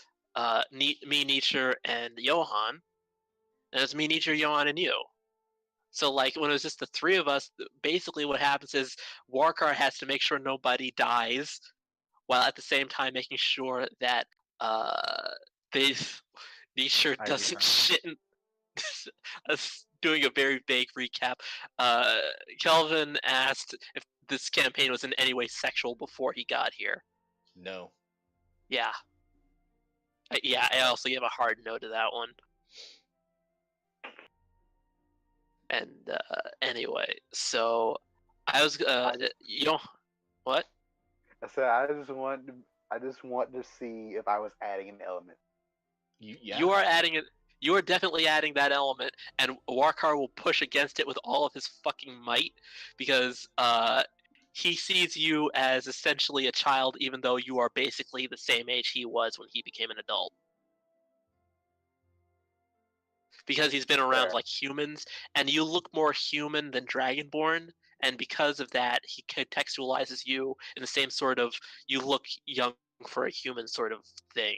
me, Nietzsche, and Johan, and it was me, Nietzsche, Johan, and you. So, like, when it was just the three of us, basically what happens is Warkar has to make sure nobody dies, while at the same time making sure that they Nietzsche I doesn't remember. shit in us doing a very vague recap. Kelvin asked if this campaign was in any way sexual before he got here. No. Yeah. I also gave a hard no to that one. And anyway, so I was what? I said I just want to see if I was adding an element. Yeah. You are adding it. You are definitely adding that element, and Warkar will push against it with all of his fucking might, because he sees you as essentially a child, even though you are basically the same age he was when he became an adult. Because he's been around Fair. like humans, and you look more human than Dragonborn, and because of that, he contextualizes you in the same sort of you look young for a human sort of thing.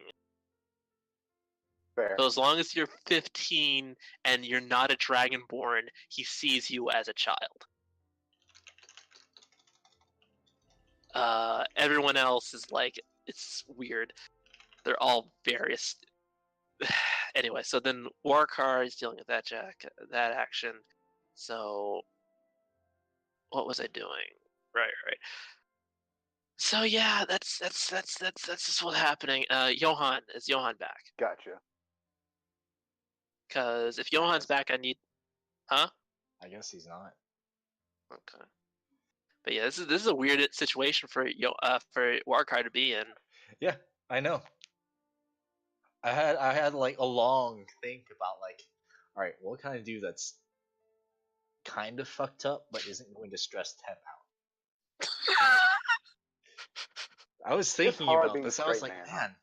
Fair. So as long as you're 15 and you're not a Dragonborn, he sees you as a child. Everyone else is like, it's weird. They're all various. Anyway, so then Warkar is dealing with that action. So what was I doing? Right. So yeah, that's just what's happening. Johan back? Gotcha. Because if Johan's back, I need, huh? I guess he's not. Okay. But yeah, this is a weird situation for Warkar to be in. Yeah, I know. I had like a long think about like, all right, what can I do that's kind of fucked up but isn't going to stress Tep out. I was thinking hard about being this. I was straight like, man. man,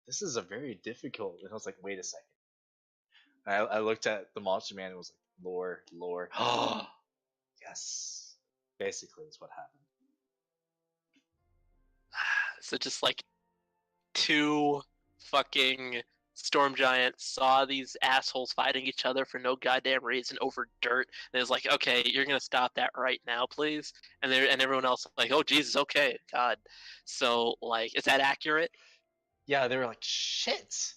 this is a very difficult. And I was like, wait a second. I looked at the monster man and was like, lore. Oh, yes. Basically, is what happened. So just like two fucking storm giants saw these assholes fighting each other for no goddamn reason over dirt, and it was like, okay, you're gonna stop that right now, please. And everyone else was like, oh Jesus, okay, God. So like, is that accurate? Yeah, they were like, shit.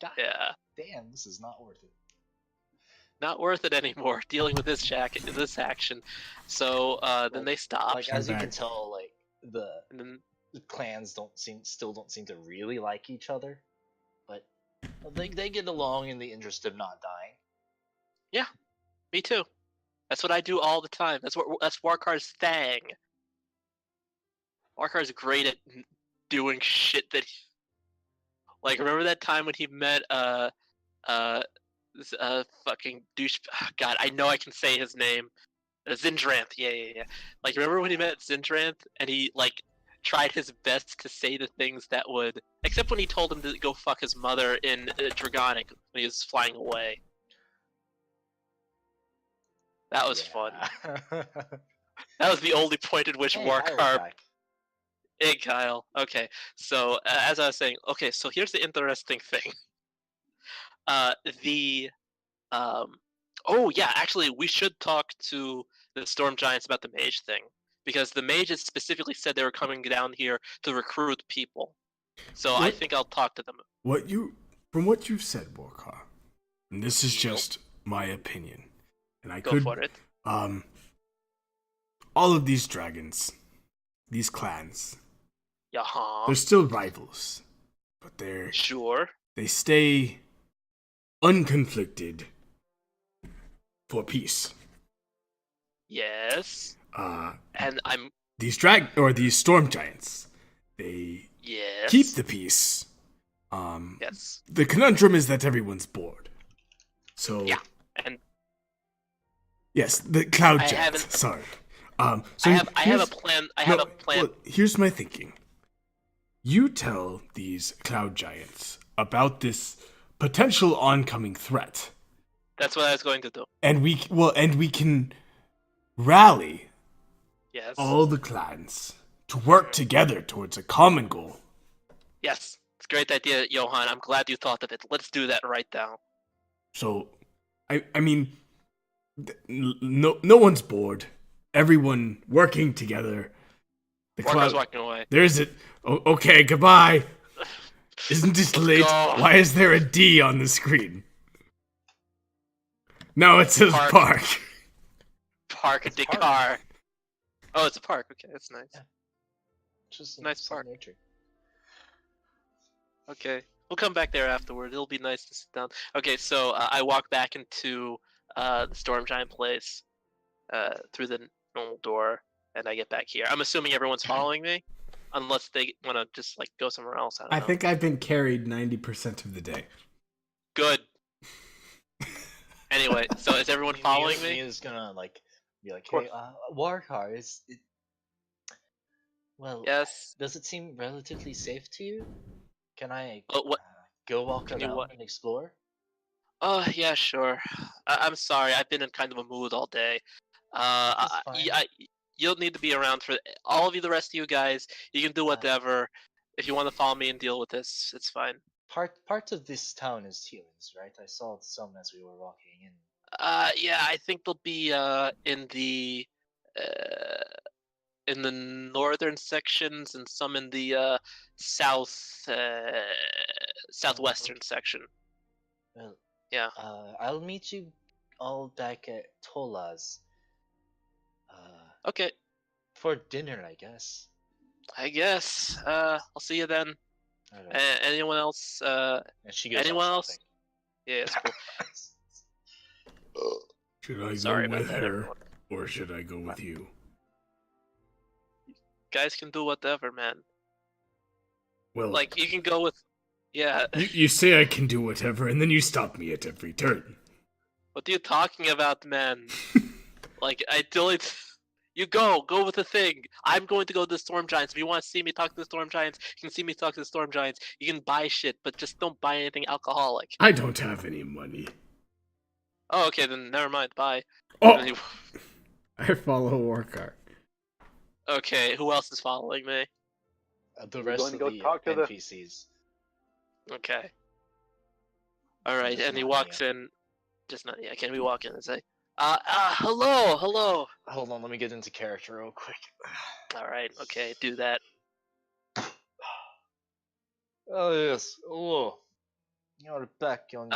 God Yeah. damn, this is not worth it. Not worth it anymore. Dealing with this action. So then they stopped. Like, as you back. can tell, like and then the clans still don't seem to really like each other, but they get along in the interest of not dying. yeah, me too. That's what I do all the time. That's Warkar's thing. Warkar's great at doing shit that like, remember that time when he met fucking douche. God, I know I can say his name. Zindranth. Yeah. Like, remember when he met Zindranth and he like tried his best to say the things that would, except when he told him to go fuck his mother in Dragonic when he was flying away. That was fun. That was the only point at which Warkar. Hey, Kyle. Okay, so as I was saying, okay, so here's the interesting thing. Oh yeah, actually, we should talk to the Storm Giants about the mage thing, because the mages specifically said they were coming down here to recruit people. So I think I'll talk to them. From what you've said, Borkar, and this is Yep. just my opinion, and I Go could, for it. all of these dragons, these clans, Yaha. they're still rivals, but Sure. they stay unconflicted for peace. Yes. And I'm These storm giants, they yes. keep the peace. Yes. The conundrum is that everyone's bored. So Yeah. And yes, the cloud I giants. haven't- Sorry. I have a plan. I have a plan. Well, here's my thinking. You tell these cloud giants about this potential oncoming threat, That's what I was going to do. and we can rally Yes. all the clans to work together towards a common goal. Yes. It's a great idea, Johan. I'm glad you thought of it. Let's do that right now. So, I mean, no one's bored. Everyone working together. The Walker's walking away. There's it. Okay, goodbye. Isn't this late? go. Why is there a D on the screen? No, it says Park. park. Park a park. car. Oh, it's a park. Okay, that's nice. Yeah. Just Nice some park. nature. Okay, we'll come back there afterward. It'll be nice to sit down. Okay, so I walk back into the Storm Giant place through the normal door, and I get back here. I'm assuming everyone's following me, unless they want to just like go somewhere else. I don't know. I think I've been carried 90% of the day. Good. Anyway, so is everyone following me? Mia's gonna like be like, course. hey, Warcar, is it? Well, Yes. does it seem relatively safe to you? Can I What? go walk Can you around what? and explore? Oh yeah, sure. I'm sorry. I've been in kind of a mood all day. That's fine. You'll need to be around for all of you. The rest of you guys, you can do whatever. If you want to follow me and deal with this, it's fine. Part of this town is humans, right? I saw some as we were walking in. Yeah, I think they'll be in the northern sections and some in the southwestern section. Well, Yeah. I'll meet you all back at Tola's. Okay. For dinner, I guess. I guess. I'll see you then. Alright. Anyone else? And she goes anyone off else? shopping. Yeah, it's cool. Should I Sorry go about with that, her, everyone. or should I go with you? Guys can do whatever, man. Well, Like you can go with. Yeah. you say I can do whatever, and then you stop me at every turn. What are you talking about, man? Like I totally. You go with the thing. I'm going to go to the Storm Giants. If you want to see me talk to the Storm Giants, you can see me talk to the Storm Giants. You can buy shit, but just don't buy anything alcoholic. I don't have any money. Oh, okay, then never mind. Bye. Oh, I follow Warcar. Okay, who else is following me? The We're rest going of to go the talk to the- NPCs. Okay. Alright, Just and he not walks in. Just not yeah, can we walk in and say, hello. Hold on, let me get into character real quick. Alright, okay, do that. Oh yes, hello. You're back on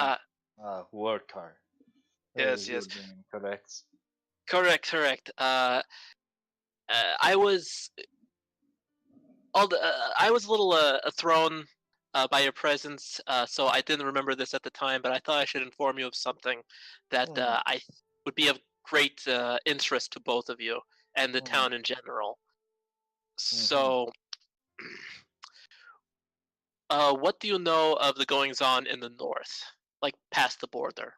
word card. Yes, Your yes. name, correct. Correct. I was I was a little thrown by your presence, so I didn't remember this at the time. But I thought I should inform you of something that I would be of great interest to both of you and the town in general. So, what do you know of the goings on in the north, like past the border?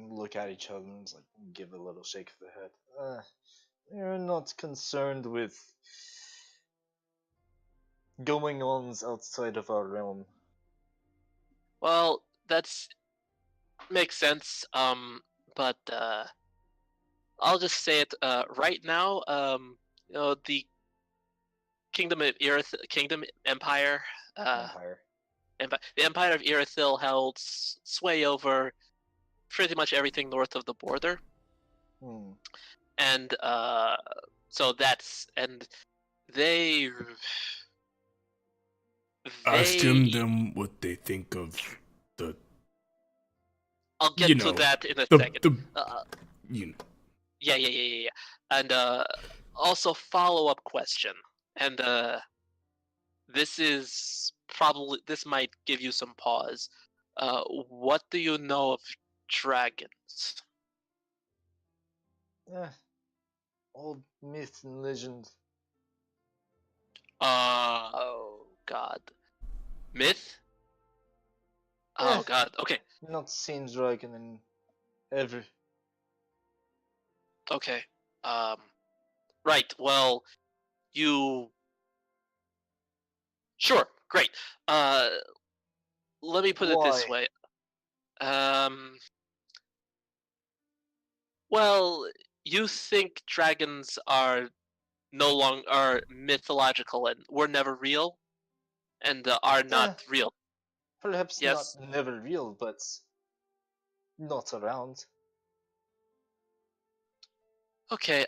Look at each other and like give a little shake of the head. You're not concerned with going ons outside of our realm. Well, that's makes sense. But I'll just say it right now. You know, the Kingdom of Kingdom Empire, Empire. the Empire of Irathil held sway over pretty much everything north of the border, and so that's and they. ask them what they think of the. I'll get to that in a second. Yeah. And also follow-up question. And this might give you some pause. What do you know of dragons? Old myth and legend. Oh God, myth. Oh God. Okay. Not seen dragon in ever. Okay. Right. Well, you. Sure. Great. Let me put it this Why? way. Um. Well, you think dragons are no longer are mythological and were never real, and are not real. Perhaps not Yes. never real, but not around. Okay.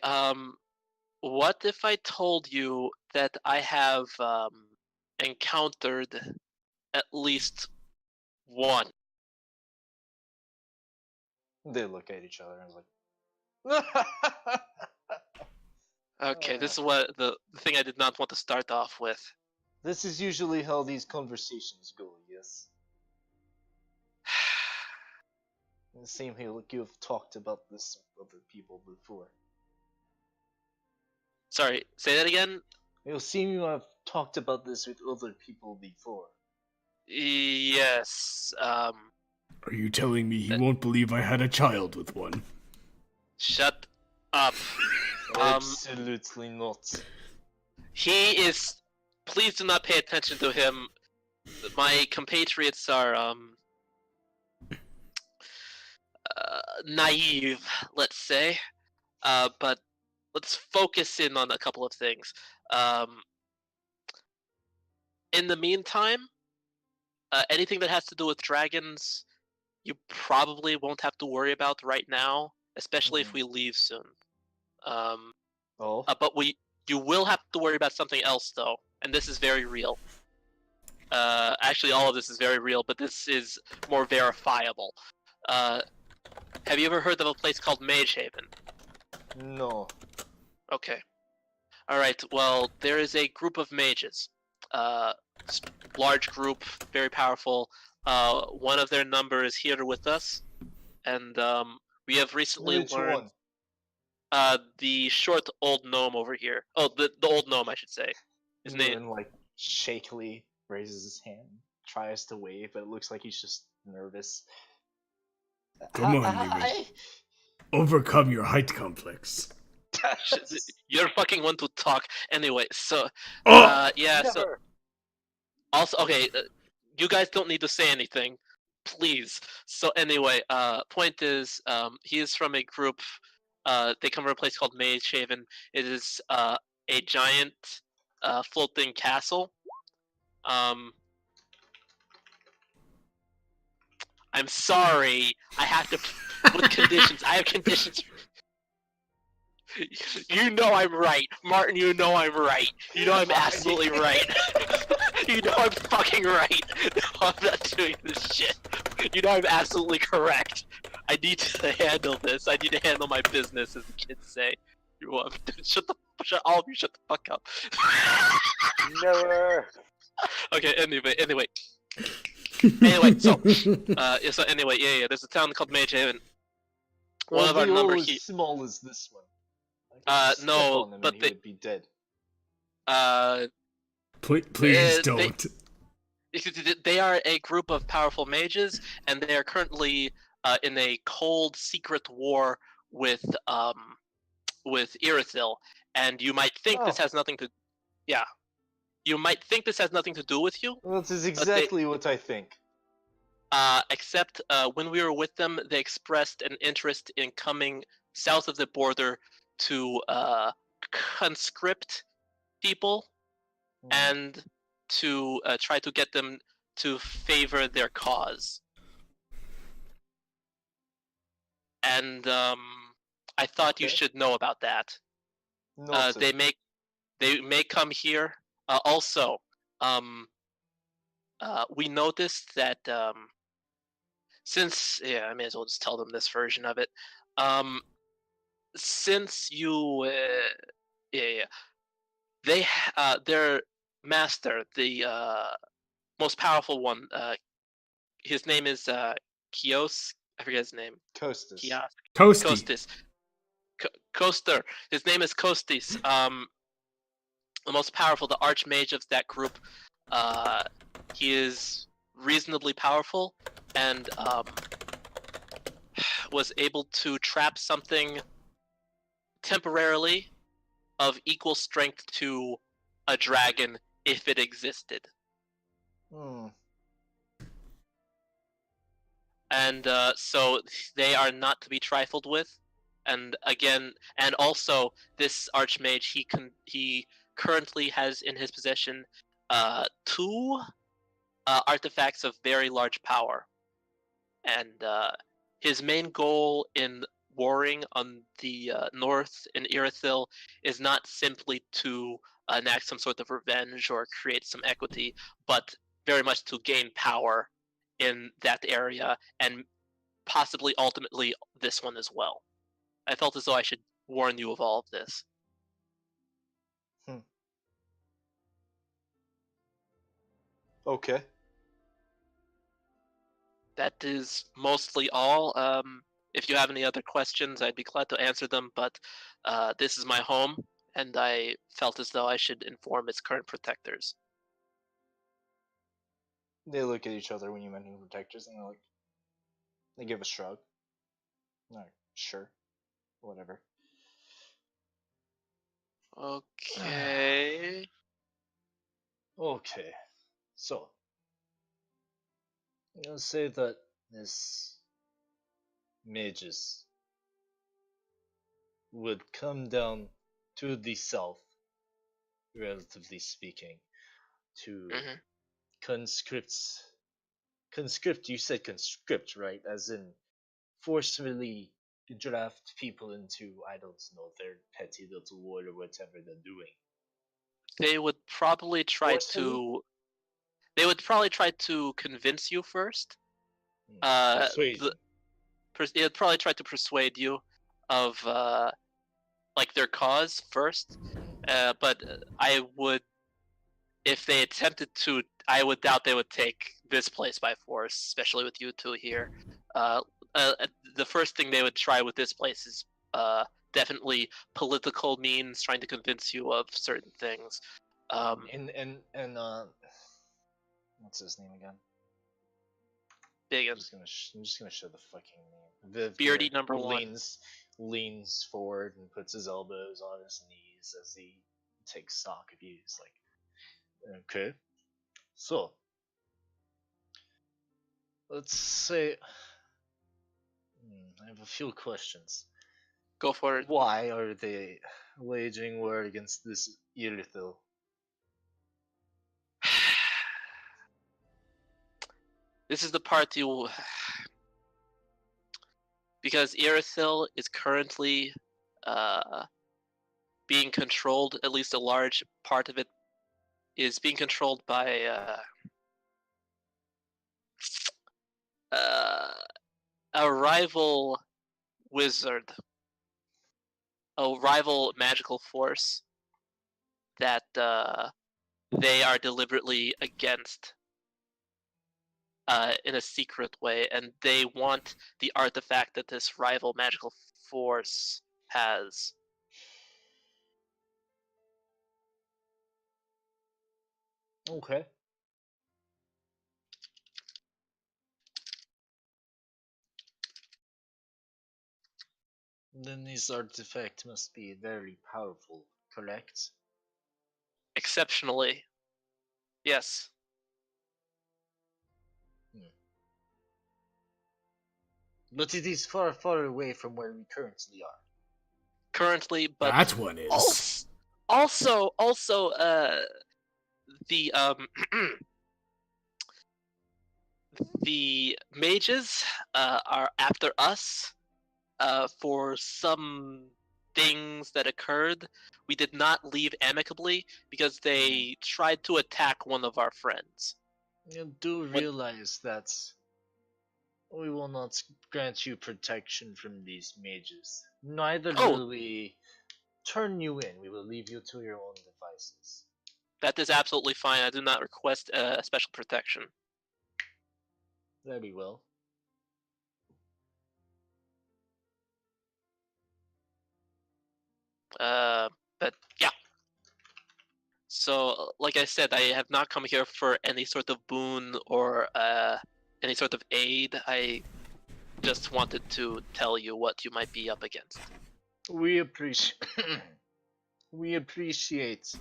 What if I told you that I have encountered at least one? They look at each other and like, Okay, this is what the thing I did not want to start off with. this is usually how these conversations go, yes? It seems like you've talked about this with other people before. Sorry, say that again? You seem you have talked about this with other people before. Yes. Are you telling me he won't believe I had a child with one? Shut up. Absolutely not. He is. Please do not pay attention to him. My compatriots are naive, let's say. But let's focus in on a couple of things. In the meantime, anything that has to do with dragons, you probably won't have to worry about right now, especially if we leave soon. Oh? But you will have to worry about something else though, and this is very real. Actually, all of this is very real, but this is more verifiable. Have you ever heard of a place called Mage Haven? No. Okay. All right. Well, there is a group of mages. Large group, very powerful. One of their number is here with us, and we have recently Which learned. one? The short old gnome over here. Oh, the old gnome, I should say. His name. Moon, like, shakily raises his hand, tries to wave, but it looks like he's just nervous. Come on, Hi. Neiman. Overcome your height complex. You're fucking one to talk. Anyway, so Oh! yeah. So Never. also, okay, you guys don't need to say anything, please. So anyway, point is, he is from a group. They come from a place called Mage Haven. It is a giant floating castle. I'm sorry. I have to with conditions. I have conditions. You know I'm right, Martin. You know I'm right. You know I'm absolutely right. You know I'm fucking right. No, I'm not doing this shit. You know I'm absolutely correct. I need to handle this. I need to handle my business, as the kids say. Shut all of you. Shut the fuck up. Never. Okay. Anyway. Anyway. So anyway, yeah. There's a town called Mage Haven. One of our number as here. small as this one. No, Step on him but and he would be dead. Please don't. They are a group of powerful mages, and they are currently in a cold, secret war with Irathil. And you might think this has nothing to, yeah. You might think this has nothing to do with you. Well, that is exactly what I think. Except when we were with them, they expressed an interest in coming south of the border to conscript people and to try to get them to favor their cause. And I thought you should know about that. They may come here. Also, we noticed that since I may as well just tell them this version of it. Since you, they're master, the most powerful one. His name is Kios. I forget his name. Costas. Kios. Toasty. Kostis. Koster. His name is Kostis. The most powerful, the archmage of that group. He is reasonably powerful and was able to trap something temporarily of equal strength to a dragon if it existed. Hmm. And so they are not to be trifled with. And again, and also this archmage, he currently has in his possession two artifacts of very large power, and his main goal in warring on the north in Irathil is not simply to enact some sort of revenge or create some equity, but very much to gain power in that area and possibly ultimately this one as well. I felt as though I should warn you of all of this. Okay. That is mostly all. If you have any other questions, I'd be glad to answer them, but this is my home, and I felt as though I should inform its current protectors. They look at each other when you mention protectors, and they give a shrug. Alright, sure, whatever. Okay. Okay, so I'm gonna say that this mages would come down to the south, relatively speaking, to Mm-hmm. conscript. Conscript, you said conscript, right? As in forcefully draft people into, I don't know, their petty little war or whatever they're doing. They would probably try Forcefully? to. They would probably try to convince you first. Persuasion. They'd probably try to persuade you of like their cause first. But I would, if they attempted to, I would doubt they would take this place by force, especially with you two here. Uh, uh, the first thing they would try with this place is definitely political means, trying to convince you of certain things. And what's his name again? Big I'm and just gonna show the fucking name. Viv beardy here number one. leans forward and puts his elbows on his knees as he takes stock of you. He's like, okay, so let's say I have a few questions. Go for it. Why are they waging war against this Irathil? This is the part you. Because Irathil is currently being controlled, at least a large part of it is being controlled by a rival wizard, a rival magical force that they are deliberately against in a secret way, and they want the artifact that this rival magical force has. Okay. Then this artifact must be very powerful, correct? Exceptionally, yes. But it is far, far away from where we currently are. Currently, but That's what is. also, the the mages are after us for some things that occurred. We did not leave amicably because they tried to attack one of our friends. You do realize that we will not grant you protection from these mages. Neither Oh, will we turn you in. We will leave you to your own devices. That is absolutely fine. I do not request special protection. Very well. But yeah. So, like I said, I have not come here for any sort of boon or any sort of aid. I just wanted to tell you what you might be up against. We appreciate we appreciate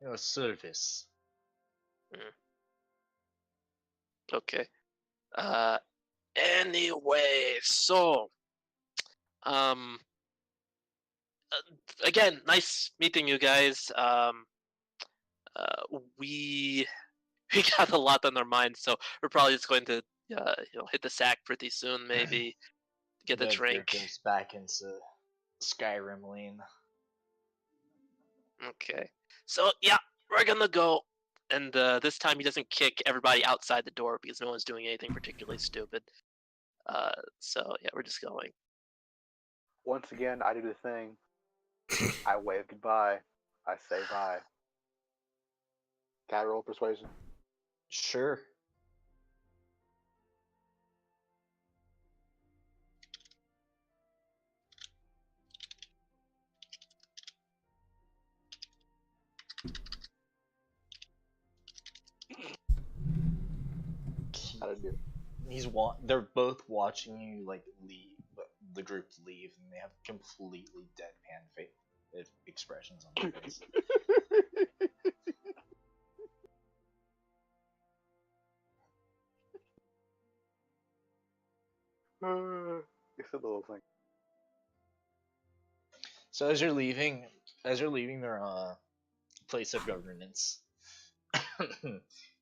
your service. Okay. Anyway, so um again, nice meeting you guys. We we got a lot on our minds, so we're probably just going to hit the sack pretty soon, maybe get a Edgar drink. goes back into Skyrim Lane. Okay. So yeah, we're gonna go. And this time he doesn't kick everybody outside the door because no one's doing anything particularly stupid. So yeah, we're just going. Once again, I do the thing. I wave goodbye. I say bye. Can I roll persuasion? Sure. How to do it? They're both watching you like leave, the group leave, and they have completely deadpan expressions on their face. It's a little thing. So as you're leaving their place of governance,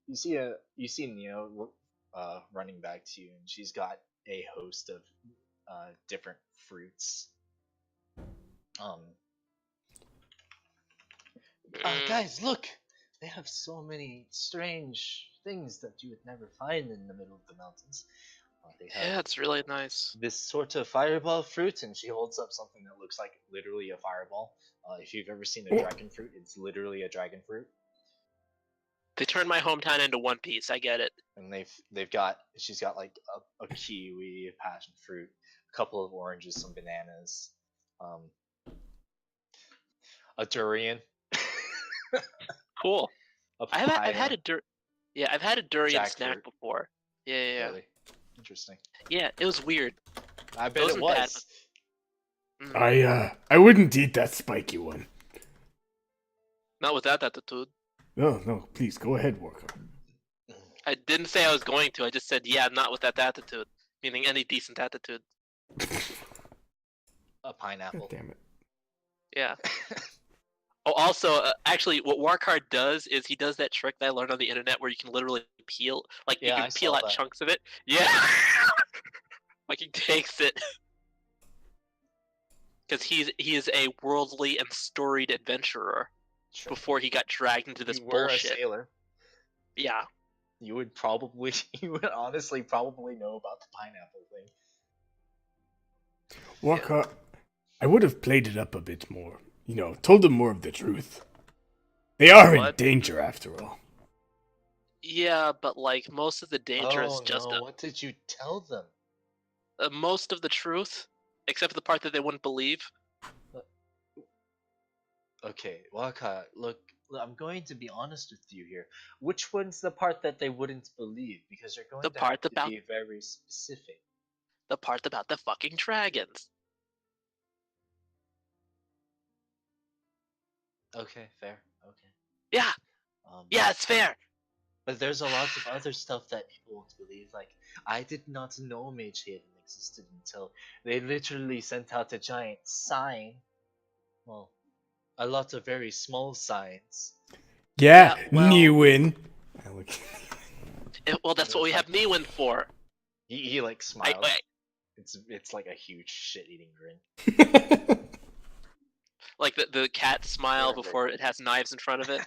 you see Neo running back to you, and she's got a host of different fruits. Guys, look! They have so many strange things that you would never find in the middle of the mountains. They have Yeah, it's really nice. this sort of fireball fruit, and she holds up something that looks like literally a fireball. If you've ever seen a dragon fruit, it's literally a dragon fruit. They turned my hometown into One Piece. I get it. And she's got like a kiwi, a passion fruit, a couple of oranges, some bananas, a durian. Cool. A I've had papaya. I've had a durian Jackfruit. snack before. Yeah. Really interesting. Yeah, it was weird. I bet it wasn't bad, was. I wouldn't eat that spiky one. Not with that attitude. No, please go ahead, Walker. I didn't say I was going to. I just said, yeah, not with that attitude. Meaning any decent attitude. A pineapple. God damn it. Yeah. Oh, also, actually, what Warcard does is he does that trick that I learned on the internet where you can literally peel, like Yeah, you I can peel saw out that. chunks of it. Yeah. Like he takes it. Because he is a worldly and storied adventurer Sure. before he got dragged into this You were bullshit. a sailor. Yeah. You would honestly probably know about the pineapple thing. Walker, I would have played it up a bit more. Told them more of the truth. They are in What? danger after all. Yeah, but like most of the danger is just what did you tell them? most of the truth, except for the part that they wouldn't believe. Okay, Waka, look, I'm going to be honest with you here. Which one's the part that they wouldn't believe? Because you're going The to part have to about- be very specific. The part about the fucking dragons. Okay, fair. Okay. Yeah, yeah, it's fair. But there's a lot of other stuff that people won't believe. Like, I did not know Mage Haven existed until they literally sent out a giant sign. Well, a lot of very small signs. Yeah, Yeah, well- Newin. Well, that's what we have Niwin for. He like smiles. Wait. It's like a huge shit-eating grin. Like the cat smile Very before it has knives in front of it.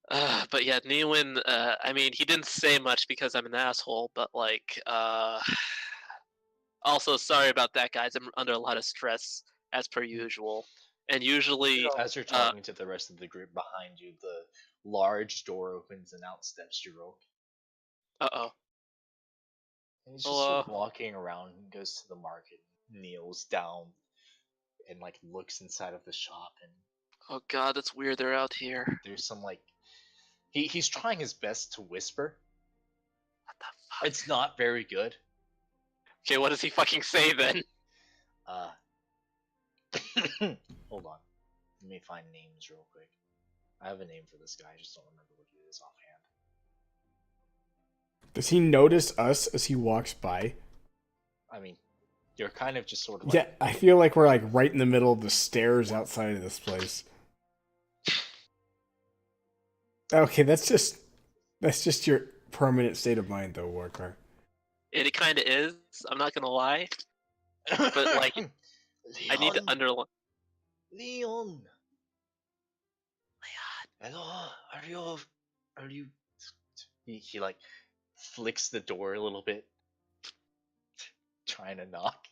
But yeah, Niwin, I mean, he didn't say much because I'm an asshole, but like, Also, sorry about that, guys. I'm under a lot of stress, as per usual. And usually, As you're talking to the rest of the group behind you, the large door opens and out steps Jirok. uh-oh. And he's just Hello. sort of walking around and goes to the market, kneels down, and like looks inside of the shop, and Oh god, that's weird. They're out here. there's some like he's trying his best to whisper. What the fuck? It's not very good. Okay, what does he fucking say then? Hold on. Let me find names real quick. I have a name for this guy, I just don't remember what it is offhand. Does he notice us as he walks by? I mean, you're kind of just sort of like, Yeah, I feel like we're like right in the middle of the stairs outside of this place. Okay, that's just your permanent state of mind, though, Warcar. It kind of is. I'm not gonna lie. But like, I need to underline. Leon. Hello, are you? He like flicks the door a little bit, trying to knock.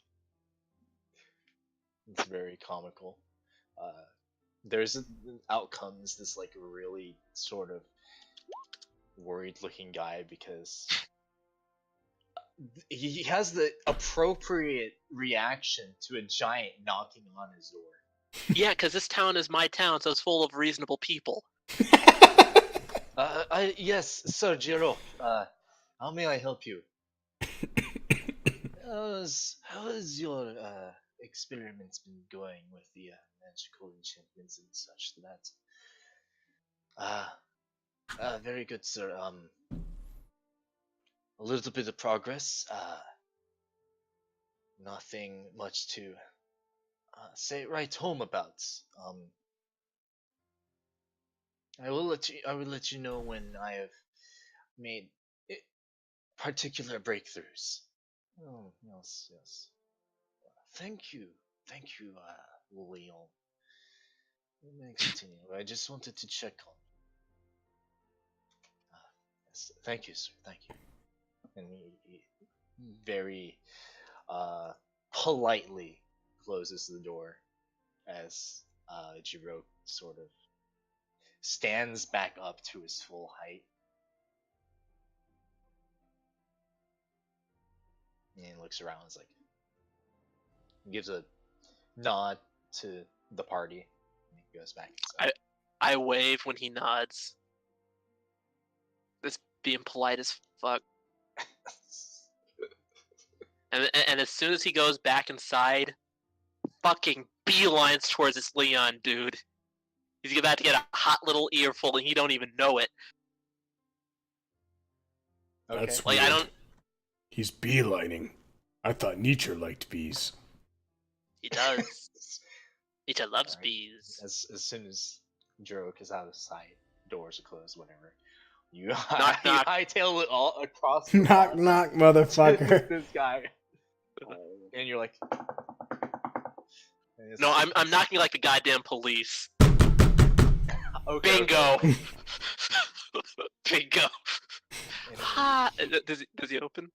It's very comical. Out comes this like really sort of worried-looking guy because he has the appropriate reaction to a giant knocking on his door. Yeah, because this town is my town, so it's full of reasonable people. Yes, Sir Jiro. How may I help you? How has your experiments been going with the magical enchantments and such? Very good, sir. A little bit of progress. Nothing much to say right home about. I will let you know when I have made particular breakthroughs. Oh, yes. Thank you, Leon. Let me continue. I just wanted to check on. Yes, thank you, sir. Thank you. And he very politely closes the door as Jiro sort of stands back up to his full height. And he looks around and is like, gives a nod to the party. And he goes back inside. I wave when he nods. This being polite as fuck. And as soon as he goes back inside, fucking beelines towards this Leon dude. He's about to get a hot little earful and he don't even know it. Okay. That's Like, weird. I don't... He's beelining. I thought Nietzsche liked bees. He does. Nietzsche loves Alright. bees. As soon as Jiro is out of sight, doors are closed, whatever. You Knock, knock. hightail it all across the Knock, plaza knock, to motherfucker. this guy. And you're like, No, I'm knocking like the goddamn police. okay, Bingo! okay. Bingo! And Ha! Does he open?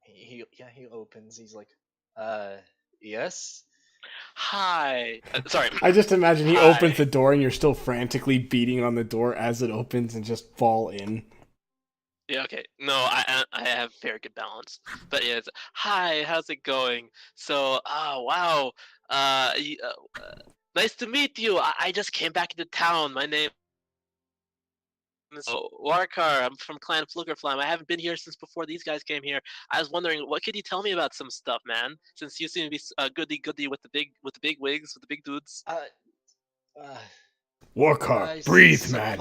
he opens. He's like, yes. Hi. Sorry. I just imagine he Hi. opens the door and you're still frantically beating on the door as it opens and just fall in. Yeah, okay. No, I have very good balance. But yeah, it's, hi, how's it going? So, wow. Nice to meet you. I just came back into town. My name is Warkar. I'm from Clan Flugerflam. I haven't been here since before these guys came here. I was wondering, what could you tell me about some stuff, man? Since you seem to be goody with the big wigs, with the big dudes. Warcar, breathe, man.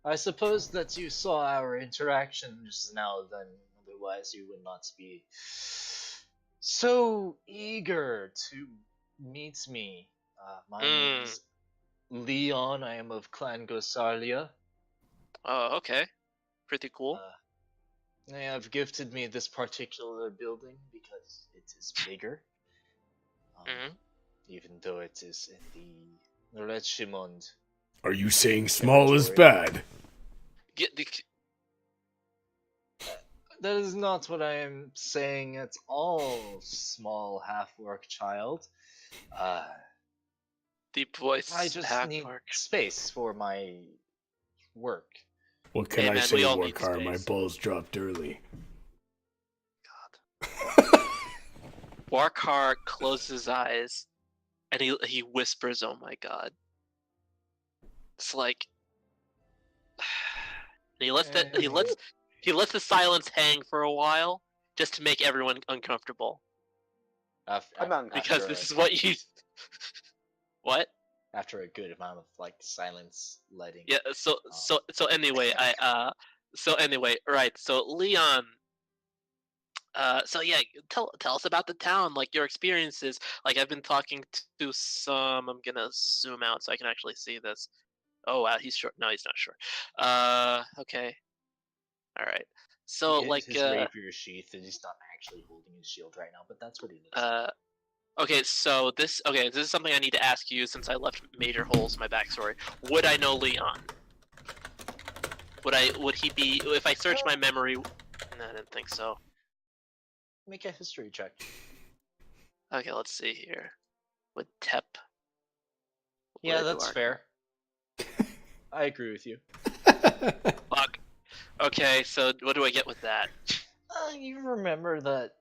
I suppose that you saw our interaction just now, then otherwise you would not be so eager to meet me. My name is Leon. I am of Clan Gosarlia. Oh, okay. Pretty cool. They have gifted me this particular building because it is bigger. Even though it is in the Rechimond. Are you saying small is bad? That is not what I am saying at all, small half-orc child. Uh, Deep I voice, just half need orc. space for my work. What can Hey, I man, say, we all need Warcar? My space. balls dropped early. Warkar closes his eyes and he whispers, "Oh my god." It's like and he lets the silence hang for a while just to make everyone uncomfortable. I'm not Because After this a, is what you what? after a good amount of like silence letting. Yeah, so anyway, right. So Leon, so yeah, tell us about the town, like your experiences. Like I've been talking to some. I'm gonna zoom out so I can actually see this. Oh wow, he's short. No, he's not short. Okay, all right. So He hit like his rapier sheath and he's not actually holding his shield right now, but that's what he looks like. okay, so this is something I need to ask you since I left major holes in my backstory. Would I know Leon? Would he be if I search my memory? No, I didn't think so. Make a history check. Okay, let's see here. Would Tep? Yeah, would that's Wark- fair. I agree with you. Fuck. Okay, so what do I get with that? You remember that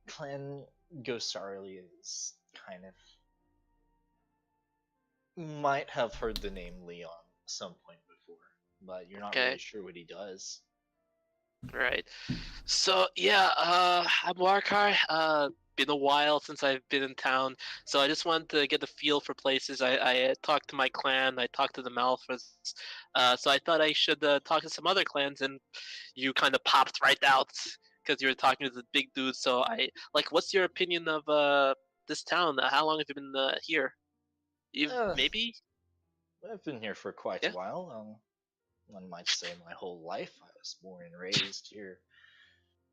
Clan Ghostarly is kind of might have heard the name Leon some point before, but you're not Okay. really sure what he does. Right. So yeah, I'm Warkar. Been a while since I've been in town, so I just wanted to get the feel for places. I talked to my clan. I talked to the Malphas. So I thought I should talk to some other clans, and you kind of popped right out because you were talking to the big dude. So I like, what's your opinion of this town? How long have you been here? You Uh, maybe? I've been here for quite Yeah. a while. One might say my whole life. I was born and raised here.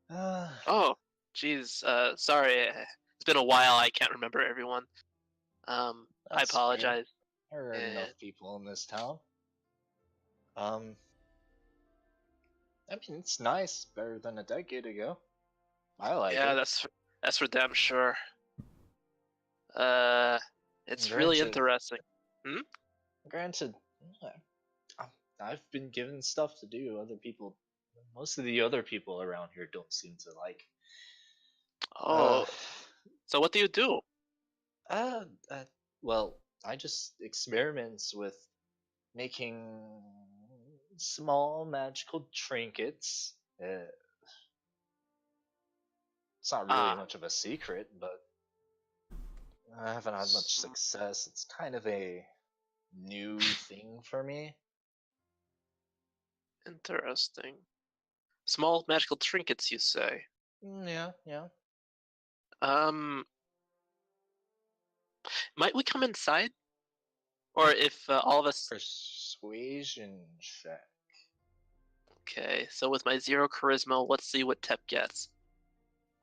Oh, geez. Sorry. It's been a while. I can't remember everyone. I That's fair. apologize. There are enough people in this town. I mean, it's nice. Better than a decade ago. I like Yeah, it. that's for damn sure. Uh, it's really Granted, interesting. granted, I've been given stuff to do. Other people, most of the other people around here don't seem to like. Oh, so what do you do? Uh, uh, well, I just experiments with making small magical trinkets. It's not really Ah, much of a secret, but I haven't had much success. It's kind of a new thing for me. interesting. Small magical trinkets, you say? Yeah, yeah. Um, might we come inside? Or if all of us. Persuasion check. Okay, so with my 0 charisma, let's see what Tep gets.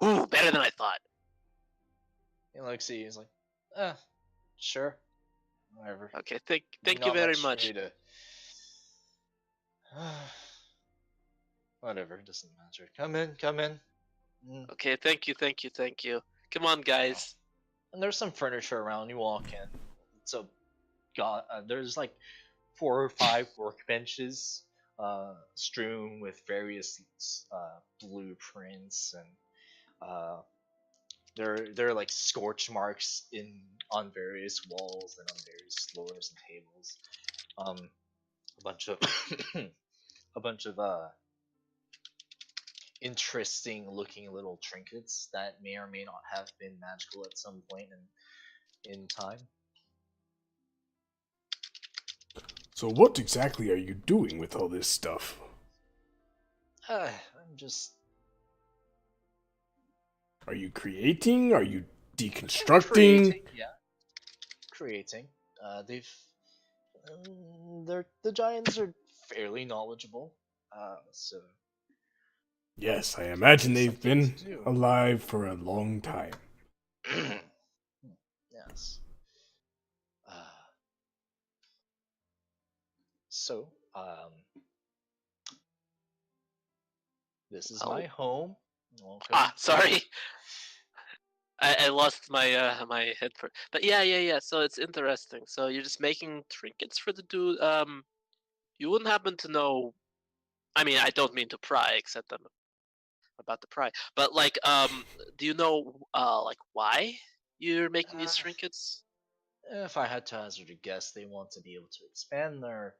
Ooh, better than I thought. He looks at you. He's like, sure, whatever. Okay, thank you Not very much for much. me to. Whatever, doesn't matter. Come in, come in. Okay, thank you. Come on, guys. And there's some furniture around. You walk in. So, there's like 4 or 5 workbenches, strewn with various blueprints, and there are like scorch marks on various walls and on various floors and tables. A bunch of a bunch of interesting looking little trinkets that may or may not have been magical at some point in time. So what exactly are you doing with all this stuff? I'm just Are you creating? Are you deconstructing? creating, yeah, creating. They've the giants are fairly knowledgeable, so Yes, I imagine they've something been to do. alive for a long time. Yes. So, This is Oh. my home. Welcome. Ah, sorry. I lost my my head for. But yeah. So it's interesting. So you're just making trinkets for the dude. You wouldn't happen to know. I mean, I don't mean to pry, except I'm about to pry. But like, do you know like why you're making these Uh, trinkets? if I had to hazard a guess, they want to be able to expand their,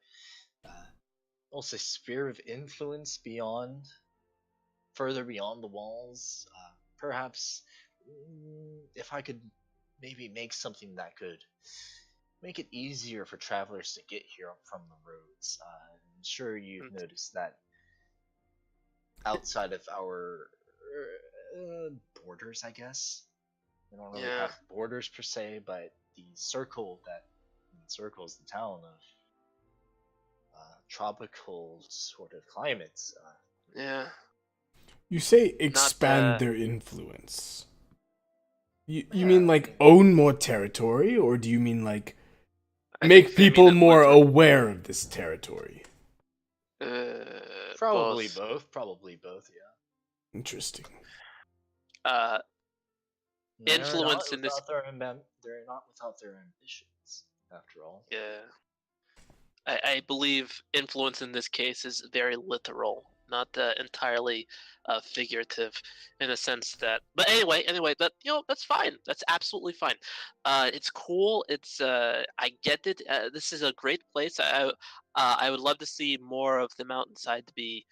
I'll say, sphere of influence beyond, further beyond the walls. Perhaps, if I could maybe make something that could make it easier for travelers to get here from the roads. I'm sure you've noticed that outside of our borders, I guess. We don't really Yeah. have borders per se, but the circle that encircles the town of tropical sort of climates. Yeah. You say Not expand their influence. You Yeah, mean I like mean, own more territory, or do you mean like I make think they mean people it more literally. aware of this territory? probably Both. both. Probably both. Yeah. Interesting. Uh, They're not influence in this. without their they're not without their ambitions, after all. Yeah. I believe influence in this case is very literal, not entirely figurative, in a sense that. But anyway, that that's fine. That's absolutely fine. It's cool. It's I get it. This is a great place. I would love to see more of the mountainside to be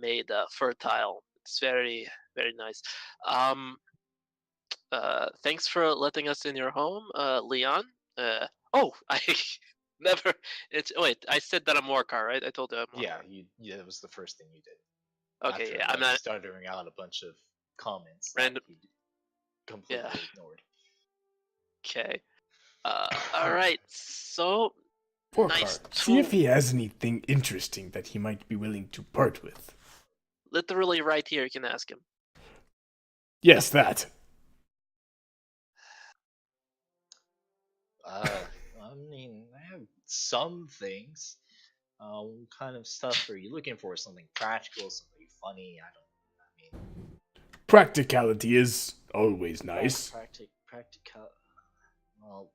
made fertile. It's very nice. Um, thanks for letting us in your home, Leon. Oh, I never. It's wait. I said that I'm Morcar, right? I told you I'm Yeah, Morcar. yeah, that was the first thing you did. Okay, After yeah, I'm like not stuttering out a bunch of comments that random. he Yeah. completely ignored. Okay. All right. So Porcar, nice see if tool. he has anything interesting that he might be willing to part with. Literally right here. You can ask him. Yes, that. I mean, I have some things. What kind of stuff are you looking for? Something practical, something funny? I mean, Practicality is always nice. practical. Well,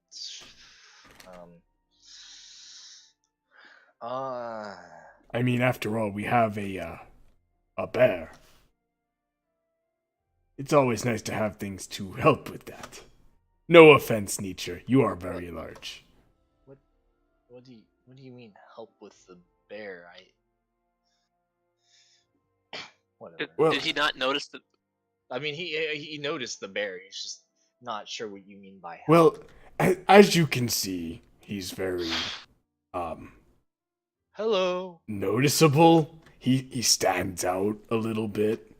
um, uh, I mean, after all, we have a bear. It's always nice to have things to help with that. No offense, Nietzsche. You are very large. what do you mean help with the bear? Whatever. Well, Did he not notice the? I mean, he noticed the bear. He's just not sure what you mean by help. well, as you can see, he's very Hello. noticeable. He stands out a little bit.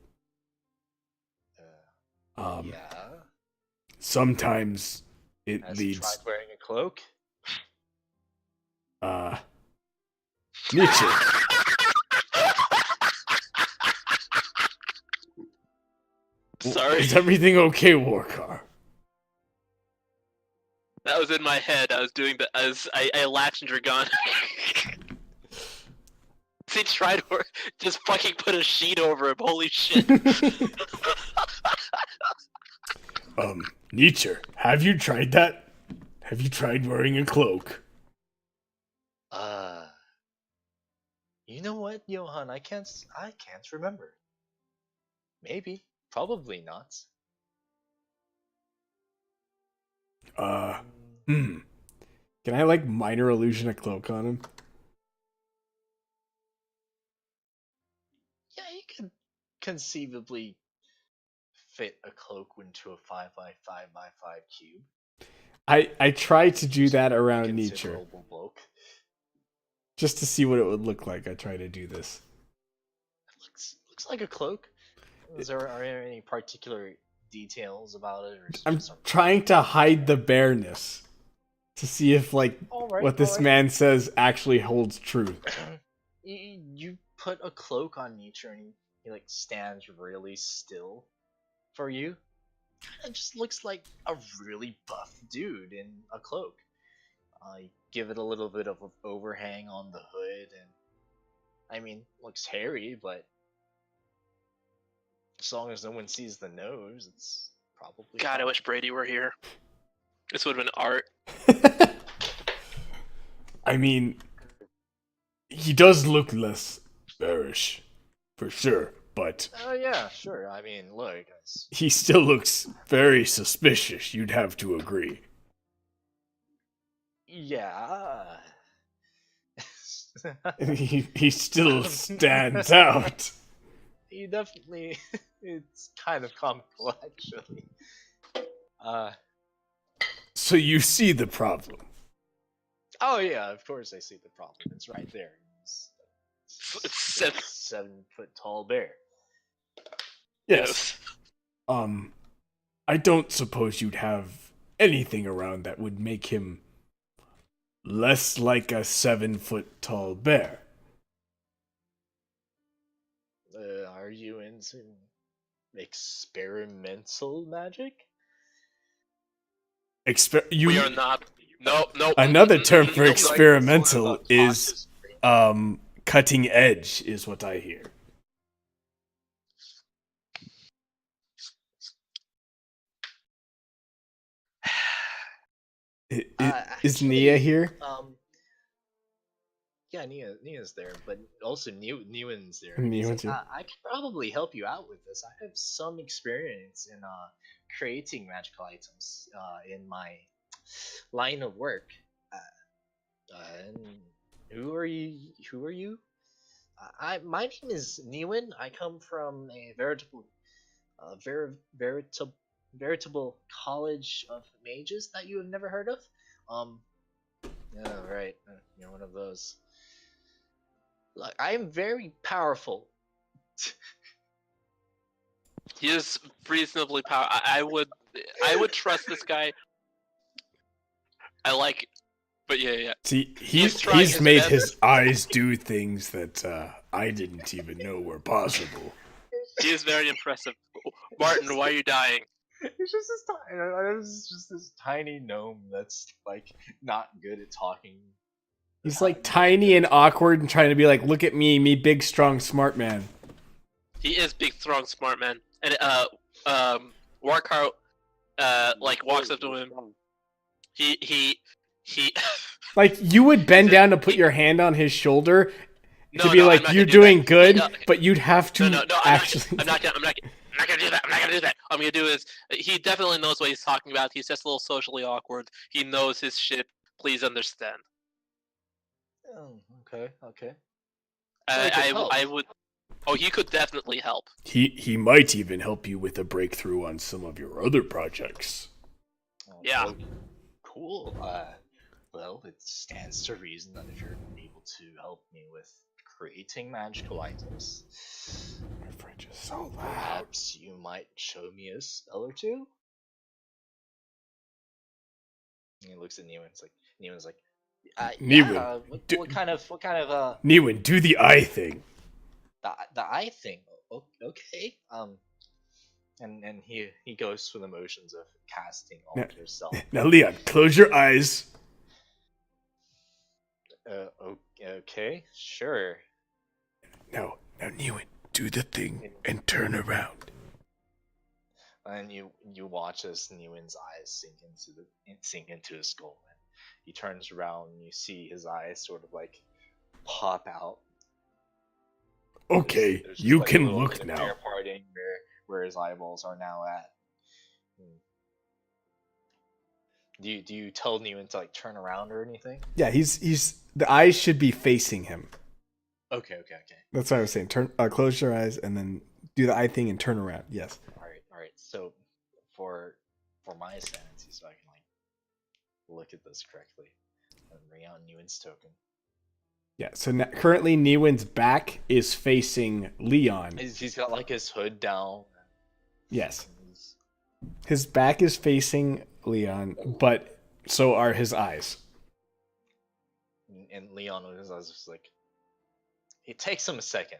Yeah. Sometimes it Has he tried leads wearing a cloak? Nietzsche. Sorry, Is everything okay, Warcar? that was in my head. I was doing the as I latched and dragon. He tried to just fucking put a sheet over him. Holy shit. Nietzsche, have you tried that? Have you tried wearing a cloak? You know what, Johan? I can't remember. Maybe. Probably not. Can I like minor illusion a cloak on him? Yeah, you could conceivably fit a cloak into a 5x5x5 cube. I tried to do that around Nietzsche. Considerable bulk. Just to see what it would look like. I try to do this. Looks like a cloak. Are there any particular details about it, or is it I'm just something? trying to hide the bareness to see if like what this man says actually holds true. You put a cloak on Nietzsche and he like stands really still for you. It just looks like a really buff dude in a cloak. You give it a little bit of an overhang on the hood, and I mean, looks hairy, but As long as no one sees the nose, it's probably. God, fine. I wish Brady were here. This would have been art. I mean, he does look less bearish, for sure, but Oh yeah, sure. I mean, look, guys. he still looks very suspicious, you'd have to agree. Yeah. He still stands out. He definitely. It's kind of comical, actually. So you see the problem. Oh yeah, of course I see the problem. It's right there. It's It's a 7-foot tall bear. Yes. I don't suppose you'd have anything around that would make him less like a 7-foot tall bear. Are you into experimental magic? We are not. No. Another term for Nope. experimental is cutting edge, is what I hear. Is Nia here? Yeah, Nia's there, but also Newen's there. Newen's here. I could probably help you out with this. I have some experience in creating magical items in my line of work. And who are you? My name is Newen. I come from a veritable college of mages that you have never heard of. Oh, right. You're one of those. Look, I am very powerful. He is reasonably powerful. I would trust this guy. But yeah. See, He's trying he's his made best. his eyes do things that I didn't even know were possible. He is very impressive. Martin, why are you dying? It's just this tiny gnome that's like not good at talking. He's like tiny and awkward and trying to be like, look at me, big, strong, smart man. He is big, strong, smart man. And Warcart walks up to him. He Like, you would bend down to put your hand on his shoulder to be I'm like, not you're gonna do doing that. good, No, but you'd have to no, actually. I'm not gonna do that. I'm not gonna do that. What I'm gonna do is he definitely knows what he's talking about. He's just a little socially awkward. He knows his shit. Please understand. Oh, okay. I would. Oh, he could definitely help. He might even help you with a breakthrough on some of your other projects. Yeah. Cool. Well, it stands to reason that if you're able to help me with creating magical items, My fridge is so loud. perhaps you might show me a spell or two. And he looks at Newen's like, Newen, yeah, what kind of Newen, do the eye thing. the eye thing? Okay. And he goes through the motions of casting alter self. Now, Leon, close your eyes. Okay, sure. Now, Newen, do the thing and turn around. And you watch as Newen's eyes sink into his skull, and he turns around and you see his eyes sort of like pop out. Okay, There's you like a can little look bit of now. hair parting where his eyeballs are now at. Do you tell Newen to like turn around or anything? Yeah, he's the eyes should be facing him. Okay. That's what I was saying. Close your eyes and then do the eye thing and turn around. Yes. All right. So for my sanity, so I can like look at this correctly and bring out Newen's token. Yeah. So currently, Newen's back is facing Leon. He's got like his hood down. Yes. His back is facing Leon, but so are his eyes. And Leon was just like, it takes him a second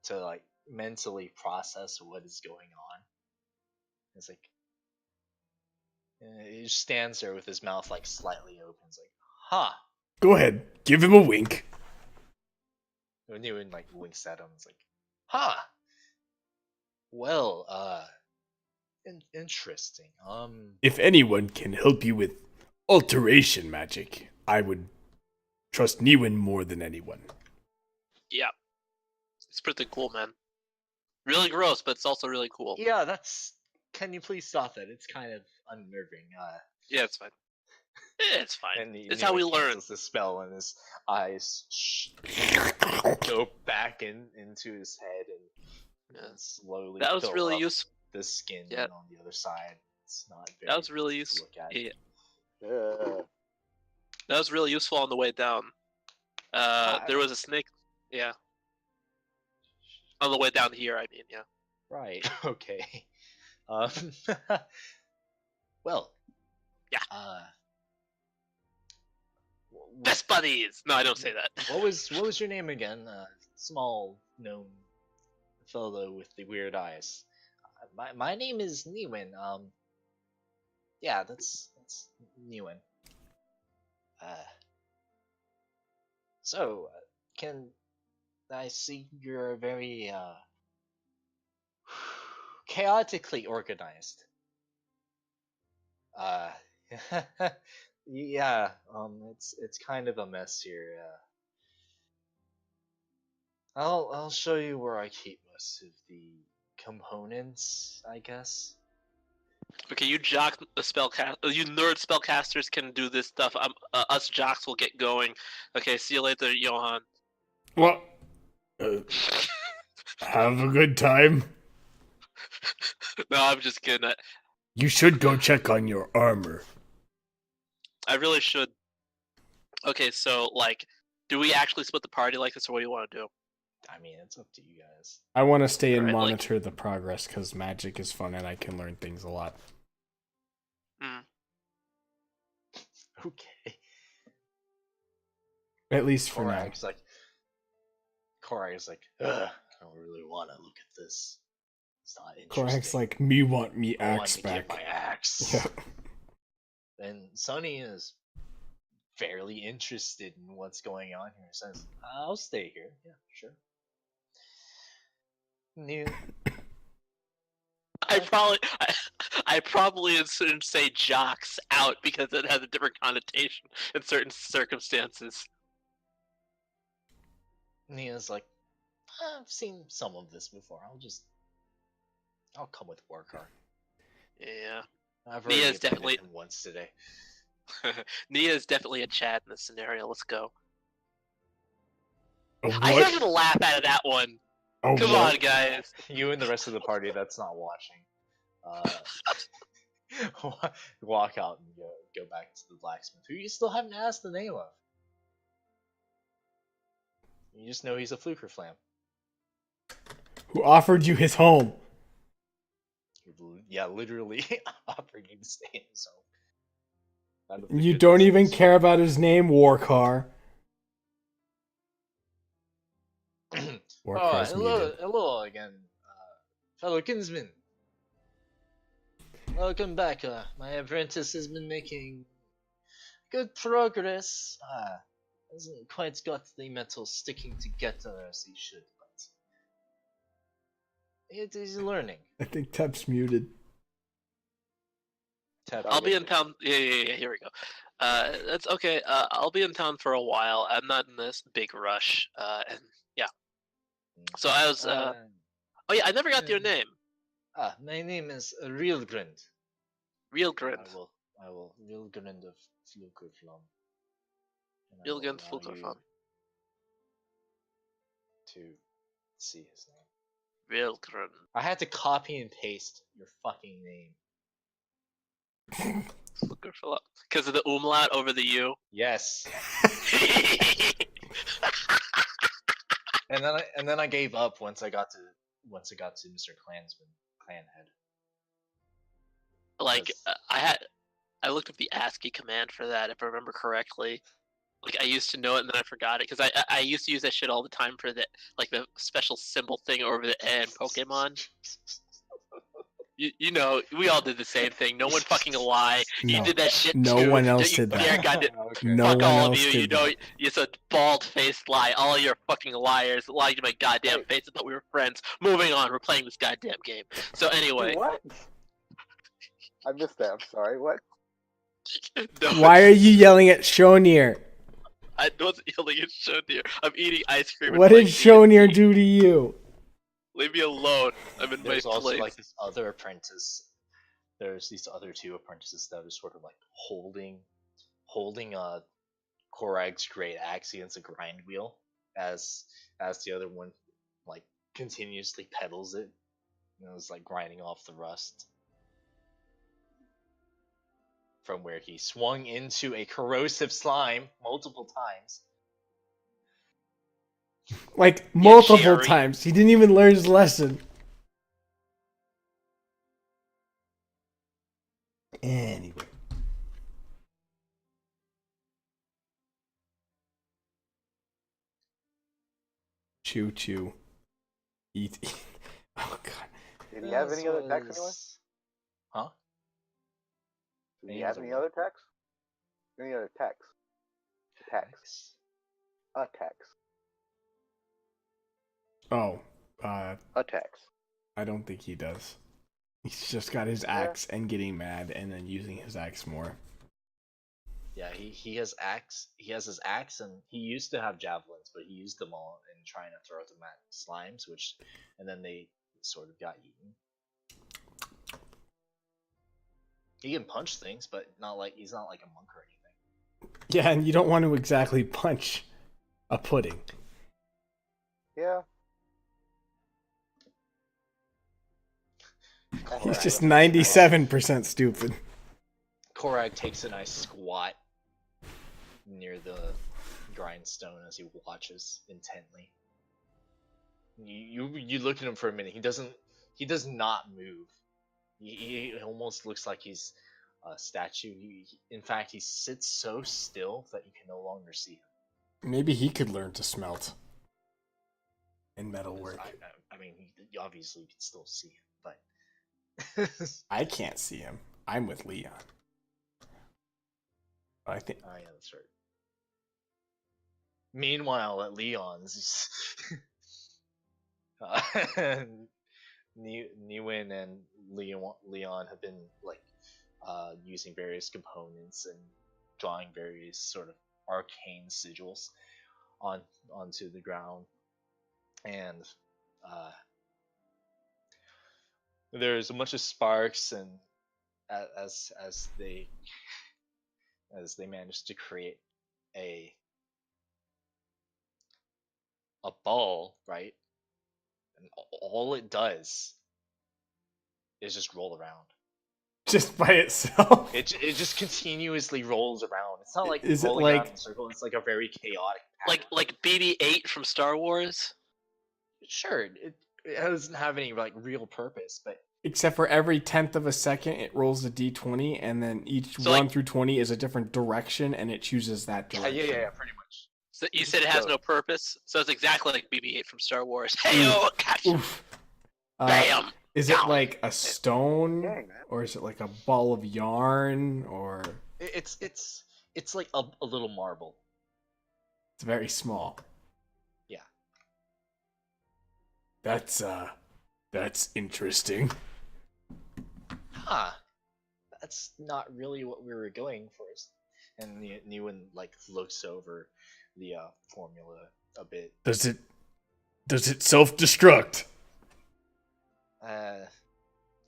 to like mentally process what is going on. It's like he just stands there with his mouth like slightly open. It's like, huh. Go ahead, give him a wink. Newen like winks at him. It's like, huh. Well, interesting. If anyone can help you with alteration magic, I would trust Niwen more than anyone. Yeah, it's pretty cool, man. Really gross, but it's also really cool. Yeah, that's. Can you please stop that? It's kind of unnerving. Yeah, it's fine. It's fine. And It's how we learn. cancels the spell, and his eyes go back into his head and slowly That was fill really up useful. the skin Yeah. on the other side. It's not very That was really nice to useful. look at. Yeah, Yeah. that was really useful on the way down. There was a snake. Yeah. On the way down here, I mean, yeah. Right. Okay. Um. Well. Yeah. Best. Best buddies. No, I don't say that. What was your name again? Small gnome fellow with the weird eyes. My name is Niwen. Yeah, that's Niwen. So can I see you're very chaotically organized? Uh, yeah. It's kind of a mess here. I'll show you where I keep most of the components, I guess. Okay, you jock the spellcast. You nerd spellcasters can do this stuff. Us jocks will get going. Okay, see you later, Johan. Well, have a good time. No, I'm just kidding. You should go check on your armor. I really should. Okay, so like, do we actually split the party like this, or what do you want to do? I mean, it's up to you guys. I want to stay and Alright, like- monitor the progress because magic is fun and I can learn things a lot. Okay. At least for now. Korak's like, ugh, I don't really want to look at this. It's not interesting. Korak's like, me want me I want axe to get back. my axe. Yeah. Then Sunny is fairly interested in what's going on here. Says, "I'll stay here. Yeah, sure." New. I probably shouldn't say jocks out because it has a different connotation in certain circumstances. Nia's like, I've seen some of this before. I'll come with Warcar. Yeah. I've Nia's already definitely- him once today. Nia is definitely a Chad in this scenario. Let's go. A I what? have to laugh out of that one. A Come what? on, guys. You and the rest of the party that's not watching, walk out and go back to the blacksmith, who you still haven't asked the name of. You just know he's a fluker flam. Who offered you his home? Yeah, literally offering you to stay in his home. Out of the You goodness don't of even his care about his name, Warcar. heart. Warcar's muted. Hello again, fellow kinsmen. Welcome back. My apprentice has been making good progress. Hasn't quite got the metal sticking together as he should, but it is learning. I think Tep's muted. Tap I'll be in town. Yeah. Here we go. That's okay. I'll be in town for a while. I'm not in this big rush. And yeah. So I was. Oh yeah, I never got your name. My name is Realgrind. Realgrind. I will Realgrind of Flukerflom. Realgrind Flukerflom. To see his name. Realgrind. I had to copy and paste your fucking name. Flukerflom. Because of the umlaut over the U. Yes. And then I gave up once I got to Mr. Clanhead. Like Yes. I looked up the ASCII command for that if I remember correctly. Like I used to know it and then I forgot it because I used to use that shit all the time for the special symbol thing over the E in Pokemon. You know, we all did the same thing. No one fucking lie. You No. did that shit No too. one else You did that. dare goddamn- Okay. No Fuck one all of else you. did You know, that. it's a bald-faced lie. All you're fucking liars. Lied to my goddamn Wait. face. I thought we were friends. Moving on. We're playing this goddamn game. So anyway, What? I missed that. I'm sorry. What? no, Why are you yelling at Shonir? I wasn't yelling at Shonir. I'm eating ice cream. and What did playing Shonir D&D. do to you? Leave me alone. I'm in There's my also place. like this other apprentice. There's these other two apprentices that are sort of like holding Korag's great axe against a grind wheel as the other one like continuously pedals it. You know, it's like grinding off the rust from where he swung into a corrosive slime multiple times. Like, multiple Jerry. times. He didn't even learn his lesson. Anyway. Choo choo. Eat. Oh, God. Did he have any other text anyway? Huh? Did he have any other text? Any other text? Text. A text. Oh, A text. I don't think he does. He's just got his axe and getting mad and then using his axe more. Yeah, he has axe. He has his axe, and he used to have javelins, but he used them all in trying to throw them at slimes, and then they sort of got eaten. He can punch things, but he's not like a monk or anything. Yeah, and you don't want to exactly punch a pudding. Yeah. He's just 97% stupid. Korag takes a nice squat near the grindstone as he watches intently. You look at him for a minute. He does not move. He almost looks like he's a statue. In fact, he sits so still that you can no longer see him. Maybe he could learn to smelt and metalwork. I mean, obviously you can still see him, but I can't see him. I'm with Leon. I think. oh yeah, that's right. Meanwhile, at Leon's, Niwin and Leon have been like using various components and drawing various sort of arcane sigils onto the ground, and there's a bunch of sparks, and as they manage to create a ball, right? And all it does is just roll around. Just by itself? It just continuously rolls around. It's not like Is it rolling around like- in a circle. It's like a very chaotic pattern. Like BB-8 from Star Wars. Sure, it doesn't have any like real purpose, but Except for every 10th of a second, it rolls a d20, and then each So, 1 like- through 20 is a different direction, and it chooses that yeah, direction. pretty much. So you said it has So- no purpose, so it's exactly like BB-8 from Star Wars. Hey, oh, gotcha. Oof. Bam. Is it Down. like a stone, Dang, man. or is it like a ball of yarn, or It's like a little marble. it's very small? Yeah. That's interesting. Huh. That's not really what we were going for. And Newen like looks over the formula a bit. Does it self-destruct?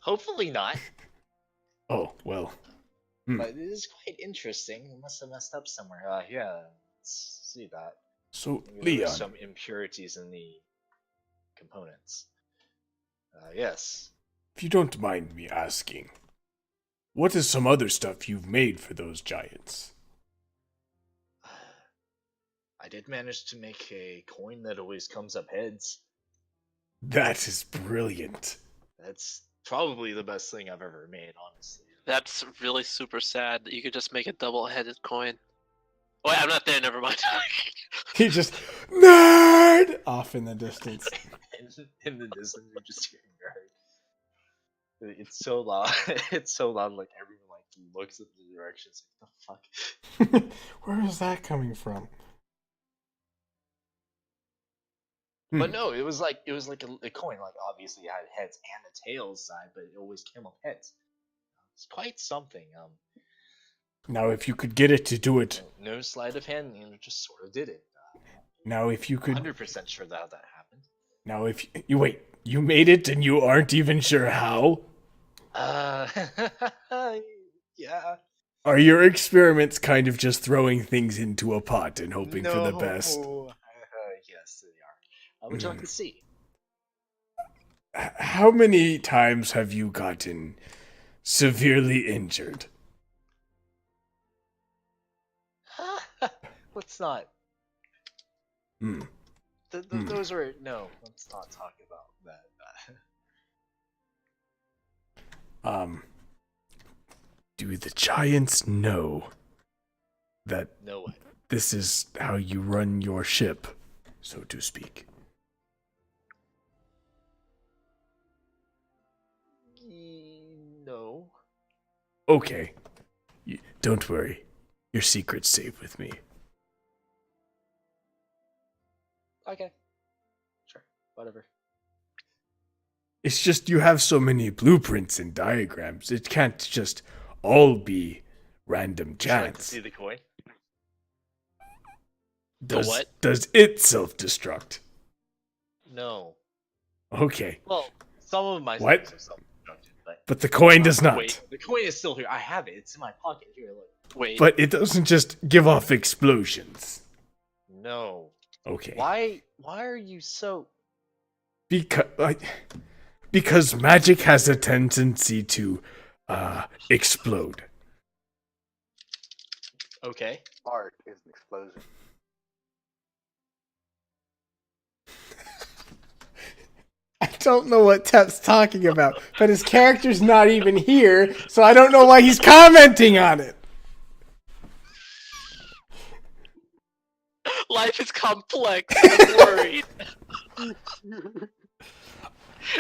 Hopefully not. Oh, well. But it is quite interesting. It must have messed up somewhere. Yeah, let's see that. So, Maybe there were Leon, some impurities in the components. Yes. if you don't mind me asking, what is some other stuff you've made for those giants? I did manage to make a coin that always comes up heads. That is brilliant. That's probably the best thing I've ever made, honestly. That's really super sad that you could just make a double-headed coin. Oh, wait, I'm not there. Never mind. He just, nerd! Off in the distance. In the distance, you're just hearing nerd. It's so loud. It's so loud. Like everyone like looks at the directions. Like the fuck. Where is that coming from? But no, it was like a coin. Like obviously it had heads and a tails side, but it always came up heads. It's quite something. Now, if you could get it to do it. No sleight of hand, just sort of did it. Now, if you could. 100% sure that happened. Now, if you wait, you made it and you aren't even sure how? Yeah. Are your experiments kind of just throwing things into a pot and hoping for the best? Yes, they are. Would you like to see? How many times have you gotten severely injured? Let's not. Hmm. Those are no. Let's not talk about that. Do the giants know that No way. this is how you run your ship, so to speak? No. Okay. Don't worry. Your secret's safe with me. Okay. Sure. Whatever. It's just you have so many blueprints and diagrams. It can't just all be random Would you like to chance. see the coin? Does it self-destruct? No. Okay. Well, some of my What? things are self-destructed, But the coin does not. Wait. the coin is still here. I have it. It's in my pocket. Here, look. Wait. But it doesn't just give off explosions. No. Okay. Why are you so... Because magic has a tendency to explode. Okay. Art is an explosion. I don't know what Tep's talking about, but his character's not even here, so I don't know why he's commenting on it. Life is complex. I'm worried.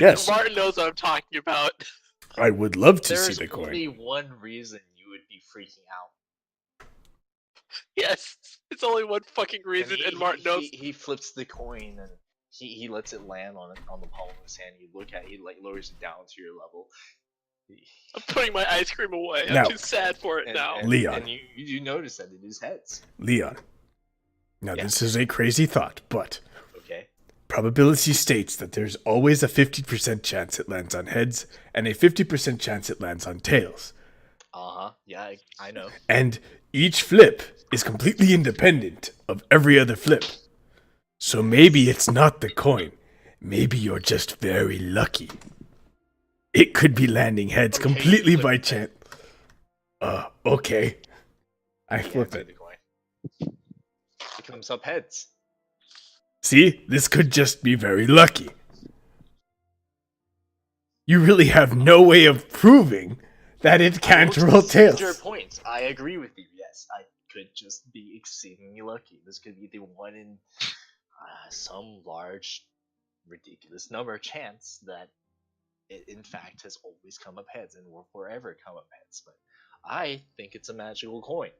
Yes, Martin knows what I'm talking about. I would love to There's see the coin. only one reason you would be freaking out. Yes, it's only one fucking reason, and Martin knows. He flips the coin and he lets it land on the palm of his hand. You look at it, he like lowers it down to your level. I'm putting my ice cream away. I'm Now- too sad for it now. Leon. And you notice that it is heads. Leon. Now, Yeah. this is a crazy thought, but Okay. probability states that there's always a 50% chance it lands on heads and a 50% chance it lands on tails. Yeah, I know. And each flip is completely independent of every other flip. So maybe it's not the coin. Maybe you're just very lucky. It could be landing heads Okay, completely flip by it. chance. Okay. I Yeah, flip flip it. the coin. It comes up heads. See, this could just be very lucky. You really have no way of proving that it can't I will roll concede your tails. point. I agree with you. Yes, I could just be exceedingly lucky. This could be the one in some large, ridiculous number chance that it in fact has always come up heads and will forever come up heads. But I think it's a magical coin.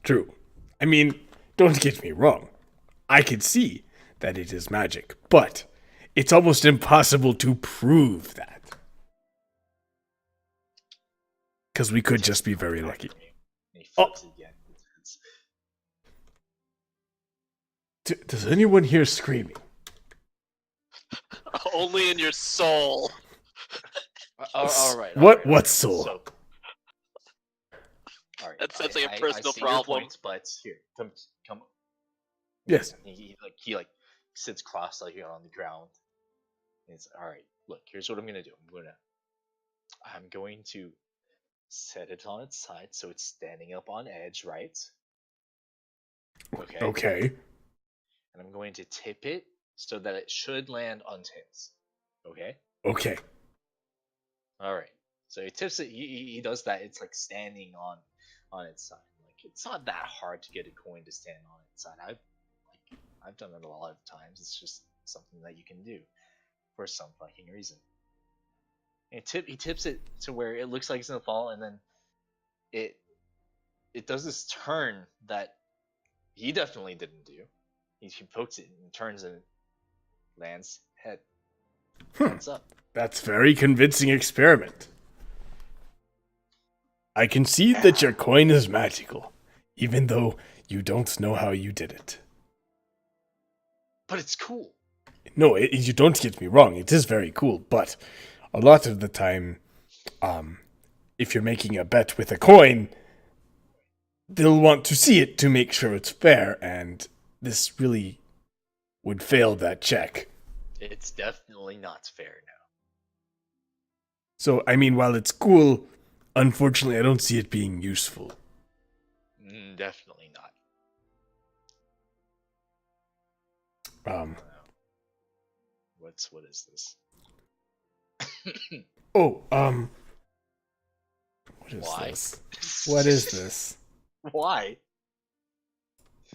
True. I mean, don't get me wrong. I can see that it is magic, but it's almost impossible to prove that. Because we could just be very lucky. And he flips it again. It's- Does anyone hear screaming? Only in your soul. all right. What soul? So, all right. That sounds like a I personal see your problem. points, but here, come. Yes. He sits cross-legged on the ground. And it's all right. Look, here's what I'm gonna do. I'm going to set it on its side so it's standing up on edge, right? Okay. Okay. And I'm going to tip it so that it should land on tails. Okay. Okay. All right. So he tips it. He does that. It's like standing on its side. Like it's not that hard to get a coin to stand on its side. I've done it a lot of times. It's just something that you can do for some fucking reason. He tips it to where it looks like it's gonna fall, and then it does this turn that he definitely didn't do. He pokes it and turns and lands heads up. That's very convincing experiment. I can see that your coin is magical, even though you don't know how you did it. But it's cool. No, you don't get me wrong. It is very cool, but a lot of the time, if you're making a bet with a coin, they'll want to see it to make sure it's fair, and this really would fail that check. It's definitely not fair now. So, I mean, while it's cool, unfortunately, I don't see it being useful. Definitely not. What is this? What is Why? this? What is this? Why?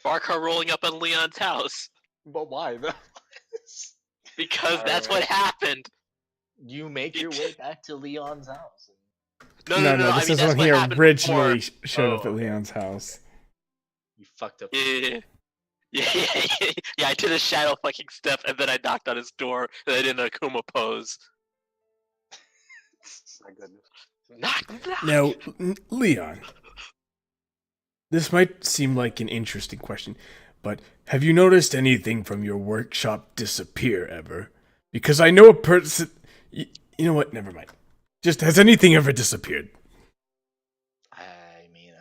Barcar rolling up on Leon's house. But why? Because that's what happened. You make your way back to Leon's house. No, This is that's when he what happened originally before. showed up at okay. Leon's house. You fucked up. Yeah, I did a shadow fucking step, and then I knocked on his door, and I did an Akuma pose. My goodness. Knock. Now, Leon, this might seem like an interesting question, but have you noticed anything from your workshop disappear ever? Because I know a person... You know what? Never mind. Just, has anything ever disappeared? I mean,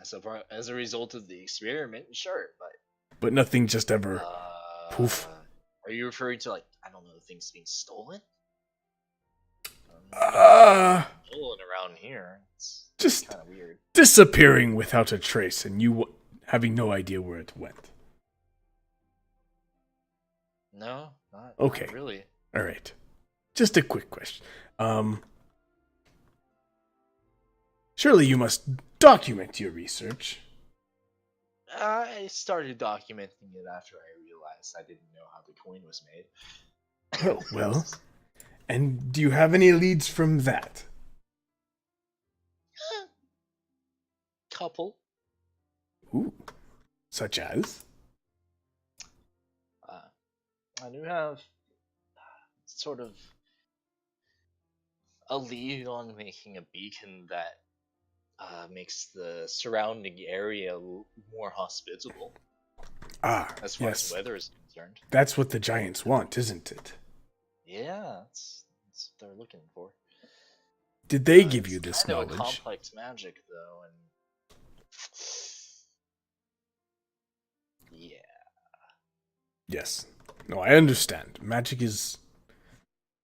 as a result of the experiment, sure, But nothing just but ever... poof. Are you referring to, like, I don't know, things being stolen? Stolen around here. It's Just kind of weird. disappearing without a trace, and you having no idea where it went. No, not Okay. not really. All right. Just a quick question. Surely you must document your research. I started documenting it after I realized I didn't know how the coin was made. Oh, well. And do you have any leads from that? Couple. Ooh. Such as? I do have sort of a lead on making a beacon that makes the surrounding area more hospitable Ah, as far yes. as weather is concerned. That's what the giants want, isn't it? Yeah, that's what they're looking for. Did they give you It's this kind of a knowledge? complex magic, though, and yeah. Yes. No, I understand. Magic is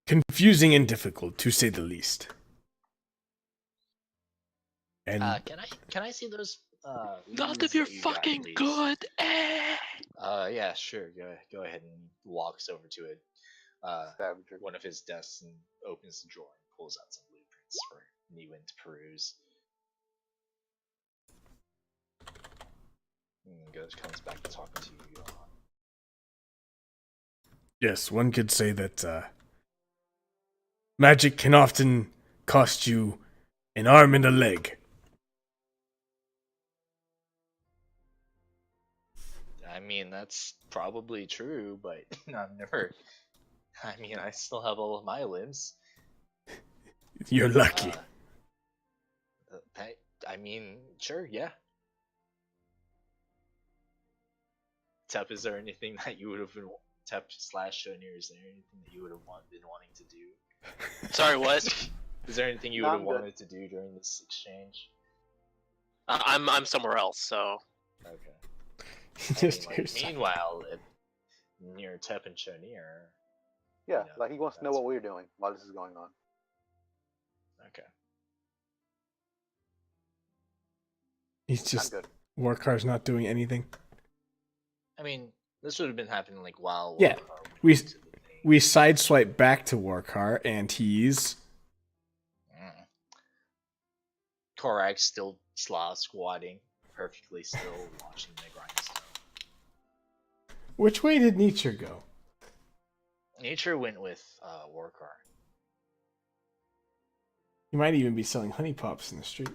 confusing and difficult, to say the least. And Can I see those? Not leads if you're that you got, fucking please? good. Yeah, sure. Go ahead and walks over to it. Savagery. One of his desks and opens the drawer and pulls out some blueprints for Niwen to peruse. And comes back to talking to you. yes, one could say that magic can often cost you an arm and a leg. I mean, that's probably true, but I've never. I mean, I still have all of my limbs. You're lucky. I mean, sure, yeah. Tep, is there anything that you would have been Tep / Shonir? Is there anything that you would have been wanting to do? Sorry, what? Is there anything you No, would have I'm good. wanted to do during this exchange? I'm somewhere else, so Okay. Just I mean, here's- meanwhile, near Tep and Shonir. Yeah, know, like he wants to know that's- what we're doing while this is going on. Okay. He's I'm just good. Warcar's not doing anything. I mean, this would have been happening like while. Yeah, Warcar we- went to the thing. We sideswipe back to Warcar, and he's Korak's still squatting, perfectly still, watching the grindstone. Which way did Nietzsche go? Nature went with Warcar. He might even be selling honey pops in the street.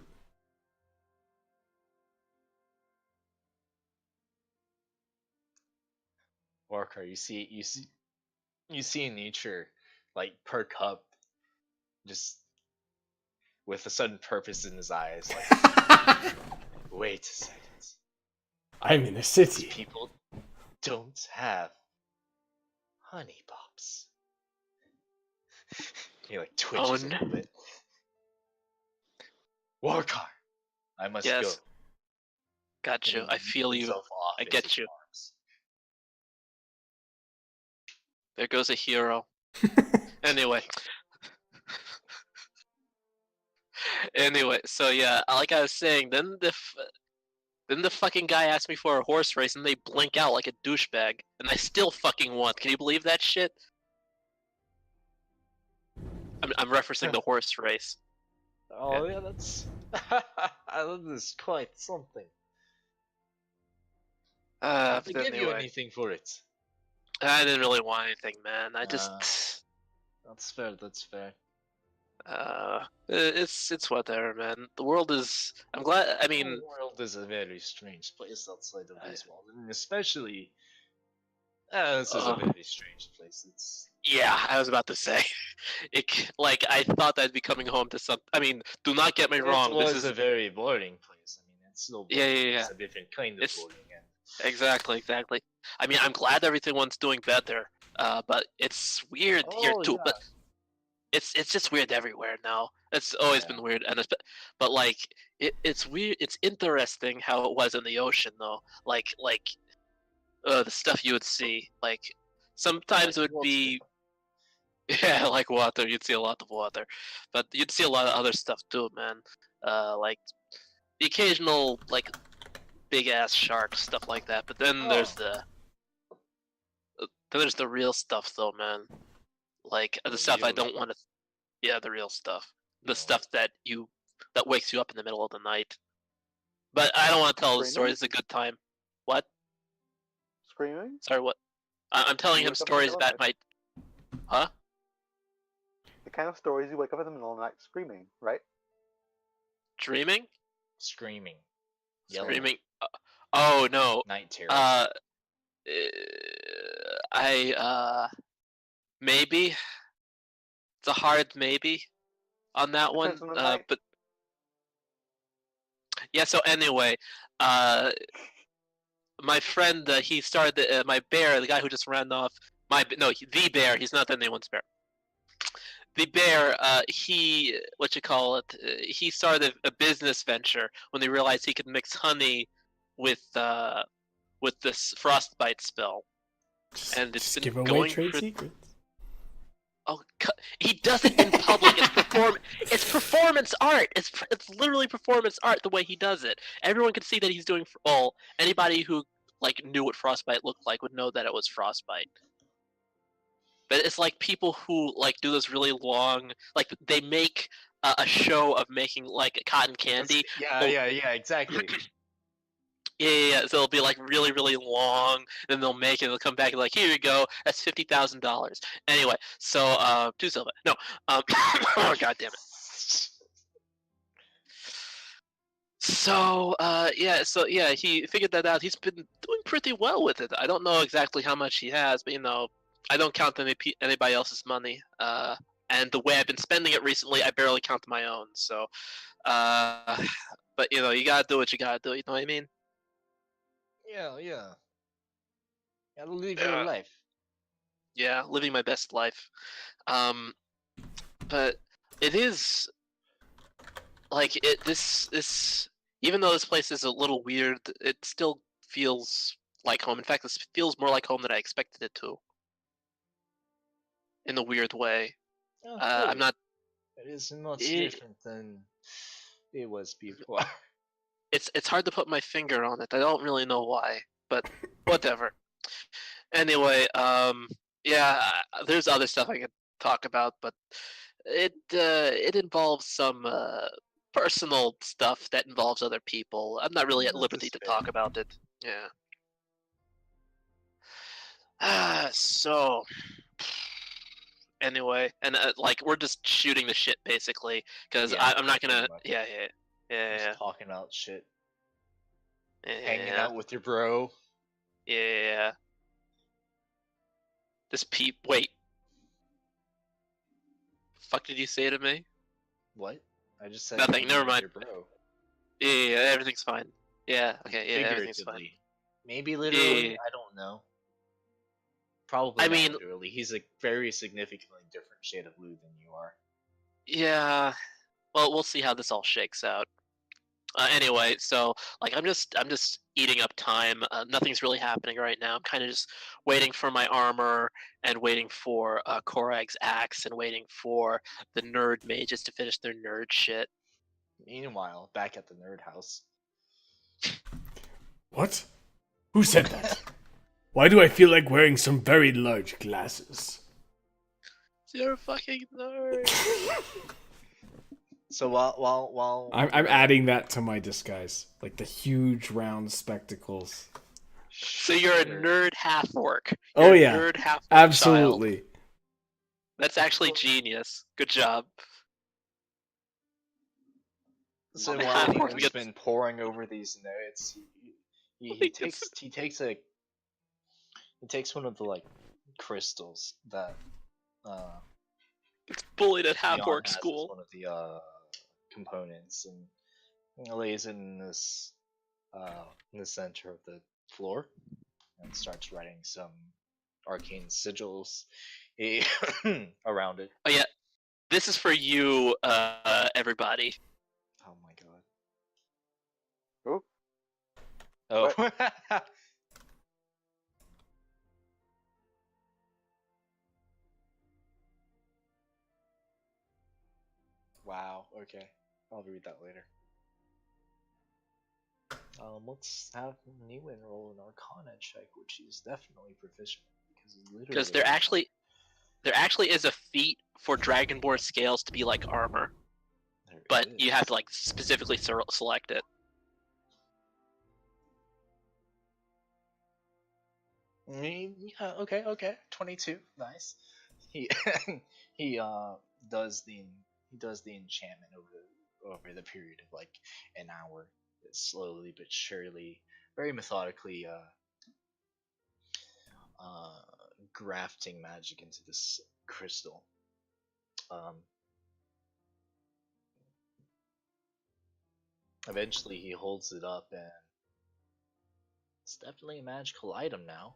Walker, you see nature like perk up, just with a sudden purpose in his eyes. Like, wait a second. I'm in a These city. people don't have honey pops. He like twitches a little bit. Warcar, I must go. Yes. Got And you. he I feel yeets you. himself off I into get the you. arms. There goes a hero. Anyway. Anyway, so yeah, like I was saying, then the fucking guy asked me for a horse race, and they blink out like a douchebag, and I still fucking won. Can you believe that shit? I'm referencing the horse race. Oh yeah, that's that is quite something. Did they But give you anyway, anything for it? I didn't really want anything, man. I just, That's fair. That's fair. it's whatever, man. The world is. I'm glad. I mean, The world is a very strange place outside of this world, and especially this is a very strange place. It's yeah, I was about to say, like I thought I'd be coming home to some. I mean, do not get me wrong. It This was is a very boring place. I mean, it's still boring. yeah. It's a different kind of It's boring. exactly. I mean, I'm glad everyone's doing better. But it's weird here too. Yeah. But it's just weird everywhere now. It's always been weird, and but like it's weird. It's interesting how it was in the ocean though. Like the stuff you would see. Like sometimes it would be yeah, like water. You'd see a lot of water, but you'd see a lot of other stuff too, man. Like the occasional like big ass shark stuff like that. But then there's the real stuff though, man. Like the stuff I don't want to. Yeah, the real stuff. The stuff that wakes you up in the middle of the night. But I don't want to tell the story. It's a good time. What? Screaming? Sorry, what? I'm telling You him wake up in the stories middle of about the my. Huh? The kind of stories you wake up in the middle of the night screaming, right? Dreaming? Screaming, yelling, Screaming. Oh no. night terrors. Maybe. It's a hard maybe on that one. Depends on the night. But yeah. So anyway, my friend, he started my bear, the guy who just ran off. The bear. He's not anyone's bear. The bear, he he started a business venture when he realized he could mix honey with this frostbite spell, and it's Just been give away going trade secrets. Oh, he does it in public. It's performance art. It's literally performance art the way he does it. Everyone can see that he's doing. Well, anybody who like knew what frostbite looked like would know that it was frostbite. But it's like people who like do this really long, like they make a show of making like cotton candy. Yeah, exactly. Yeah. So it'll be like really, really long. Then they'll make it. They'll come back and like, here you go. That's $50,000. Anyway, so 2 silver. No. Oh god damn it. So he figured that out. He's been doing pretty well with it. I don't know exactly how much he has, but I don't count anybody else's money. And the way I've been spending it recently, I barely count my own. So, but you gotta do what you gotta do. You know what I mean? Yeah. Gotta live your life. Yeah, living my best life. But it is like this. Even though this place is a little weird, it still feels like home. In fact, this feels more like home than I expected it to. In a weird way. Oh, I'm not. It is much different than it was before. It's hard to put my finger on it. I don't really know why, but whatever. Anyway, there's other stuff I could talk about, but it involves some personal stuff that involves other people. I'm not really at liberty to talk about it. Yeah. So anyway, and like we're just shooting the shit basically, because Yeah, I'm not gonna. pretty much. Yeah. Just talking out shit, Yeah. hanging out with your bro. Yeah. This peep. Wait. Fuck did you say to me? What? I just said Nothing, hanging never out with mind. your bro. Yeah, everything's fine. Yeah. Okay. Yeah. Everything's fine. Figuratively. Maybe literally. Yeah. I don't know. Probably I not mean- literally. He's a very significantly different shade of blue than you are. Yeah. Well, we'll see how this all shakes out. Anyway, so like I'm just eating up time. Nothing's really happening right now. I'm kind of just waiting for my armor and waiting for Korag's axe and waiting for the nerd mages to finish their nerd shit. Meanwhile, back at the nerd house. What? Who said that? Why do I feel like wearing some very large glasses? You're a fucking nerd. So while I'm adding that to my disguise. Like the huge round spectacles. So you're a nerd half orc. Oh, yeah. Nerd half orc. Absolutely. That's actually genius. Good job. So Well, while half orc Newman's gets- been poring over these notes, he takes one of the like crystals that It's bullied at half Leon orc has as school. one of the components, and lays it in the center of the floor, and starts writing some arcane sigils around it. Oh yeah, this is for you, everybody. Oh my god. Oh. Wow, okay. I'll read that later. Let's have Newen roll an Arcana check, which he's definitely proficient because he's literally. Because there actually is a feat for Dragonborn scales to be like armor, There but is. you have to like specifically select it. Yeah, okay. 22, nice. He he does the enchantment over the period of like an hour, slowly but surely, very methodically grafting magic into this crystal. Eventually he holds it up, and it's definitely a magical item now.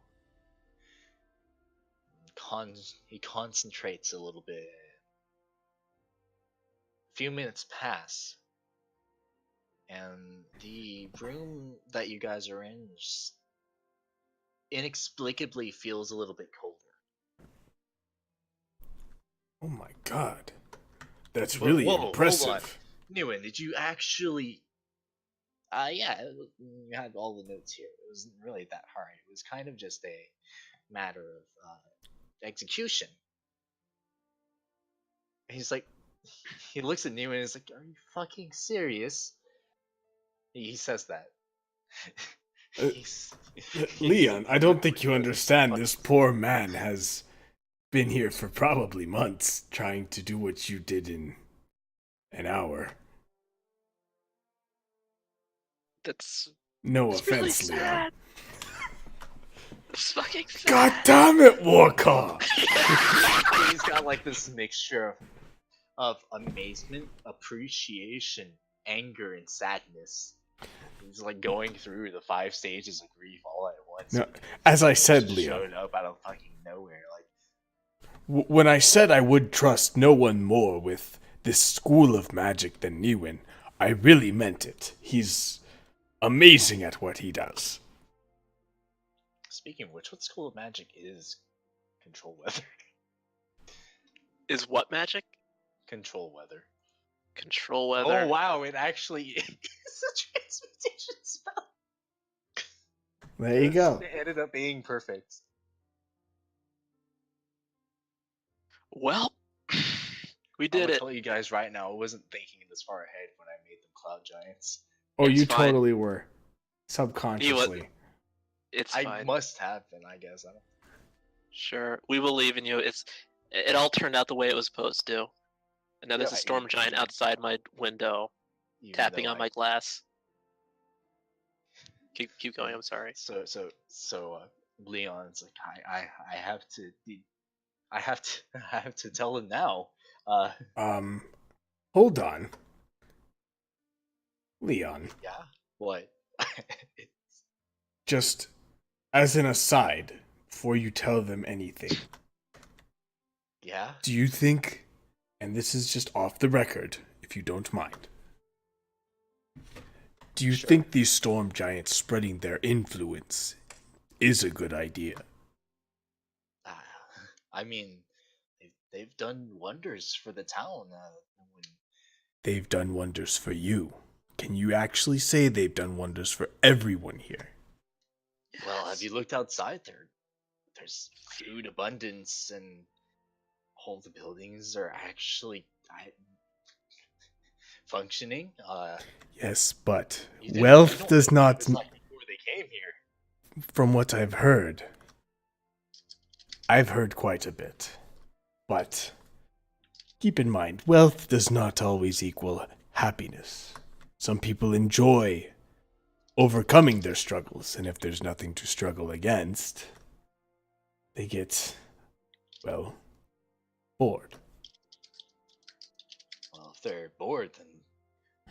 He concentrates a little bit. A few minutes pass, and the room that you guys are in just inexplicably feels a little bit colder. Oh my god. That's really Whoa, hold on. impressive. Newen, did you actually? Yeah, you had all the notes here. It wasn't really that hard. It was kind of just a matter of execution. He's like, he looks at Newen and is like, "Are you fucking serious?" He says that. Leon, I don't think you understand. This poor man has been here for probably months trying to do what you did in an hour. That's No it's really offense, Leon. sad. It's fucking sad. God damn it, Warcaw! He's got like this mixture of amazement, appreciation, anger, and sadness. He's like going through the 5 stages of grief all at once. No, as I said, Just Leon, showed up out of fucking nowhere. Like, when I said I would trust no one more with this school of magic than Newen, I really meant it. He's amazing at what he does. speaking of which, what school of magic is control weather? Is what magic? Control weather. Control weather. Oh wow, it actually is a transmutation spell. There you go. It ended up being perfect. Well, we I'm did gonna it. tell you guys right now, I wasn't thinking this far ahead when I made them cloud giants. Oh, It's you fine. totally were. Subconsciously. It's I fine. must have been, I guess. I don't... Sure, we believe in you. It's It all turned out the way it was supposed to. And now there's a Yeah, storm giant outside my window, even tapping though on my glass. Keep going. I'm sorry. So Leon's like, I have to, I have to, I have to tell him now. Hold on. Leon, Yeah. What? just as an aside, before you tell them anything, Yeah. do you think, and this is just off the record, if you don't mind, do you Sure. think these storm giants spreading their influence is a good idea? I mean, they've done wonders for the town. When, They've done wonders for you. Can you actually say they've done wonders for everyone here? well, have you looked outside? There's food abundance, and all the buildings are actually functioning. Yes, but You didn't- you wealth don't does know what not, it was like before they came here. from what I've heard quite a bit. But keep in mind, wealth does not always equal happiness. Some people enjoy overcoming their struggles, and if there's nothing to struggle against, they get, well, bored. Well, if they're bored, then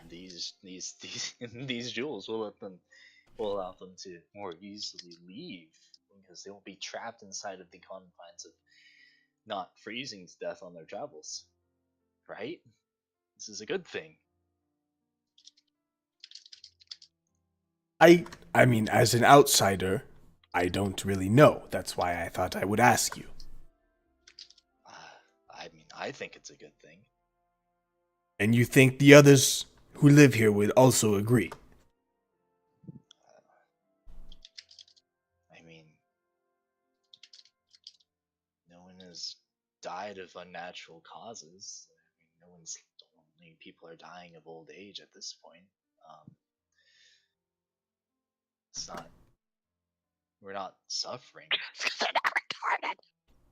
these these jewels will allow them to more easily leave because they won't be trapped inside of the confines of not freezing to death on their travels. Right? This is a good thing. I mean, as an outsider, I don't really know. That's why I thought I would ask you. I mean, I think it's a good thing. And you think the others who live here would also agree? I mean, no one has died of unnatural causes. I mean, no one's only people are dying of old age at this point. It's not. We're not suffering. They're not retarded.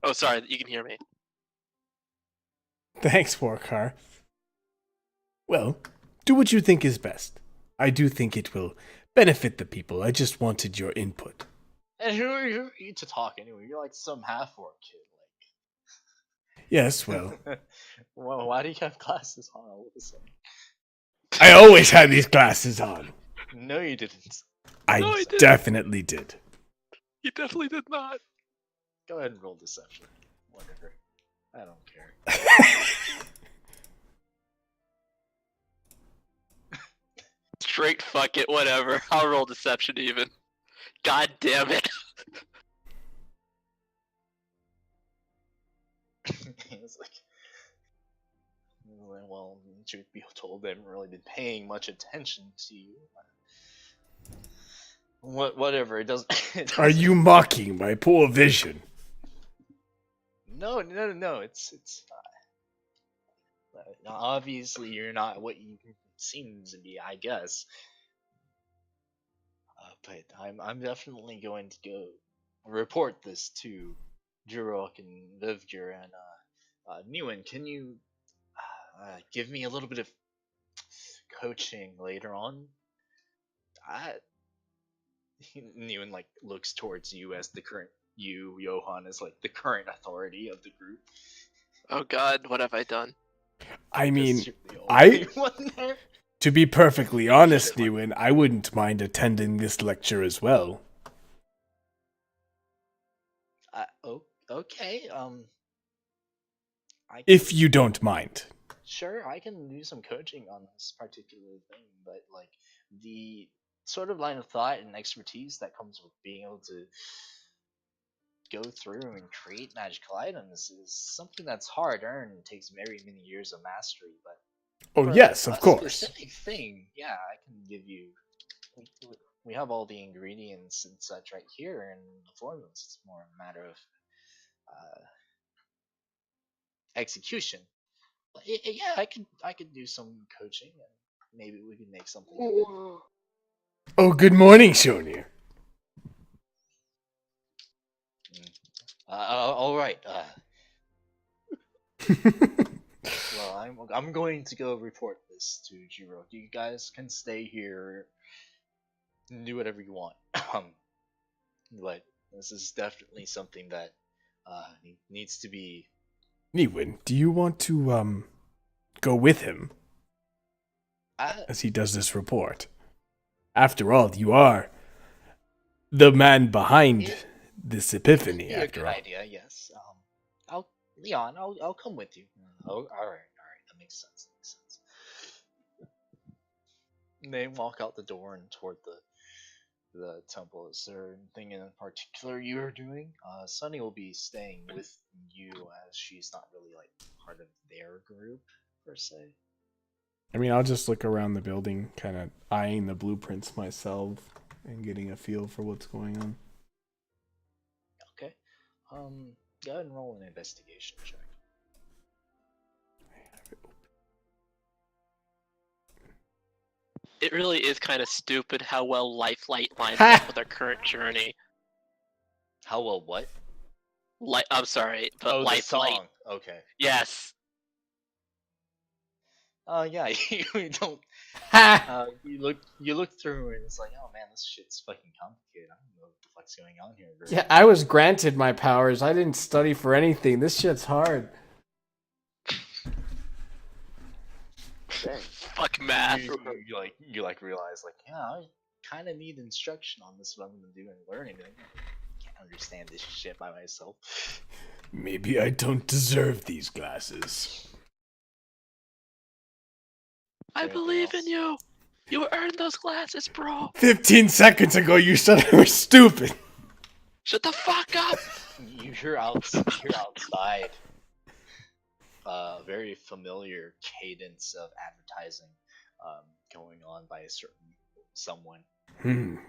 Oh, sorry. You can hear me. Thanks, Warkar. Well, do what you think is best. I do think it will benefit the people. I just wanted your input. And who are you to talk anyway? You're like some half-orc kid. Yes, well, Well, why do you have glasses on all of a sudden? I always had these glasses on. No, you didn't. I No, I didn't. definitely did. You definitely did not. Go ahead and roll deception. Whatever. I don't care. Straight fuck it. Whatever. I'll roll deception even. God damn it. It's like, well, truth be told, they haven't really been paying much attention to you. Whatever. It doesn't. Are you mocking my poor vision? No. It's obviously you're not what you seem to be, I guess. But I'm definitely going to go report this to Jurok and Vivgir and Newen. Can you give me a little bit of coaching later on? Newen like looks towards you as the current Johan, is like the current authority of the group. Oh God, what have I done? I mean, Because you're the only one there. to be perfectly honest, Ewan, I wouldn't mind attending this lecture as well. Okay. If you don't mind. Sure, I can do some coaching on this particular thing, but like the sort of line of thought and expertise that comes with being able to go through and create magical items is something that's hard earned and takes very many years of mastery. But Oh, for yes, a of course. specific thing, yeah, I can give you. We have all the ingredients and such right here and the formulas. It's more a matter of execution. But yeah, I could do some coaching and maybe we can make something of it. Oh, good morning, Shonir. All right. Well, I'm going to go report this to Jiro. You guys can stay here and do whatever you want. But this is definitely something that needs to be. Niwin, do you want to go with him I, as he does this report? After all, you are the man behind It- this epiphany, be a after good all. idea, yes. I'll come with you. Oh, all right, that makes sense. And they walk out the door and toward the temple. Is there anything in particular you are doing? Sunny will be staying with you as she's not really like part of their group per se. I mean, I'll just look around the building, kind of eyeing the blueprints myself and getting a feel for what's going on. Okay. Go ahead and roll an investigation check. It really is kind of stupid how well Lifelight lines up with our current journey. How well what? I'm sorry, but Oh, the Lifelight. song. Okay. Yes. Yeah, you don't. You look through and it's like, oh man, this shit's fucking complicated. I don't know what the fuck's going on here. Girl. Yeah, I was granted my powers. I didn't study for anything. This shit's hard. Dang. Fuck math. You like realize like, yeah, I kind of need instruction on this. What I'm gonna do and learning. I can't understand this shit by myself. Maybe I don't deserve these glasses. I Anything believe in else? you. You earned those glasses, bro. 15 seconds ago, you said I was stupid. Shut the fuck up. You hear outside a very familiar cadence of advertising going on by a certain someone.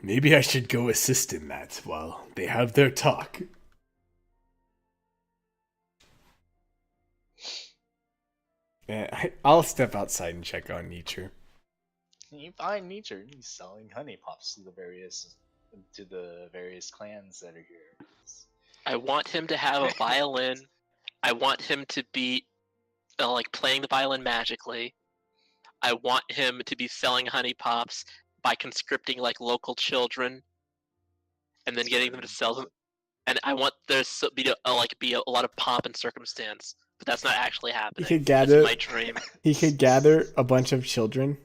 Maybe I should go assist in that while they have their talk. I'll step outside and check on nature. You find Nietzsche. He's selling honey pops to the various clans that are here. I want him to have a violin. I want him to be like playing the violin magically. I want him to be selling honey pops by conscripting like local children, and then getting them to sell them. And I want there to be a lot of pomp and circumstance, but that's not actually happening. could gather- That's my dream. He could gather a bunch of children,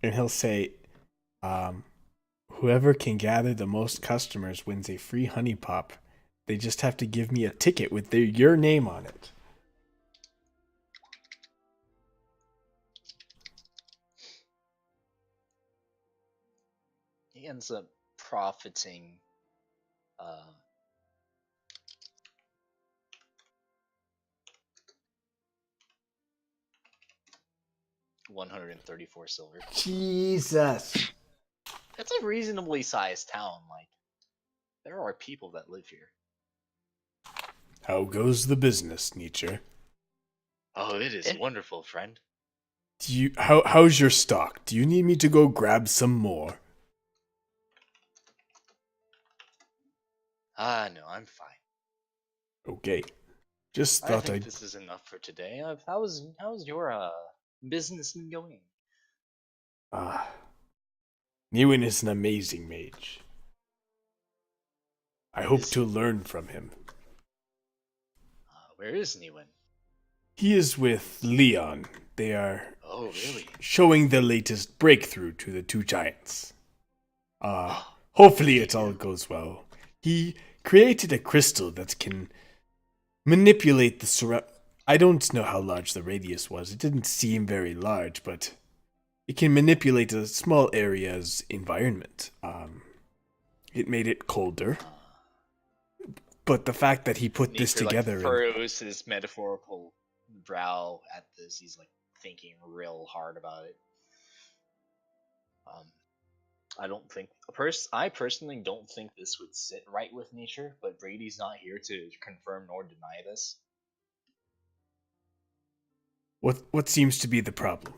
and he'll say, whoever can gather the most customers wins a free honey pop. They just have to give me a ticket with your name on it. He ends up profiting $134 silver. Jesus. It's a reasonably sized town. Like, there are people that live here. How goes the business, Nietzsche? Oh, it is wonderful, friend. How's your stock? Do you need me to go grab some more? No, I'm fine. Okay. Just I thought think I'd... this is enough for today. How's your business been going? Niwin is an amazing mage. I hope to learn from him. Where is Niwen? He is with Leon. They are Oh, really? showing the latest breakthrough to the two giants. Hopefully it all goes well. He created a crystal that can manipulate the surround... I don't know how large the radius was. It didn't seem very large, but it can manipulate a small area's environment. It made it colder. But the fact that he put this together... furrows his metaphorical brow at this. He's like thinking real hard about it. I don't think I personally don't think this would sit right with nature, but Brady's not here to confirm nor deny this. What seems to be the problem?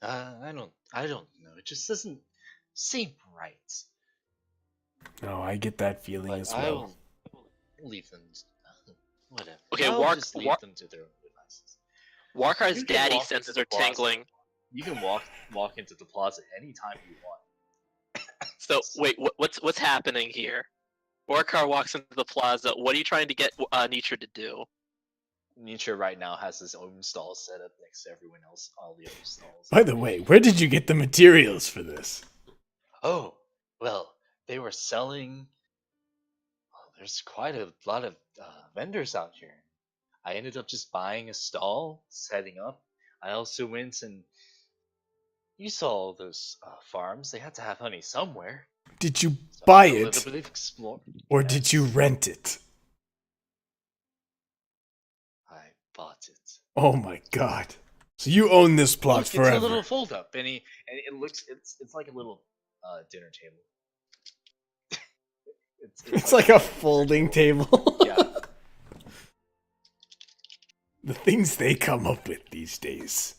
I don't know. It just doesn't seem right. No, I get that feeling But as well. leave them. Whatever. Okay, I'll just leave them to their own devices. Warkar's You can daddy walk senses into are the plaza. tingling. You can walk into the plaza anytime you want. So wait, what's happening here? Warkar walks into the plaza. What are you trying to get Nietzsche to do? Nietzsche right now has his own stall set up next to everyone else, all the other stalls. By the way, where did you get the materials for this? Oh, well, they were selling. Well, there's quite a lot of vendors out here. I ended up just buying a stall, setting up. I also went and you saw all those farms. They had to have honey somewhere. Did you So buy a it, little bit of explore. or did you Yes, rent it? I bought it. Oh my god. So you own this plot Look, forever. it's a little fold up, and it looks it's like a little dinner table. It's like a folding table. Yeah. The things they come up with these days.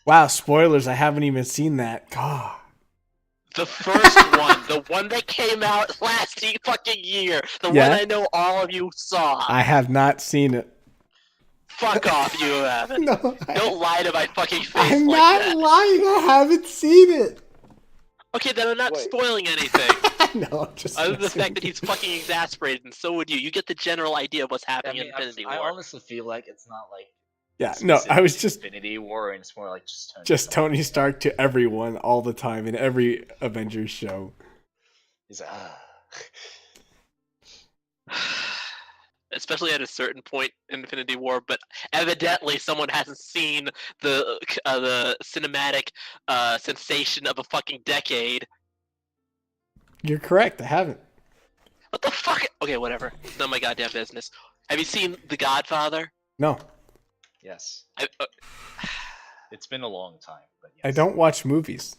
Wow, spoilers, I haven't even seen that. God. The first one, the one that came out last fucking year, the Yeah? one I know all of you saw. I have not seen it. Fuck off, you haven't. No, Don't lie to my fucking face I'm like not that. lying, I haven't seen it. Okay, then I'm not Wait. spoiling anything. No, I'm just Other than the messing fact that with he's fucking exasperated, and so would you. You get the general idea of what's I happening mean, in Infinity I War. honestly feel like it's not like Yeah, no, I was specific just Infinity War, and it's more like just Tony Stark to everyone all the time in every Avengers show. He's like, Especially at a certain point in Infinity War, but evidently someone hasn't seen the cinematic sensation of a fucking decade. You're correct, I haven't. What the fuck? Okay, whatever. None of my goddamn business. Have you seen The Godfather? No, yes. I, It's been a long time, but yes. I don't watch movies.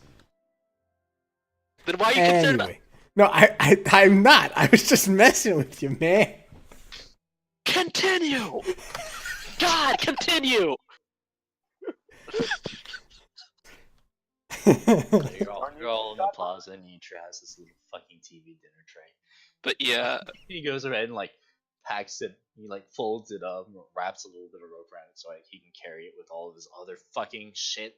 then why are you concerned about? Anyway. No, I'm not. I was just messing with you, man. Continue. God, continue. You're all in the plaza, and Nietzsche has this little fucking TV dinner tray. But yeah, He goes around and like packs it. He like folds it up, and wraps a little bit of rope around it so he can carry it with all of his other fucking shit.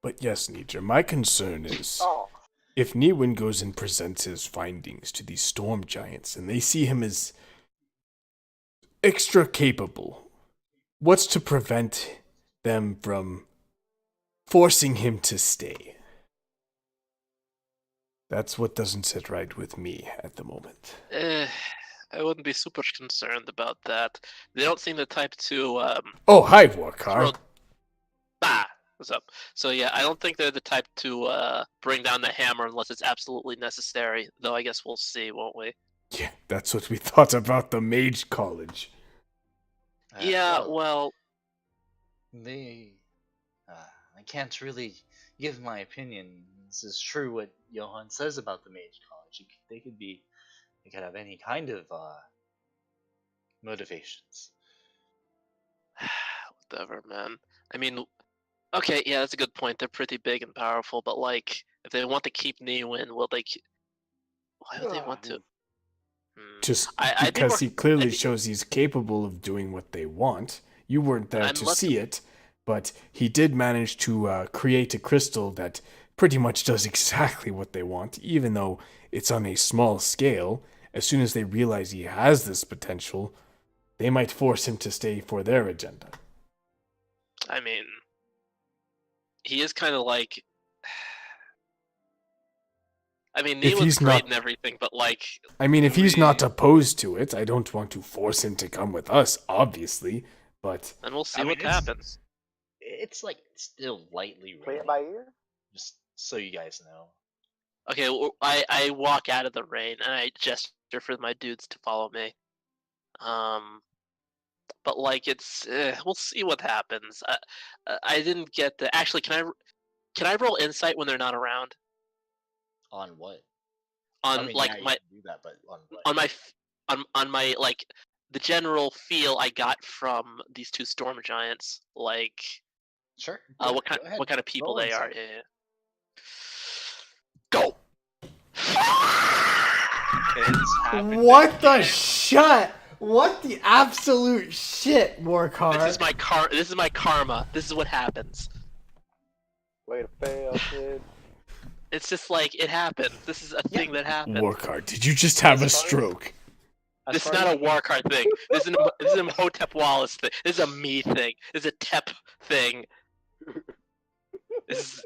But yes, Nietzsche, my concern is Oh, if Niwen goes and presents his findings to these storm giants and they see him as extra capable, what's to prevent them from forcing him to stay? That's what doesn't sit right with me at the moment. I wouldn't be super concerned about that. They don't seem the type to Oh, hi, Warkar. what's up? So yeah, I don't think they're the type to bring down the hammer unless it's absolutely necessary. Though I guess we'll see, won't we? Yeah, that's what we thought about the Mage College. Yeah, well, they. I can't really give my opinion. This is true what Johan says about the Mage College. They could have any kind of motivations. whatever, man. I mean, okay, yeah, that's a good point. They're pretty big and powerful, but like, if they want to keep Niwen, will they? Why would they want to? Just I'd be because more- he clearly I'd be- shows he's capable of doing what they want. You weren't there I'm to less- see it, but he did manage to create a crystal that pretty much does exactly what they want, even though it's on a small scale. As soon as they realize he has this potential, they might force him to stay for their agenda. I mean, he is kind of like. I mean, If Niwen's he's great not- and everything, but like, I mean, if he's We- not opposed to it, I don't want to force him to come with us, obviously, but then we'll see I mean, what it's- happens. It's like still lightly play raining. it by ear. Just so you guys know. Okay, well, I walk out of the rain and I gesture for my dudes to follow me. But like it's we'll see what happens. I didn't get the actually. Can I roll insight when they're not around? On what? On I mean, like yeah, you my can do that, but on what? on my on my like the general feel I got from these two storm giants. Like Sure. what go ahead. kind of people Roll they are. insight. Yeah. Go. happened. What the again. shit? What the absolute shit, Warcar? This is my karma. This is what happens. Way to fail, kid. It's just like it happened. This is a thing that happened. Warcard, did you just have a As far as- stroke? As This is far not as a war card thing. This is a Hotep Wallace thing. This is a me thing. This is a Tep thing. This is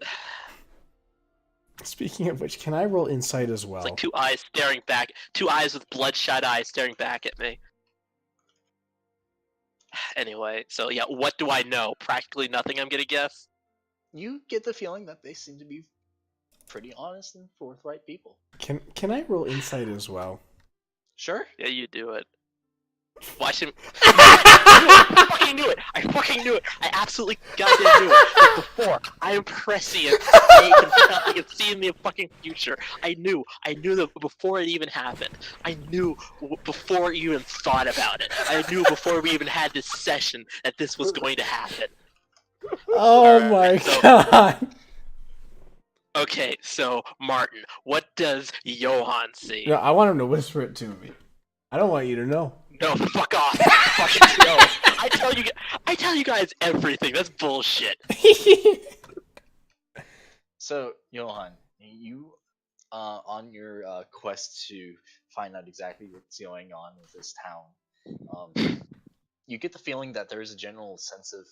Speaking of which, can I roll insight as well? it's like two eyes staring back. Two eyes with bloodshot eyes staring back at me. Anyway, so yeah, what do I know? Practically nothing, I'm gonna guess. you get the feeling that they seem to be pretty honest and forthright people. Can I roll insight as well? Sure. Yeah, you do it. Watch him. I fucking knew it. I fucking knew it. I absolutely goddamn knew it. Like before, I am prescient. I can see in the fucking future. I knew that before it even happened. I knew before you even thought about it. I knew before we even had this session that this was going to happen. Oh my so- god! Okay, so Martin, what does Johan see? No, I want him to whisper it to me. I don't want you to know. No, fuck off. Fucking no. I tell you guys everything. That's bullshit. So, Johan, you on your quest to find out exactly what's going on with this town, you get the feeling that there's a general sense of,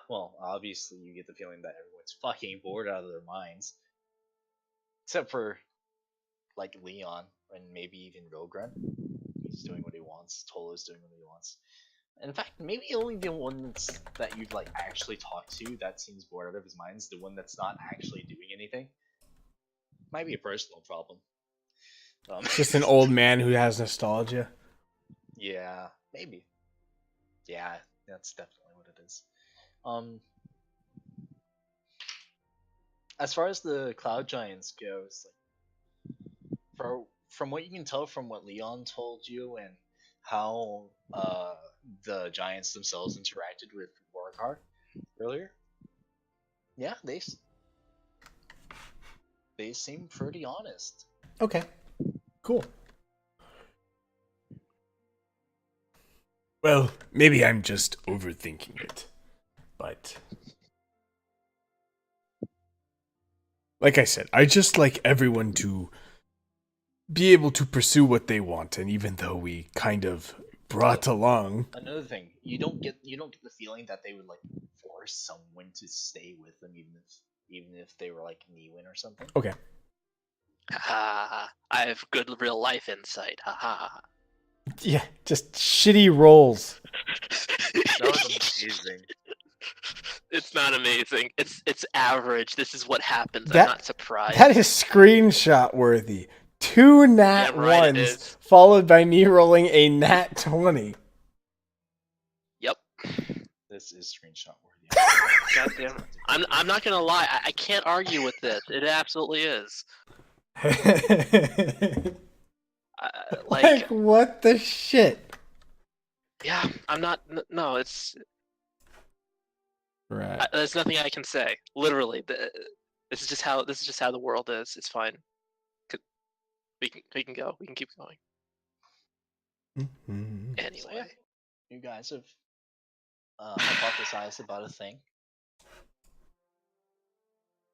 well, obviously you get the feeling that everyone's fucking bored out of their minds, except for like Leon and maybe even Rogren. He's doing what he wants. Tolo's doing what he wants. In fact, maybe only the one that you'd like actually talk to that seems bored out of his mind is the one that's not actually doing anything. Might be a personal problem. Just an old man who has nostalgia. Yeah, maybe. Yeah, that's definitely what it is. As far as the Cloud Giants goes, like, from what you can tell from what Leon told you and how the Giants themselves interacted with Warcard earlier, yeah, they seem pretty honest. Okay. Cool. Well, maybe I'm just overthinking it. But like I said, I just like everyone to be able to pursue what they want, and even though we kind of brought along Another thing, you don't get the feeling that they would like force someone to stay with them, even if they were like Niwin or something. Okay. Ha! I have good real life insight. Ha ha. Yeah, just shitty rolls. That was amazing. It's not amazing. It's average. This is what happens. That- I'm not surprised. That is screenshot worthy. 2 nat Damn right it ones is. followed by me rolling a nat 20. Yep. This is screenshot worthy. Goddamn. I'm not gonna lie. I can't argue with this. It absolutely is. Like, what the shit? Yeah. I'm not. No. It's. Right. There's nothing I can say. Literally. This is just how the world is. It's fine. We can go. We can keep going. Mhm. So, yeah, Anyway. you guys have hypothesized about a thing.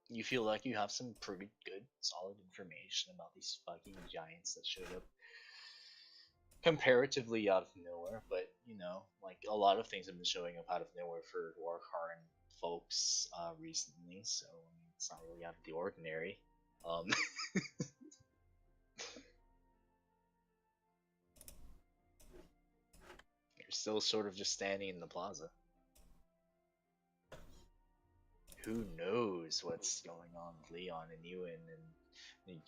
You feel like you have some pretty good, solid information about these fucking giants that showed up comparatively out of nowhere, but you know, like a lot of things have been showing up out of nowhere for Warcar and folks recently, so I mean, it's not really out of the ordinary. You're still sort of just standing in the plaza. Who knows what's going on with Leon and Ewan and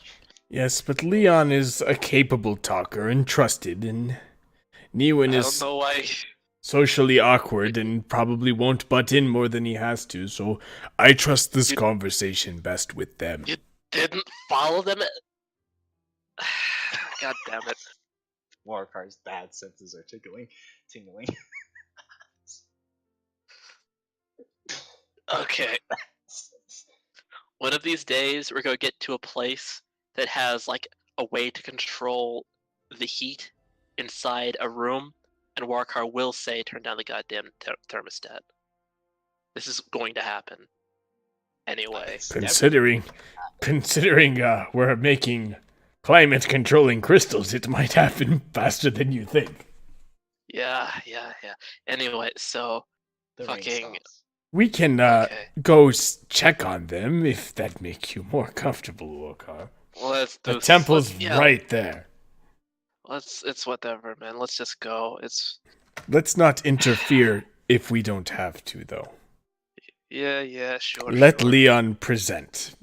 yes, but Leon is a capable talker and trusted, and Niwin I is don't know why. socially awkward and probably won't butt in more than he has to, so I trust this You- conversation best with them. You didn't follow them. God damn it. Warcar's bad senses are tingling. Okay. One of these days, we're gonna get to a place that has like a way to control the heat inside a room, and Warkar will say, "Turn down the goddamn thermostat." This is going to happen anyway. It's Considering we're making climate controlling crystals, it might happen faster than you think. Yeah. Anyway, so the ring fucking stops. We can okay. go check on them if that makes you more comfortable, Lokar. The temple's right there. It's whatever, man. Let's just go. Let's not interfere if we don't have to, though. Yeah, sure. Let sure. Leon present.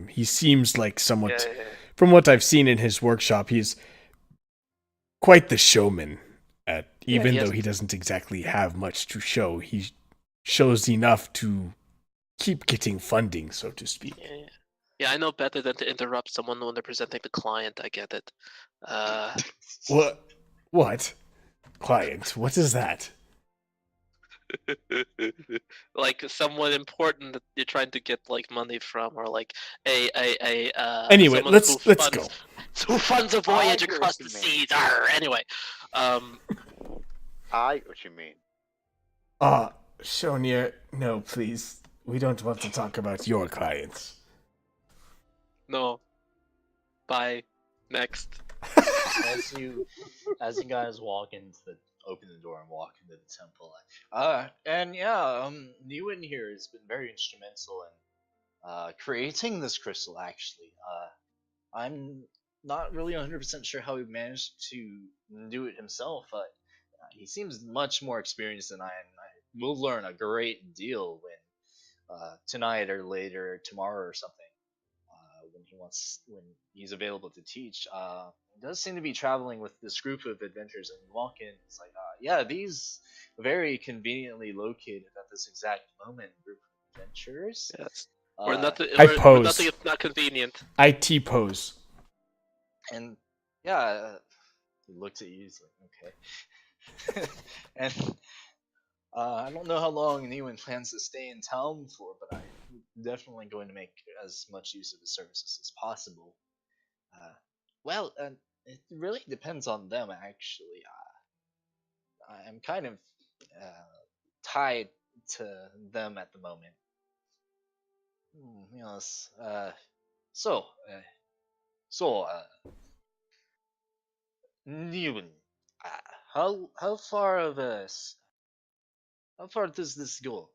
He seems like somewhat, Yeah. from what I've seen in his workshop, he's quite the showman. Even though he doesn't exactly have much to show, he shows enough to keep getting funding, so to speak. Yeah, I know better than to interrupt someone when they're presenting the client. I get it. What? Client? What is that? Like someone important that you're trying to get like money from, or like Anyway, someone let's go. Who funds a voyage hear across what the you mean. seas? Arr, anyway, I get what you mean. Shonir, no, please. We don't want to talk about your clients. no. Bye. Next. as you guys open the door and walk into the temple. Newen here has been very instrumental in creating this crystal. Actually, I'm not really 100% sure how he managed to do it himself, but he seems much more experienced than I am. We'll learn a great deal when tonight or later, or tomorrow or something. When he's available to teach. He does seem to be traveling with this group of adventurers, and you walk in, it's like, these very conveniently located at this exact moment group of adventurers. Yes. Uh, I pose. Nothing if not convenient. I T-pose. and he looks at you. He's like, okay. And I don't know how long anyone plans to stay in town for, but I'm definitely going to make as much use of his services as possible. It really depends on them, actually. I'm kind of tied to them at the moment. Yes. So, uh, so, Newman, how far of us? How far does this go?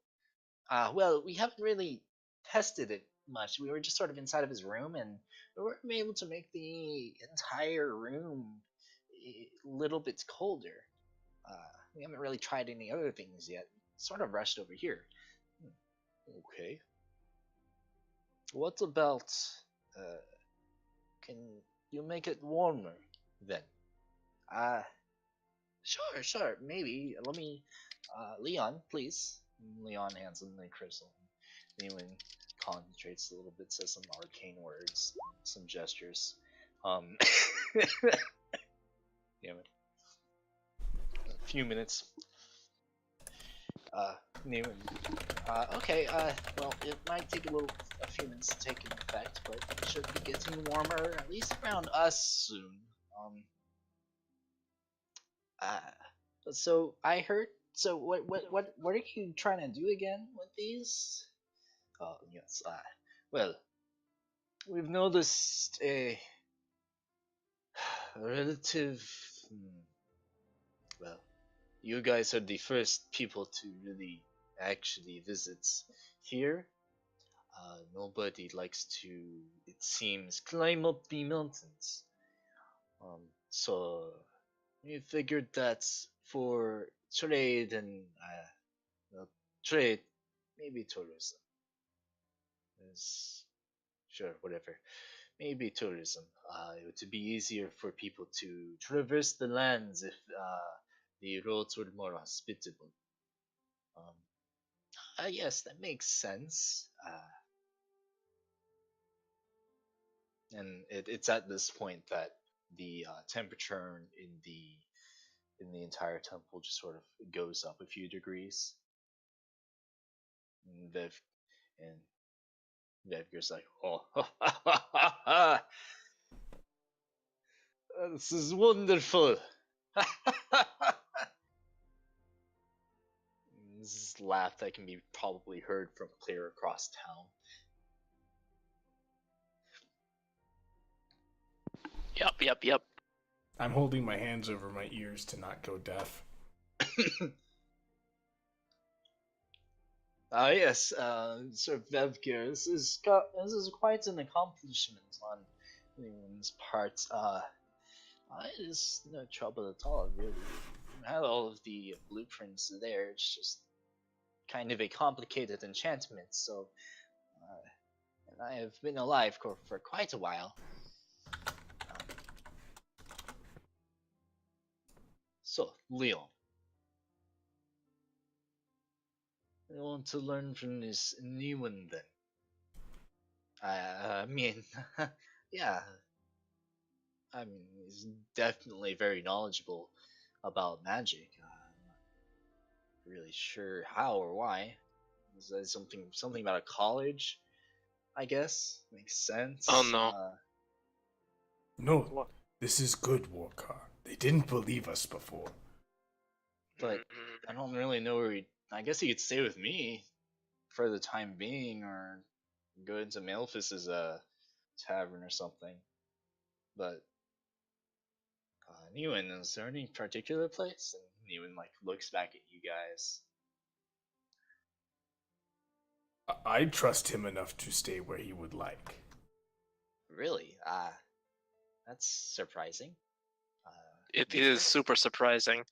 Well, we haven't really tested it much. We were just sort of inside of his room, and we weren't able to make the entire room a little bit colder. We haven't really tried any other things yet. Sort of rushed over here. Okay. What about? Uh, can you make it warmer then? Uh, sure, maybe. Let me. Leon, please. Leon hands him the crystal. Leon concentrates a little bit, says some arcane words, some gestures. Damn it. A few minutes. Newman. Okay, well, it might take a few minutes to take effect, but it should be getting warmer, at least around us soon. So I heard. So what are you trying to do again with these? Oh yes. Well, we've noticed a relative. Well, you guys are the first people to really actually visit here. Nobody likes to, it seems, climb up the mountains. So we figured that for trade and trade, maybe tourism. Is sure, whatever. Maybe tourism. It would be easier for people to traverse the lands if the roads were more hospitable. Um, yes, that makes sense. And it's at this point that the temperature in the entire temple just sort of goes up a few degrees. And and Vevger's like, oh, This is wonderful. This is a laugh that can be probably heard from clear across town. Yep. I'm holding my hands over my ears to not go deaf. Yes, Sir Vevgir, this is quite an accomplishment on anyone's part. It is no trouble at all, really. I had all of the blueprints there. It's just kind of a complicated enchantment. So, and I have been alive for quite a while. So, Leon, I want to learn from this new one then. I mean, yeah. I mean, he's definitely very knowledgeable about magic. I'm not really sure how or why. Is that something about a college? I guess makes sense. Oh no. No, What? this is good, Warcar. They didn't believe us before. But I don't really know where he. I guess he could stay with me for the time being, or go into Malphus's tavern or something. But Newen, is there any particular place? And Newen like looks back at you guys. I trust him enough to stay where he would like. Really? That's surprising. It is super surprising.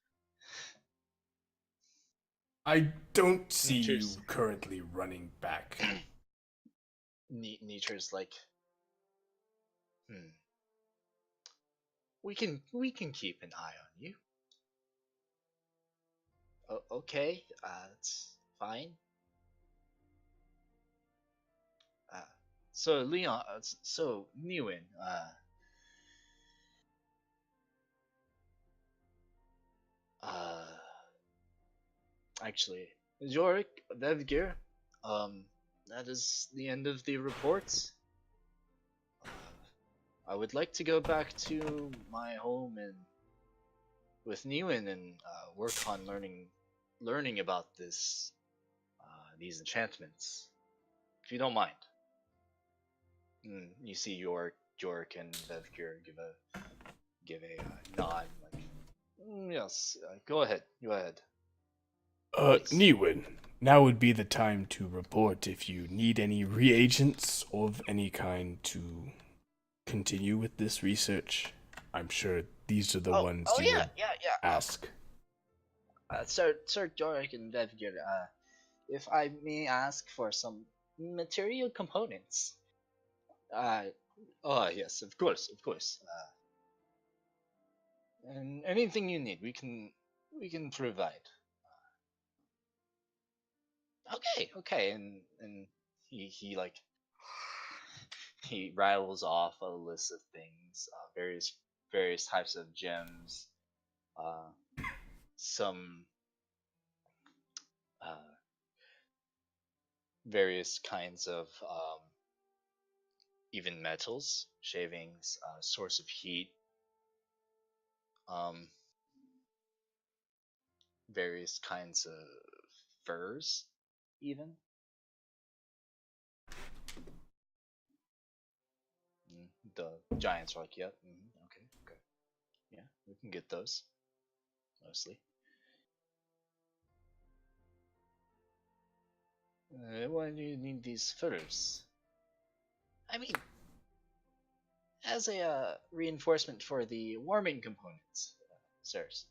I don't see you Cheers. currently running back. Nietzsche's like, we can keep an eye on you. Okay, that's fine. So Leon, so Newen, actually, Jorik, Vevgir, that is the end of the reports. I would like to go back to my home and with Newen and work on learning about these enchantments, if you don't mind. You see York and Vevgir give a nod, like, yes, go ahead. Please. Newin, now would be the time to report if you need any reagents of any kind to continue with this research. I'm sure these are the ones you would ask. Sir Jorik and Vevgir, if I may ask for some material components. Yes, of course. And anything you need, we can provide. Okay, and he like he rattles off a list of things, various types of gems, some various kinds of even metals, shavings, source of heat, various kinds of furs, even. The giants are like, yep, okay, yeah, we can get those, mostly. Why do you need these furs? I mean, as a reinforcement for the warming components, sirs.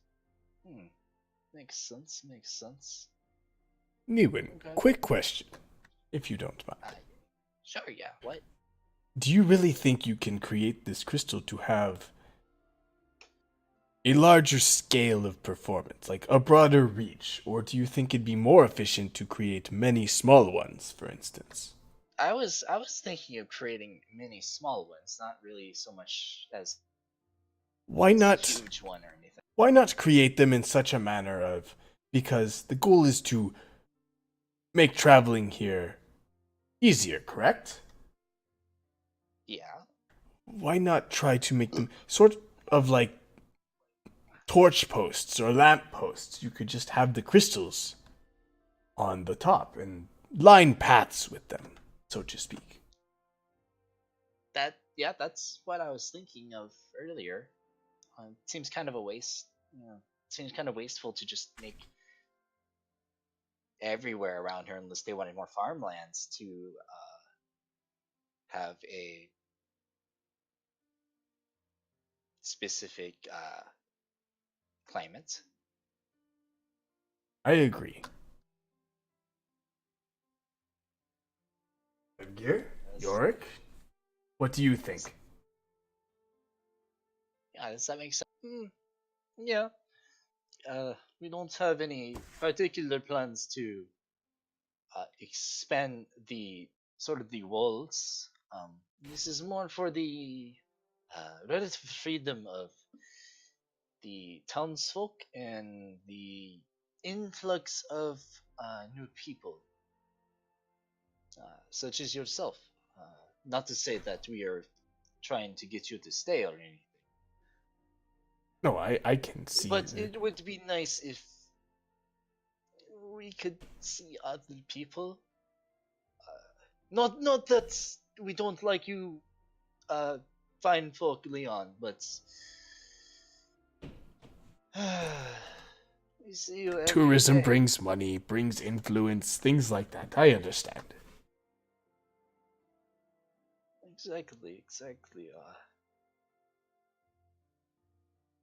Makes sense. Newin, Okay. quick question, if you don't mind. Sure, yeah, what? Do you really think you can create this crystal to have a larger scale of performance, like a broader reach, or do you think it'd be more efficient to create many small ones, for instance? I was thinking of creating many small ones, not really so much as Why a not? huge one or anything. Why not create them in such a manner of, because the goal is to make traveling here easier, correct? Yeah. Why not try to make them of like torch posts or lamp posts. You could just have the crystals on the top and line paths with them, so to speak. That's what I was thinking of earlier. Seems kind of a waste. Seems kind of wasteful to just make everywhere around here unless they wanted more farmlands to have a specific climate. I agree. Yorick, what do you think? Yeah, does that make sense? Yeah. We don't have any particular plans to expand the sort of the walls. This is more for the relative freedom of the townsfolk and the influx of new people, such as yourself. Not to say that we are trying to get you to stay or anything, No, I can see. but it would be nice if we could see other people. Not that we don't like you, fine folk, Leon, but we see you every Tourism day. brings money, brings influence, things like that. I understand. Exactly.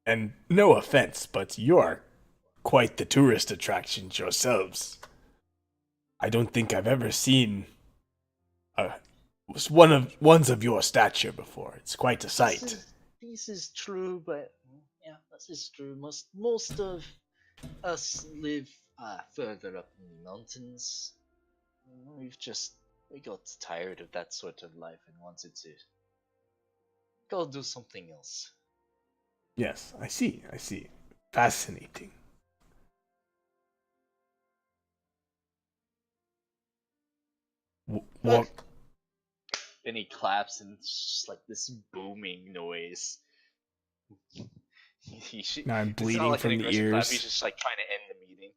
And no offense, but you're quite the tourist attractions yourselves. I don't think I've ever seen ones of your stature before. It's quite a sight. This is true, but yeah, this is true. Most of us live further up in the mountains. We got tired of that sort of life and wanted to go do something else. Yes, I see. Fascinating. What? Then he claps and it's just like this booming noise. Now I'm It's not bleeding like an from the aggressive clap, ears. he's just like trying to end the meeting.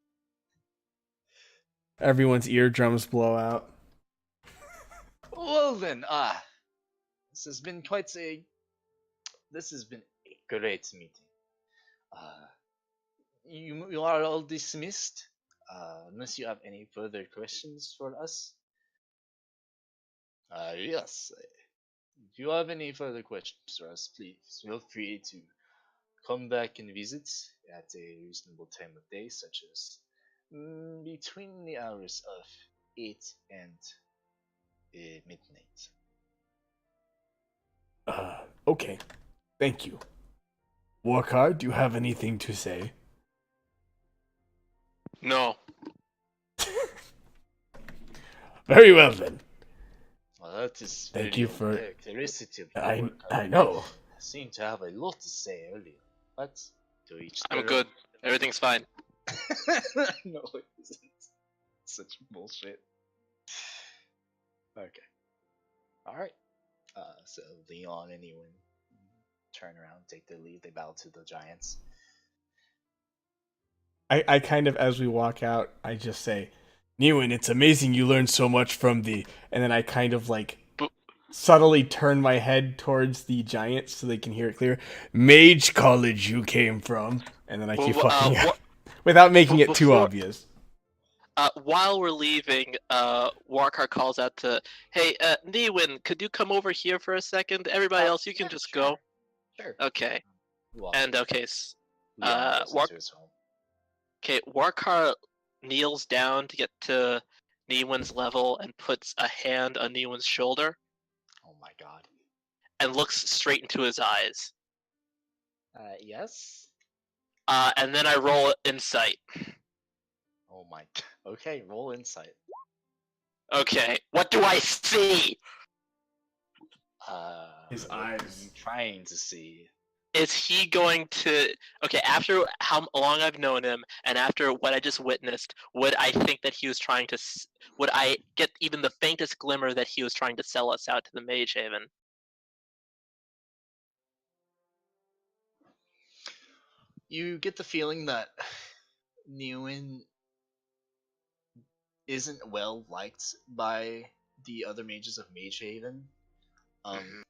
Everyone's eardrums blow out. Well then, this has been a great meeting. You are all dismissed, unless you have any further questions for us. Yes. If you have any further questions for us, please feel free to come back and visit at a reasonable time of day, such as between the hours of 8 and midnight. Okay. Thank you. Warcard, do you have anything to say? No. Very well then. Well, that is Thank very you for- uncharacteristic of you. I Warcraft. know. Seem to have a lot to say earlier, but to each I'm their good. Everything's fine. own. No, it isn't. Such bullshit. Okay. Alright. So Leon and Ewan turn around, take their leave, they bow to the giants. I kind of, as we walk out, I just say, Newen, it's amazing you learned so much from the... And then I kind of like subtly turn my head towards the giants so they can hear it clear. Mage College you came from. And then I keep walking out. Without making it too before- obvious. While we're leaving, Warkar calls out to, "Hey, Newin, could you come over here for a second? Everybody else, you can Yeah, just sure. go." Sure. Okay. Well, And okay, Leon goes into his home. Warkar kneels down to get to Newin's level and puts a hand on Newin's shoulder Oh my god. and looks straight into his eyes. Yes? And then I roll insight. Oh my. Okay, roll insight. Okay, what do I see? His What are eyes. you trying to see? Is he going to... Okay, after how long I've known him, and after what I just witnessed, would I think that he was trying to... Would I get even the faintest glimmer that he was trying to sell us out to the Mage Haven? You get the feeling that Newen isn't well liked by the other mages of Mage Haven. Mhm.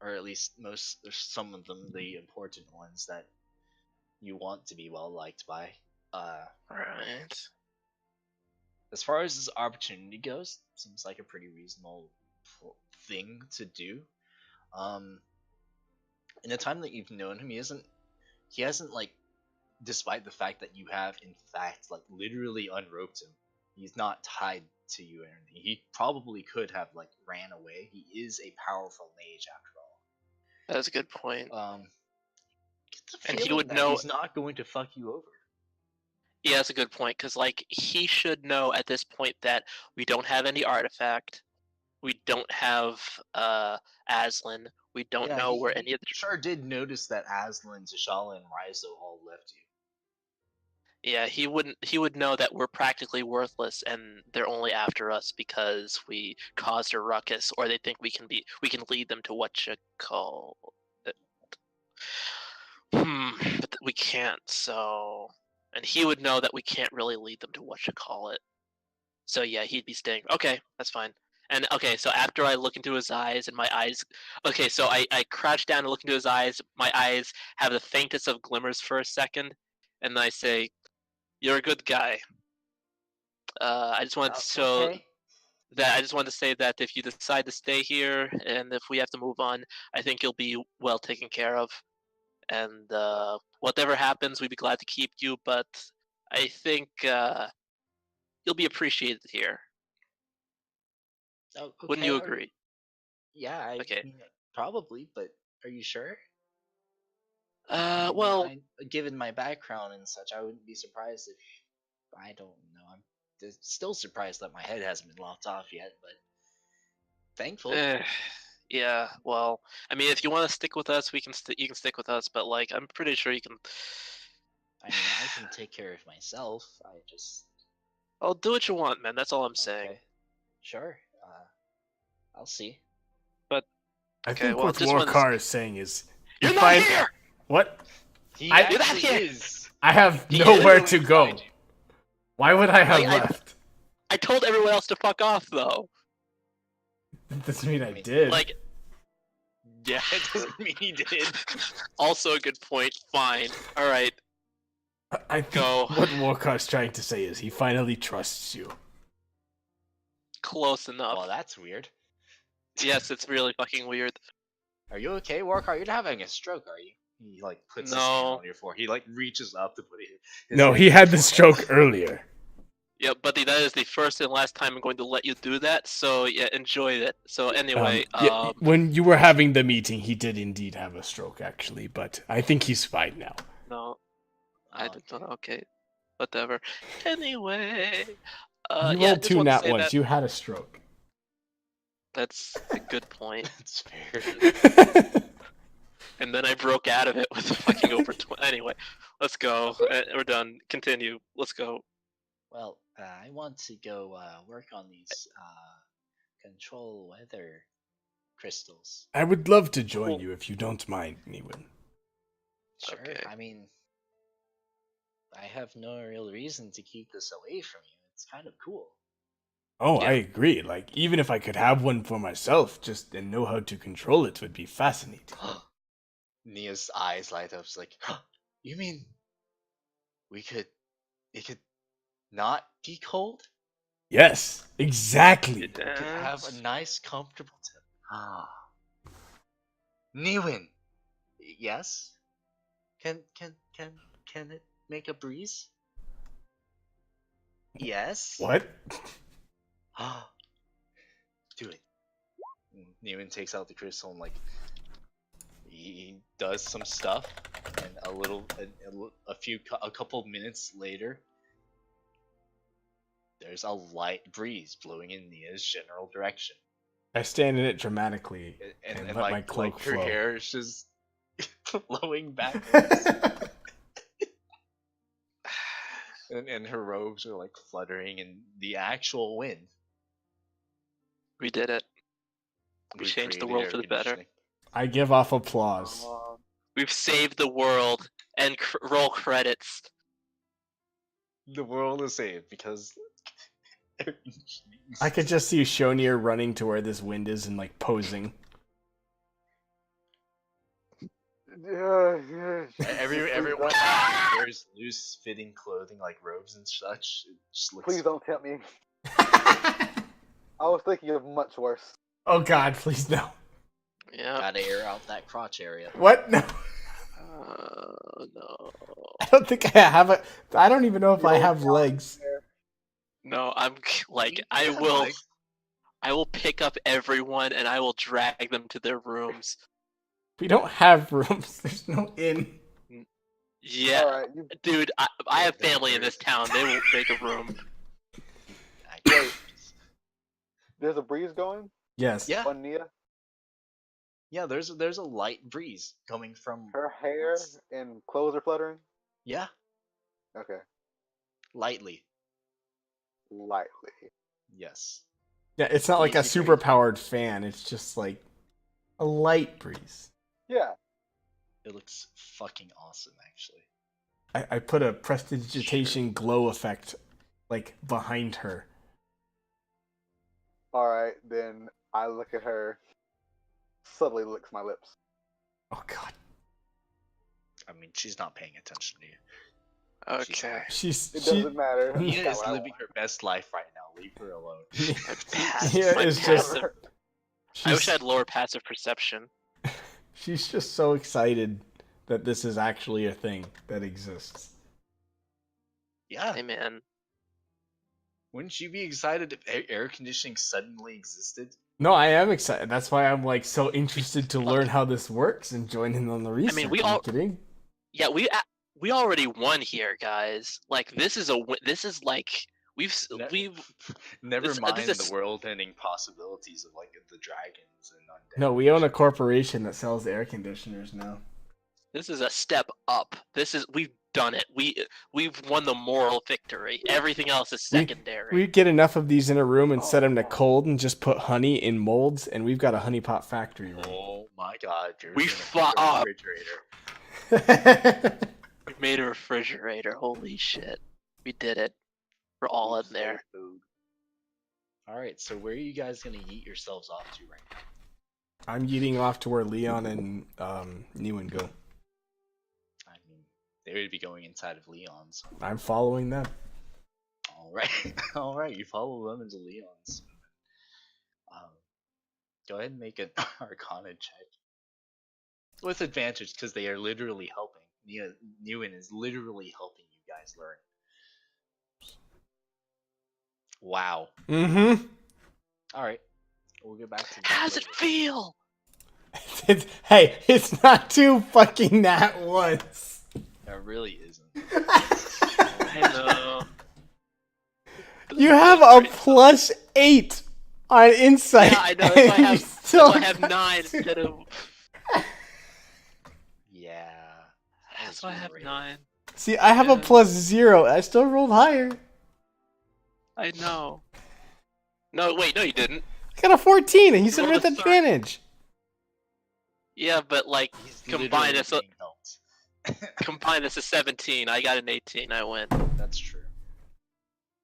Or at least most, there's some of them, the important ones that you want to be well liked by. Right. As far as this opportunity goes, seems like a pretty reasonable thing to do. In the time that you've known him, he hasn't like, despite the fact that you have in fact like literally unroped him, he's not tied to you or anything. He probably could have like ran away. He is a powerful mage after That's a good point. all. Get the And he feeling would that know. he's not going to fuck you over. Yeah, that's a good point, because like he should know at this point that we don't have any artifact, we don't have Aslan, we don't Yeah, know where he any of the. sure did notice that Aslan, T'Challa, and Raizo all left you. Yeah, he wouldn't. He would know that we're practically worthless, and they're only after us because we caused a ruckus, or they think we can lead them to what you call it. But we can't. So, and he would know that we can't really lead them to what you call it. So yeah, he'd be staying. Okay, that's fine. And okay, so after I look into his eyes and my eyes, okay, so I crouch down and look into his eyes. My eyes have the faintest of glimmers for a second, and then I say, "You're a good guy." I just wanted to show Okay. that. I just wanted to say that if you decide to stay here and if we have to move on, I think you'll be well taken care of. And whatever happens, we'd be glad to keep you. But I think you'll be appreciated here. Oh, okay. Wouldn't you agree? Yeah, I Okay. mean, probably, but are you sure? Well, Given my background and such, I wouldn't be surprised if I don't know. I'm still surprised that my head hasn't been lopped off yet, but thankful. yeah. Well, I mean, if you want to stick with us, you can stick with us. But like, I'm pretty sure you can. I mean, I can take care of myself. I just I'll do what you want, man. That's all I'm saying. okay. Sure. I'll see. But I okay, think well, what this one's. Warkar is saying is, You're you not find- here. What? He I- You're not actually here. is. I have He nowhere literally to go. beside you. Why would I have I- left? I told everyone else to fuck off, though. That doesn't mean I mean, did. Like, Yeah, it doesn't mean he did. also a good point. Fine. All right. I think Go. what Warkar's trying to say is he finally trusts you. Close enough. Well, that's weird. Yes, it's really fucking weird. Are you okay, Warcar? You're not having a stroke, are you? He like puts his No. hand on your forehead. He like reaches up to put his No, hand he on had your the forehead. stroke earlier. Yeah, buddy, that is the first and last time I'm going to let you do that. So yeah, enjoy it. So anyway, Yeah, when you were having the meeting, he did indeed have a stroke, actually, but I think he's fine now. no, I Oh, don't know. Okay, whatever. Anyway, You yeah, rolled just two want to nat say ones. that You had a stroke. that's a good point. That's fair. And then I broke out of it with fucking over 20. Anyway, let's go. We're done. Continue. Let's go. Well, I want to go work on these control weather crystals. I would love to join Cool. you if you don't mind, Niwen. Sure. Okay. I mean, I have no real reason to keep this away from you. It's kind of cool. Oh, Yeah. I agree. Like, even if I could have one for myself, just and know how to control it would be fascinating. Nia's eyes light up. It's like, you mean it could not be cold? Yes, exactly. We could have a nice, comfortable time. Niwin. Yes. Can it make a breeze? Yes. What? Do it. Niwin takes out the crystal and like he does some stuff, and a couple minutes later, there's a light breeze blowing in Nia's general direction. I stand in it dramatically and let my cloak her flow. hair is just flowing backwards, and her robes are like fluttering in the actual wind. We did it. We changed the created world air for the better. conditioning. I give off applause. We've saved the world, and roll credits. The world is saved because I could just see Shonir running to where this wind is and like posing. everyone wears loose fitting clothing like robes and such. It just looks Please don't tempt me. I was thinking of much worse. Oh God, please no. Yeah. gotta air out that crotch area. What? No. No. I don't think I have a. I don't even know if I have legs. No, I'm like I Yeah, will. like- I will pick up everyone and I will drag them to their rooms. We don't have rooms. There's no inn. Yeah, Alright, dude, I have Yeah, family in this town. They will make a room. wait. There's a breeze going Yes. Yeah, on Nia. yeah. There's a light breeze coming from. Her hair and clothes are fluttering. Yeah, Okay, lightly. lightly. Yes. Yeah, it's not like a Easy super breeze. powered fan. It's just like a light breeze. Yeah. It looks fucking awesome, actually. I put a prestidigitation glow effect like behind her. Alright, then I look at her, subtly licks my lips. Oh God. I mean, she's not paying attention to you. Okay. She's It she. doesn't matter. That's Nina not is what I living want. her best life right now. Leave her alone. Nia My is just. passive- She's, I wish I had lower passive perception. she's just so excited that this is actually a thing that exists. Yeah. Hey man. Wouldn't you be excited if air conditioning suddenly existed? No, I am excited. That's why I'm like so interested to learn how this works and join in on the research. we Are you all- kidding? Yeah, we already won here, guys. Like this is this is like we've Never this- mind this is- the world-ending possibilities of like the dragons and undead. No, we own a corporation that sells air conditioners now. this is a step up. We've done it. We've won the moral victory. Everything else is secondary. We get enough of these in a room and set them to Oh. cold and just put honey in molds, and we've got a honey pot factory room. Oh my god, you're We gonna fought make a up. refrigerator. We made a refrigerator. Holy shit. We did it. We're all in there. Food. Alright, so where are you guys gonna yeet yourselves off to right now? I'm eating off to where Leon and Newen go. I mean, they would be going inside of Leon's. I'm following them. Alright, alright, you follow them into Leon's. Go ahead and make an Arcana check. With advantage, because they are literally helping. Newen is literally helping you guys learn. Wow. Mm-hmm. Alright, we'll get back to that How's it later. feel? Hey, it's not too fucking that once. It really isn't. I know. You have a +8 on insight. Yeah, I know. and That's why I you have, still that's why I have got 9 to- instead of. Yeah. That's why I have 9. See, I have a +0. I still rolled higher. I know. No, wait, no, you didn't. I got a 14, and he said rolled with a third. advantage. Yeah, but like, He's combine literally us. being helped. Combine this is 17. I got an 18. I win. That's true.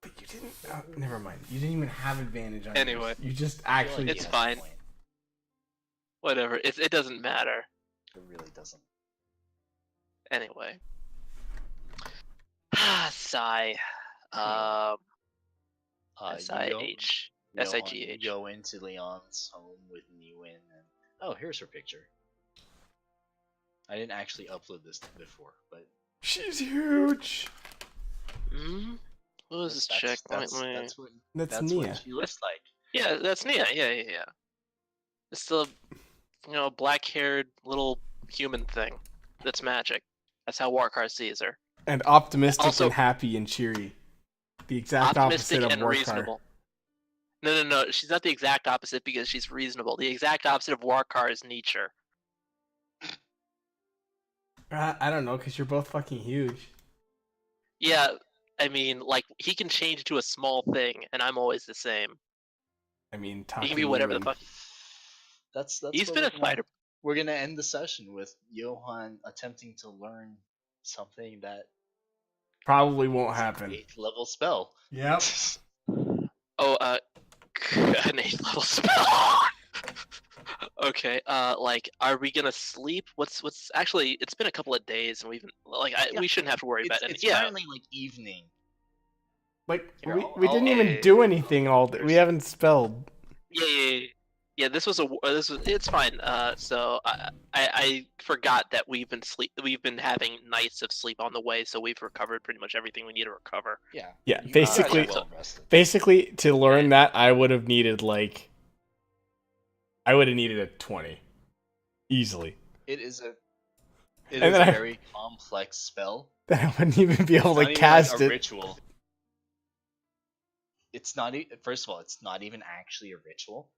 But you didn't. Oh, never mind. You didn't even have advantage on Anyway. yours. You just I feel actually. like It's he has a fine. point. Whatever. It doesn't matter. It really doesn't. Anyway. Sigh. You S-I-H. go- S-I-G-H. You go into Leon's home with Newen and oh, here's her picture. I didn't actually upload this before, but She's huge. Hmm? What was this chick? That's Wait. That's what Nia. she looks like. Yeah, that's Nia. Yeah. It's the, black-haired little human thing. That's magic. That's how Warkar sees her. And optimistic Also- and happy and cheery. The exact Optimistic opposite of and Warkar. reasonable. No. She's not the exact opposite because she's reasonable. The exact opposite of Warkar is nature. I don't know, because you're both fucking huge. Yeah, I mean, like, he can change to a small thing, and I'm always the same. I mean, He talking can be whatever the Newen. fuck. That's He's what been a we're gonna- spider. We're gonna end the session with Johan attempting to learn something that Probably won't is an happen. 8th level spell. Yep. Oh, an 8th level spell. Okay, like, are we gonna sleep? What's actually? It's been a couple of days, and we shouldn't have to worry about it. It's Yeah, currently like evening. Like Here, we I'll didn't update even yeah, do you. anything all day. We haven't spelled. yeah. It's fine. So I forgot that we've been having nights of sleep on the way, so we've recovered pretty much everything we need to recover. Yeah. Yeah, You guys are basically, well rested. basically to learn that I would have needed a 20 easily. It is a And a then I- very complex spell. Then I wouldn't even be able It's to not even cast like a it. ritual. It's not. First of all, it's not even actually a ritual.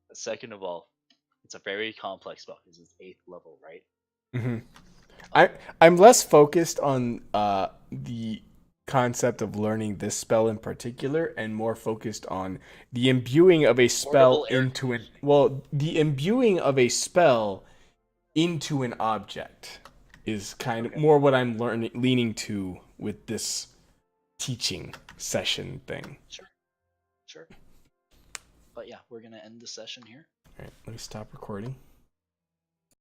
But second of all, it's a very complex spell because it's 8th level, right? hmm I'm less focused on the concept of learning this spell in particular, and more focused on the imbuing of a spell Portable air into the imbuing of a spell into an object is kind of Okay. more what I'm leaning to with this teaching session thing. Sure. But yeah, we're gonna end the session here. All right, let me stop recording.